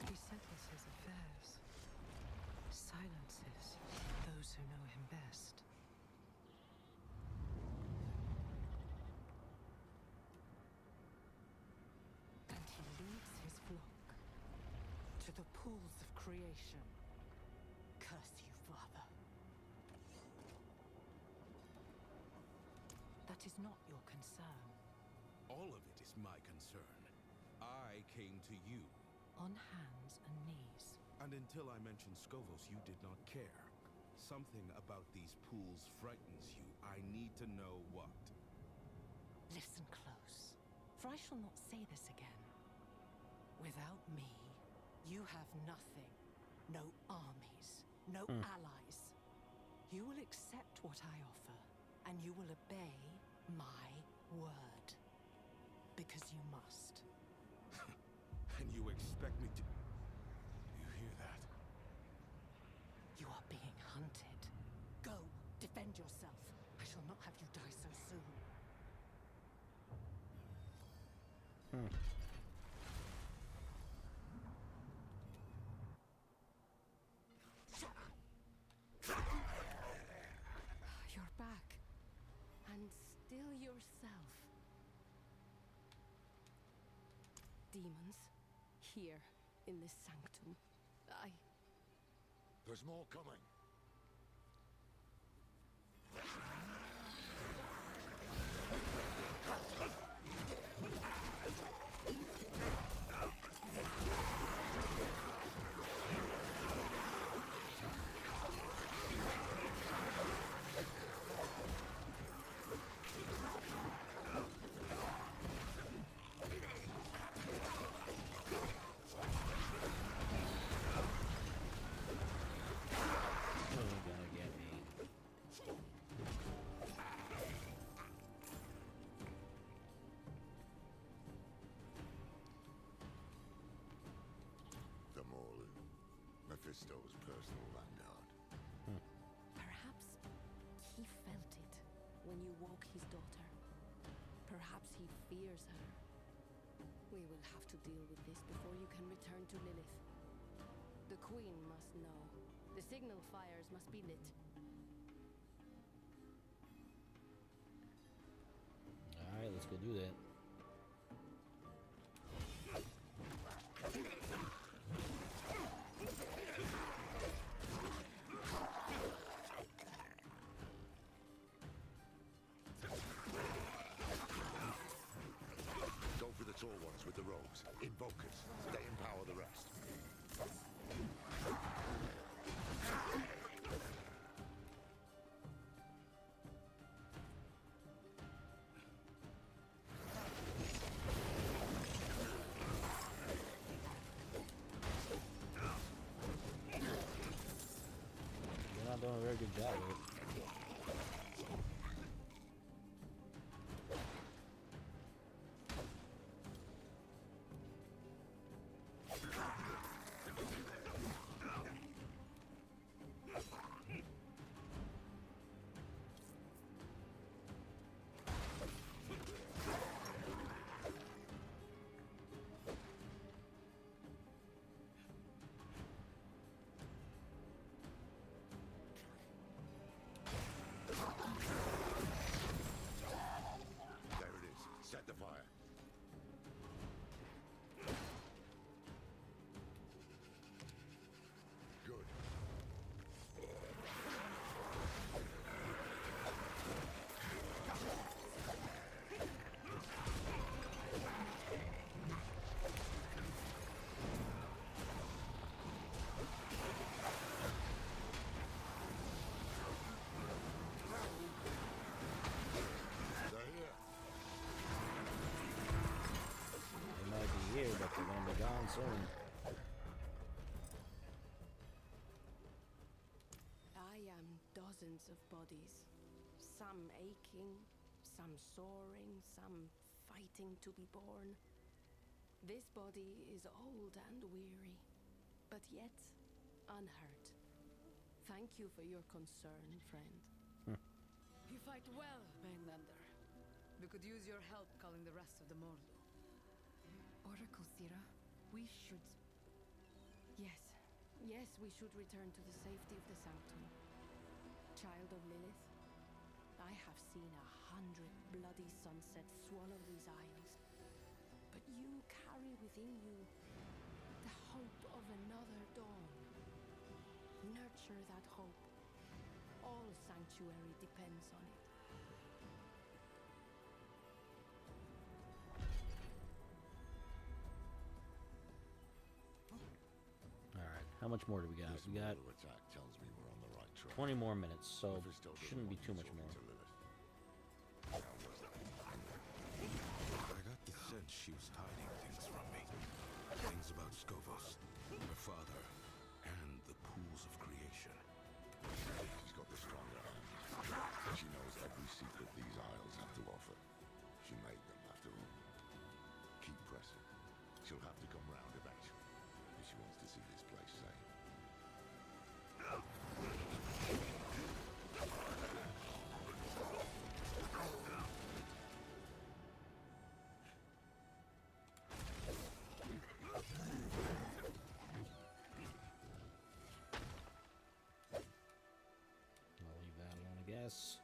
[SPEAKER 18] He settles his affairs. Silences those who know him best. And he leads his flock to the pools of creation. Curse you, Father. That is not your concern.
[SPEAKER 5] All of it is my concern. I came to you.
[SPEAKER 18] On hands and knees.
[SPEAKER 5] And until I mentioned Scovos, you did not care. Something about these pools frightens you. I need to know what.
[SPEAKER 18] Listen close, for I shall not say this again. Without me, you have nothing. No armies, no allies. You will accept what I offer, and you will obey my word. Because you must.
[SPEAKER 5] And you expect me to... You hear that?
[SPEAKER 18] You are being hunted. Go, defend yourself. I shall not have you die so soon. You're back. And still yourself. Demons, here, in this sanctum.
[SPEAKER 3] There's more coming. Mephisto's personal vanguard.
[SPEAKER 8] Perhaps he felt it when you woke his daughter. Perhaps he fears her. We will have to deal with this before you can return to Lilith. The Queen must know. The signal fires must be lit.
[SPEAKER 1] Alright, let's go do that.
[SPEAKER 3] Go for the tall ones with the robes. Invokers. They empower the rest.
[SPEAKER 1] You're not doing a very good job of it.
[SPEAKER 3] There it is. Set the fire. Good. They're here.
[SPEAKER 1] They might be here, but they're gonna be gone soon.
[SPEAKER 8] I am dozens of bodies. Some aching, some soaring, some fighting to be born. This body is old and weary, but yet unhurt. Thank you for your concern, friend.
[SPEAKER 12] You fight well, Mainlander. We could use your help calling the rest of the Morlu.
[SPEAKER 2] Oracle Sira, we should...
[SPEAKER 8] Yes, yes, we should return to the safety of the Sanctum. Child of Lilith, I have seen 100 bloody sunsets swallow these isles. But you carry within you the hope of another dawn. Nurture that hope. All sanctuary depends on it.
[SPEAKER 1] Alright, how much more do we got?
[SPEAKER 3] This
[SPEAKER 1] We got
[SPEAKER 3] Morlu attack tells me we're on the right track.
[SPEAKER 1] 20 more minutes, so
[SPEAKER 3] Mephisto doesn't
[SPEAKER 1] shouldn't be
[SPEAKER 3] want
[SPEAKER 1] too
[SPEAKER 3] you
[SPEAKER 1] much
[SPEAKER 3] talking
[SPEAKER 1] more.
[SPEAKER 3] to Lilith. How was that?
[SPEAKER 5] I got the sense she was hiding things from me. Things about Skovos, her father, and the pools of creation.
[SPEAKER 3] She's got the stronger hand. She knows every secret these isles have to offer. She made them, after all. Keep pressing. She'll have to come round eventually, if she wants to see this place safe.
[SPEAKER 1] I'll leave that alone, I guess.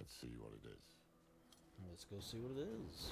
[SPEAKER 3] Let's see what it is.
[SPEAKER 1] Let's go see what it is.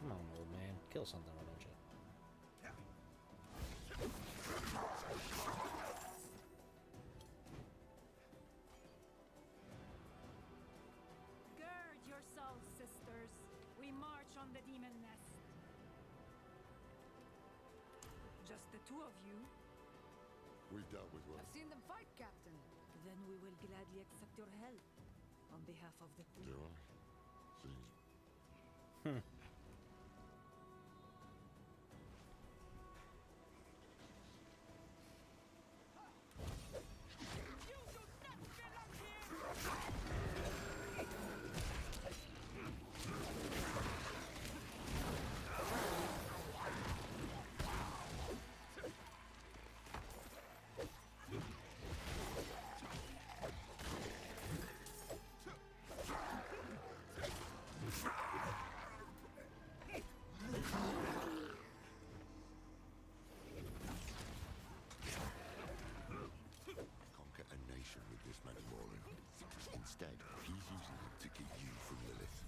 [SPEAKER 1] Come on, old man. Kill something, why don't you?
[SPEAKER 19] Gird yourselves, sisters. We march on the demon nest. Just the two of you?
[SPEAKER 3] We've dealt with worse.
[SPEAKER 12] I've seen them fight, Captain.
[SPEAKER 19] Then we will gladly accept your help on behalf of the
[SPEAKER 3] Do
[SPEAKER 19] Queen.
[SPEAKER 3] I? See. Conquer a nation with this Mandalorian. Instead, he's using it to keep you from Lilith.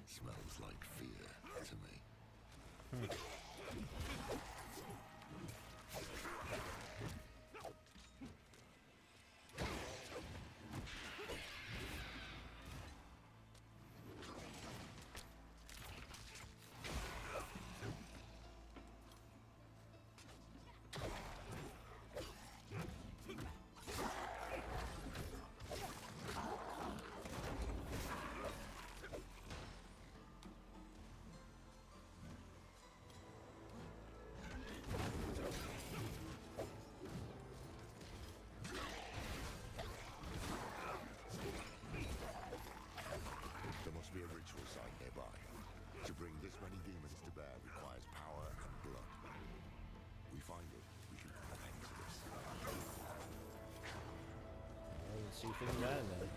[SPEAKER 3] Smells like fear to me. There must be a ritual site nearby. To bring this many demons to bear requires power and blood. We find it, we can put an end to this.
[SPEAKER 1] Well, let's see if we can get it then.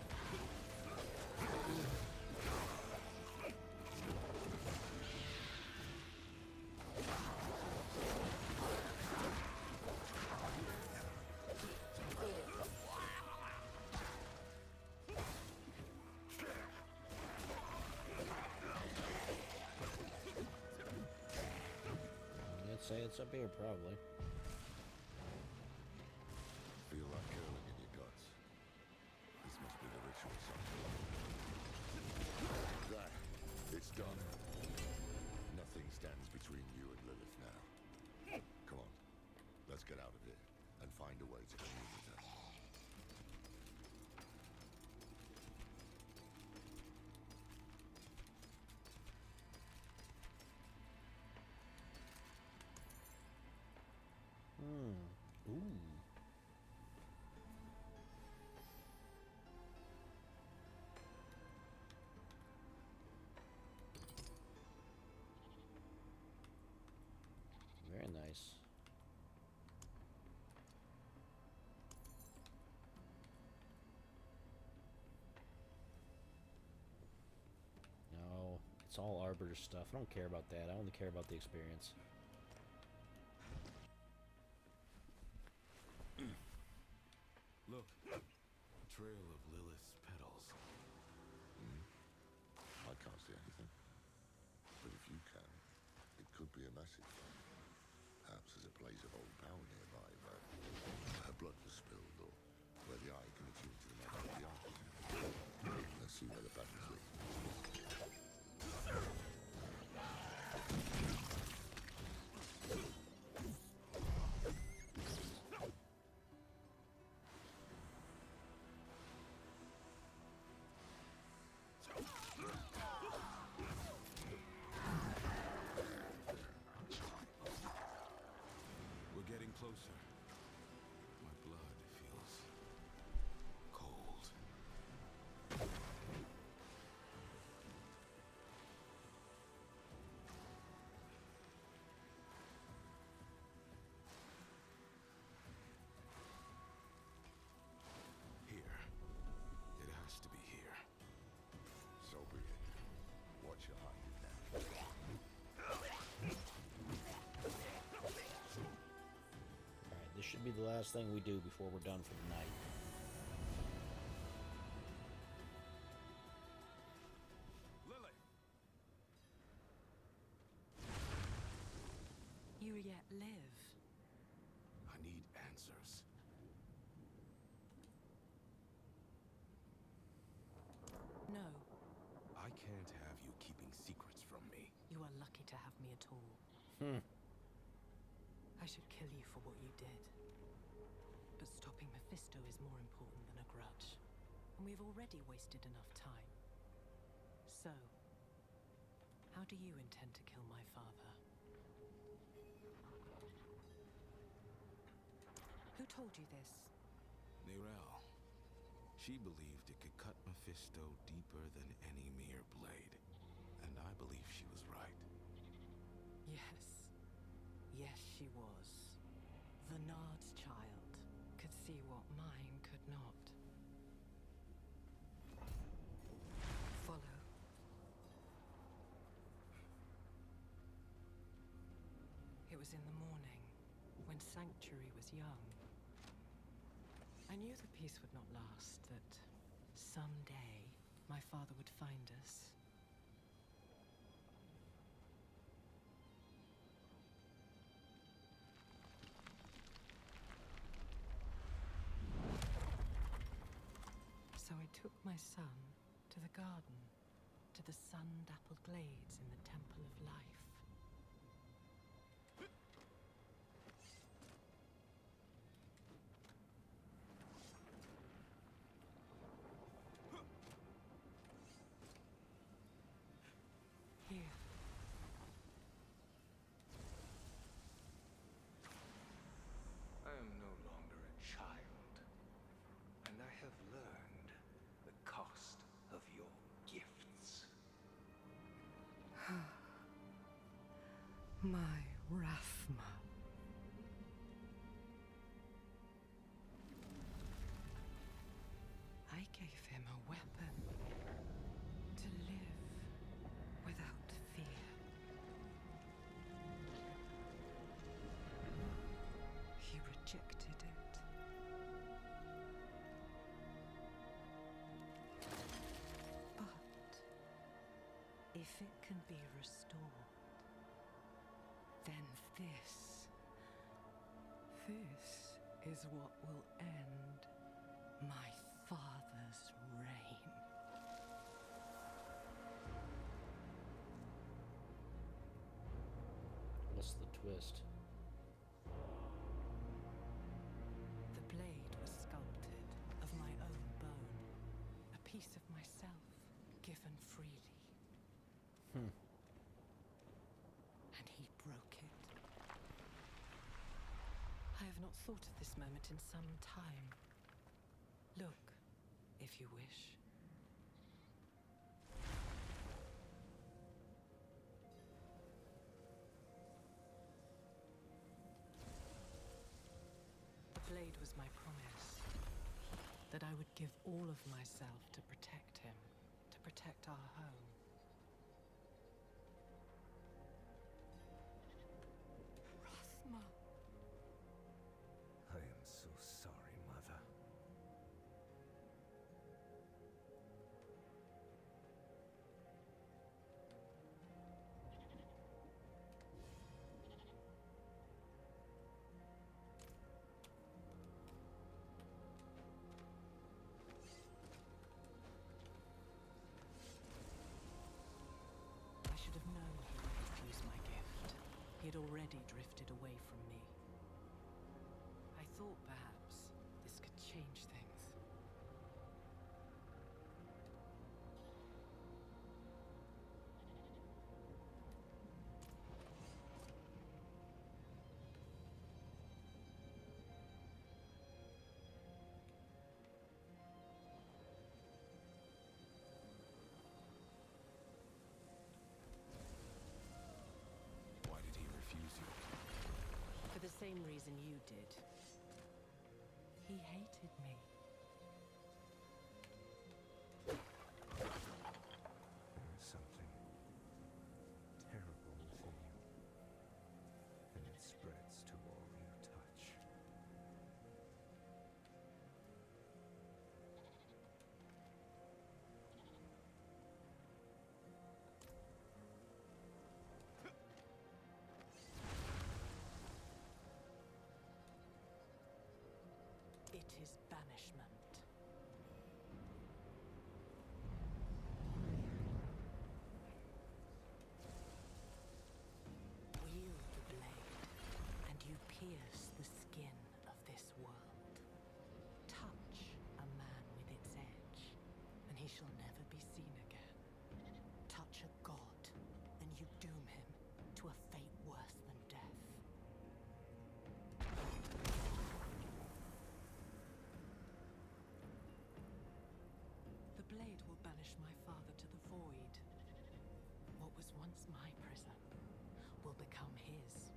[SPEAKER 1] Let's say it's up here, probably.
[SPEAKER 3] Feel that curling in your guts. This must be the ritual site. There, it's done. Nothing stands between you and Lilith now. Come on, let's get out of here and find a way to commune with her.
[SPEAKER 1] Ooh. Very nice. No, it's all Arbiter stuff. I don't care about that. I only care about the experience.
[SPEAKER 5] Look, a trail of Lilith's petals.
[SPEAKER 3] I can't see anything. But if you can, it could be a message. Perhaps there's a place of old power nearby where her blood was spilled, or where the eye can attune to the magic of the art. Let's see where the patterns lead.
[SPEAKER 5] We're getting closer. My blood feels cold.
[SPEAKER 1] should be the last thing we do before we're done for the night.
[SPEAKER 5] Lily!
[SPEAKER 18] You yet live.
[SPEAKER 5] I need answers.
[SPEAKER 18] No.
[SPEAKER 5] I can't have you keeping secrets from me.
[SPEAKER 18] You are lucky to have me at all. I should kill you for what you did. But stopping Mephisto is more important than a grudge. And we've already wasted enough time. So, how do you intend to kill my father? Who told you this?
[SPEAKER 5] Nirel. She believed it could cut Mephisto deeper than any mere blade. And I believe she was right.
[SPEAKER 18] Yes. Yes, she was. The Nard's child could see what mine could not. Follow. It was in the morning, when Sanctuary was young. I knew the peace would not last, that someday my father would find us. So I took my son to the garden, to the sun-dappled glades in the Temple of Life. Here.
[SPEAKER 20] I am no longer a child, and I have learned the cost of your gifts.
[SPEAKER 18] My Rathma. I gave him a weapon to live without fear. He rejected it. But if it can be restored, then this is what will end my father's reign.
[SPEAKER 1] What's the twist?
[SPEAKER 18] The blade was sculpted of my own bone, a piece of myself given freely. And he broke it. I have not thought of this moment in some time. Look, if you wish. The blade was my promise, that I would give all of myself to protect him, to protect our home.
[SPEAKER 11] Rathma.
[SPEAKER 20] I am so sorry, Mother.
[SPEAKER 18] I should have known he would refuse my gift. He had already drifted away from me. I thought perhaps this could change things.
[SPEAKER 5] Why did he refuse you?
[SPEAKER 18] For the same reason you did. He hated me.
[SPEAKER 20] There is something terrible within you, and it spreads to all you touch.
[SPEAKER 18] once my prison will become his.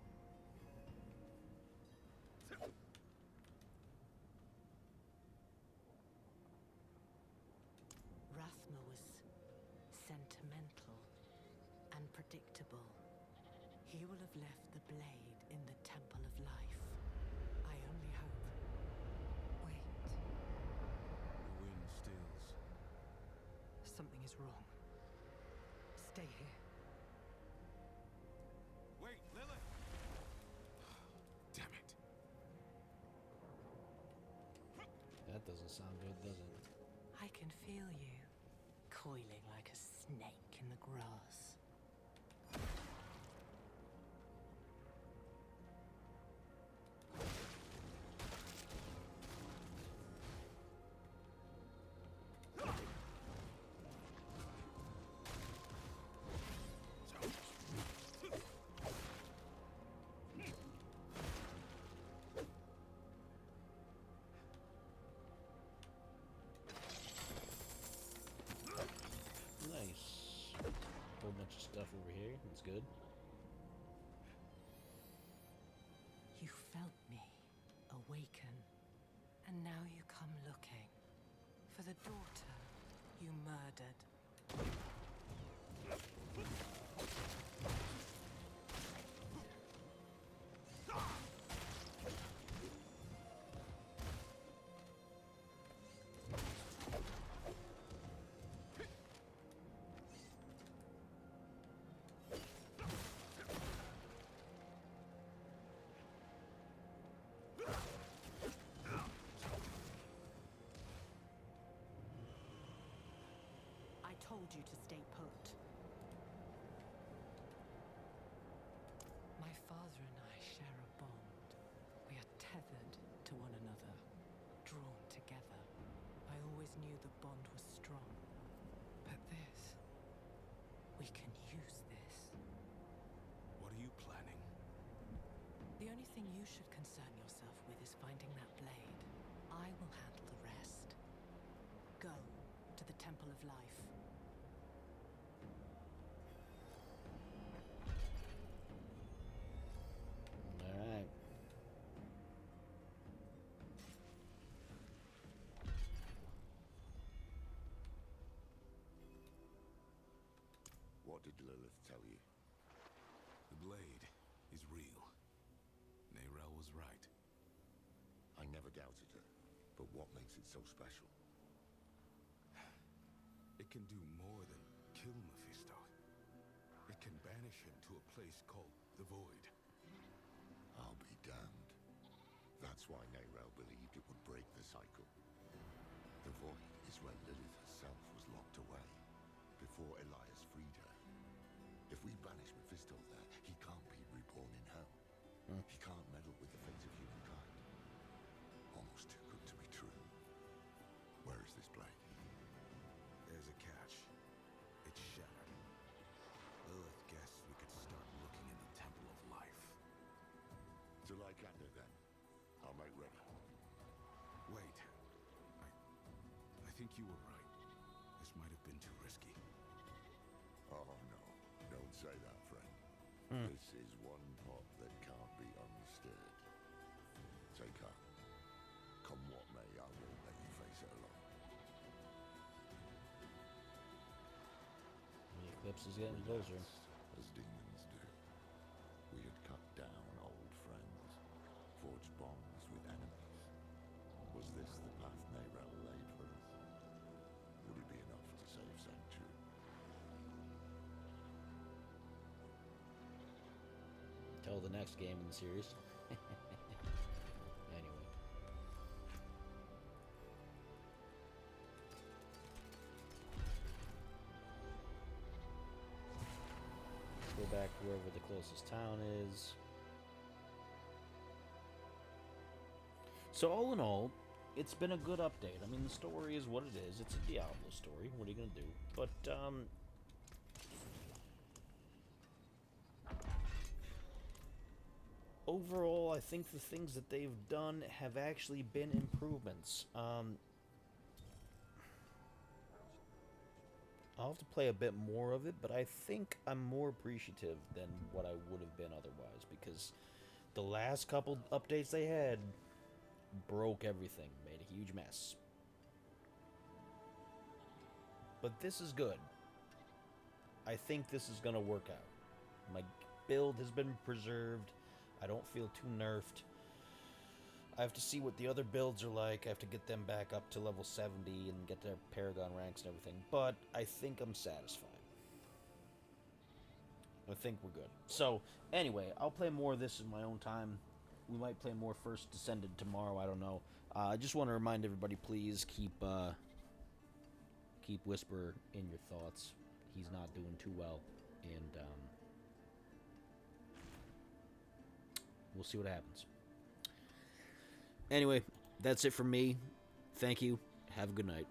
[SPEAKER 18] Rathma was sentimental and predictable. He will have left the blade in the Temple of Life. I only hope. Wait.
[SPEAKER 5] The wind stills.
[SPEAKER 18] Something is wrong. Stay here.
[SPEAKER 5] Wait, Lilith! Damn it.
[SPEAKER 1] That doesn't sound good, does it?
[SPEAKER 18] I can feel you, coiling like a snake in the grass.
[SPEAKER 1] Nice. Whole bunch of stuff over here. That's good.
[SPEAKER 18] You felt me awaken, and now you come looking for the daughter you murdered. I told you to stay put. My father and I share a bond. We are tethered to one another, drawn together. I always knew the bond was strong. But this, we can use this.
[SPEAKER 5] What are you planning?
[SPEAKER 18] The only thing you should concern yourself with is finding that blade. I will handle the rest. Go to the Temple of Life.
[SPEAKER 1] Alright.
[SPEAKER 3] What did Lilith tell you?
[SPEAKER 5] The blade is real. Neyrelle was right.
[SPEAKER 3] I never doubted her, but what makes it so special?
[SPEAKER 5] It can do more than kill Mephisto. It can banish him to a place called the Void.
[SPEAKER 3] I'll be damned. That's why Neyrelle believed it would break the cycle. The Void is where Lilith herself was locked away, before Elias freed her. If we banish Mephisto there, he can't be reborn in hell. He can't meddle with the fate of humankind. Almost too good to be true. Where is this blade?
[SPEAKER 5] There's a catch. It's shattered. Lilith guessed we could start looking in the Temple of Life.
[SPEAKER 3] To Lycander, then. I'll make ready.
[SPEAKER 5] Wait. I think you were right. This might have been too risky.
[SPEAKER 3] Oh, no. Don't say that, friend. This is one pot that can't be unstirred. Take heart. Come what may, I won't let you face it alone.
[SPEAKER 1] The eclipse is getting closer.
[SPEAKER 3] As demons do. We had cut down old friends, forged bonds with enemies. Was this the path Neyrelle laid for us? Would it be enough to save Sanctuary?
[SPEAKER 1] Till the next game in the series. Anyway. Let's go back to wherever the closest town is. So all in all, it's been a good update. I mean, the story is what it is. It's a Diablo story. What are you gonna do? But overall, I think the things that they've done have actually been improvements. I'll have to play a bit more of it, but I think I'm more appreciative than what I would have been otherwise, because the last couple updates they had broke everything, made a huge mess. But this is good. I think this is going to work out. My build has been preserved. I don't feel too nerfed. I have to see what the other builds are like. I have to get them back up to level 70 and get their Paragon ranks and everything. But I think I'm satisfied. I think we're good. So, anyway, I'll play more of this in my own time. We might play more First Descended tomorrow. I don't know. I just want to remind everybody, please keep Whisper in your thoughts. He's not doing too well. And we'll see what happens. Anyway, that's it from me. Thank you. Have a good night.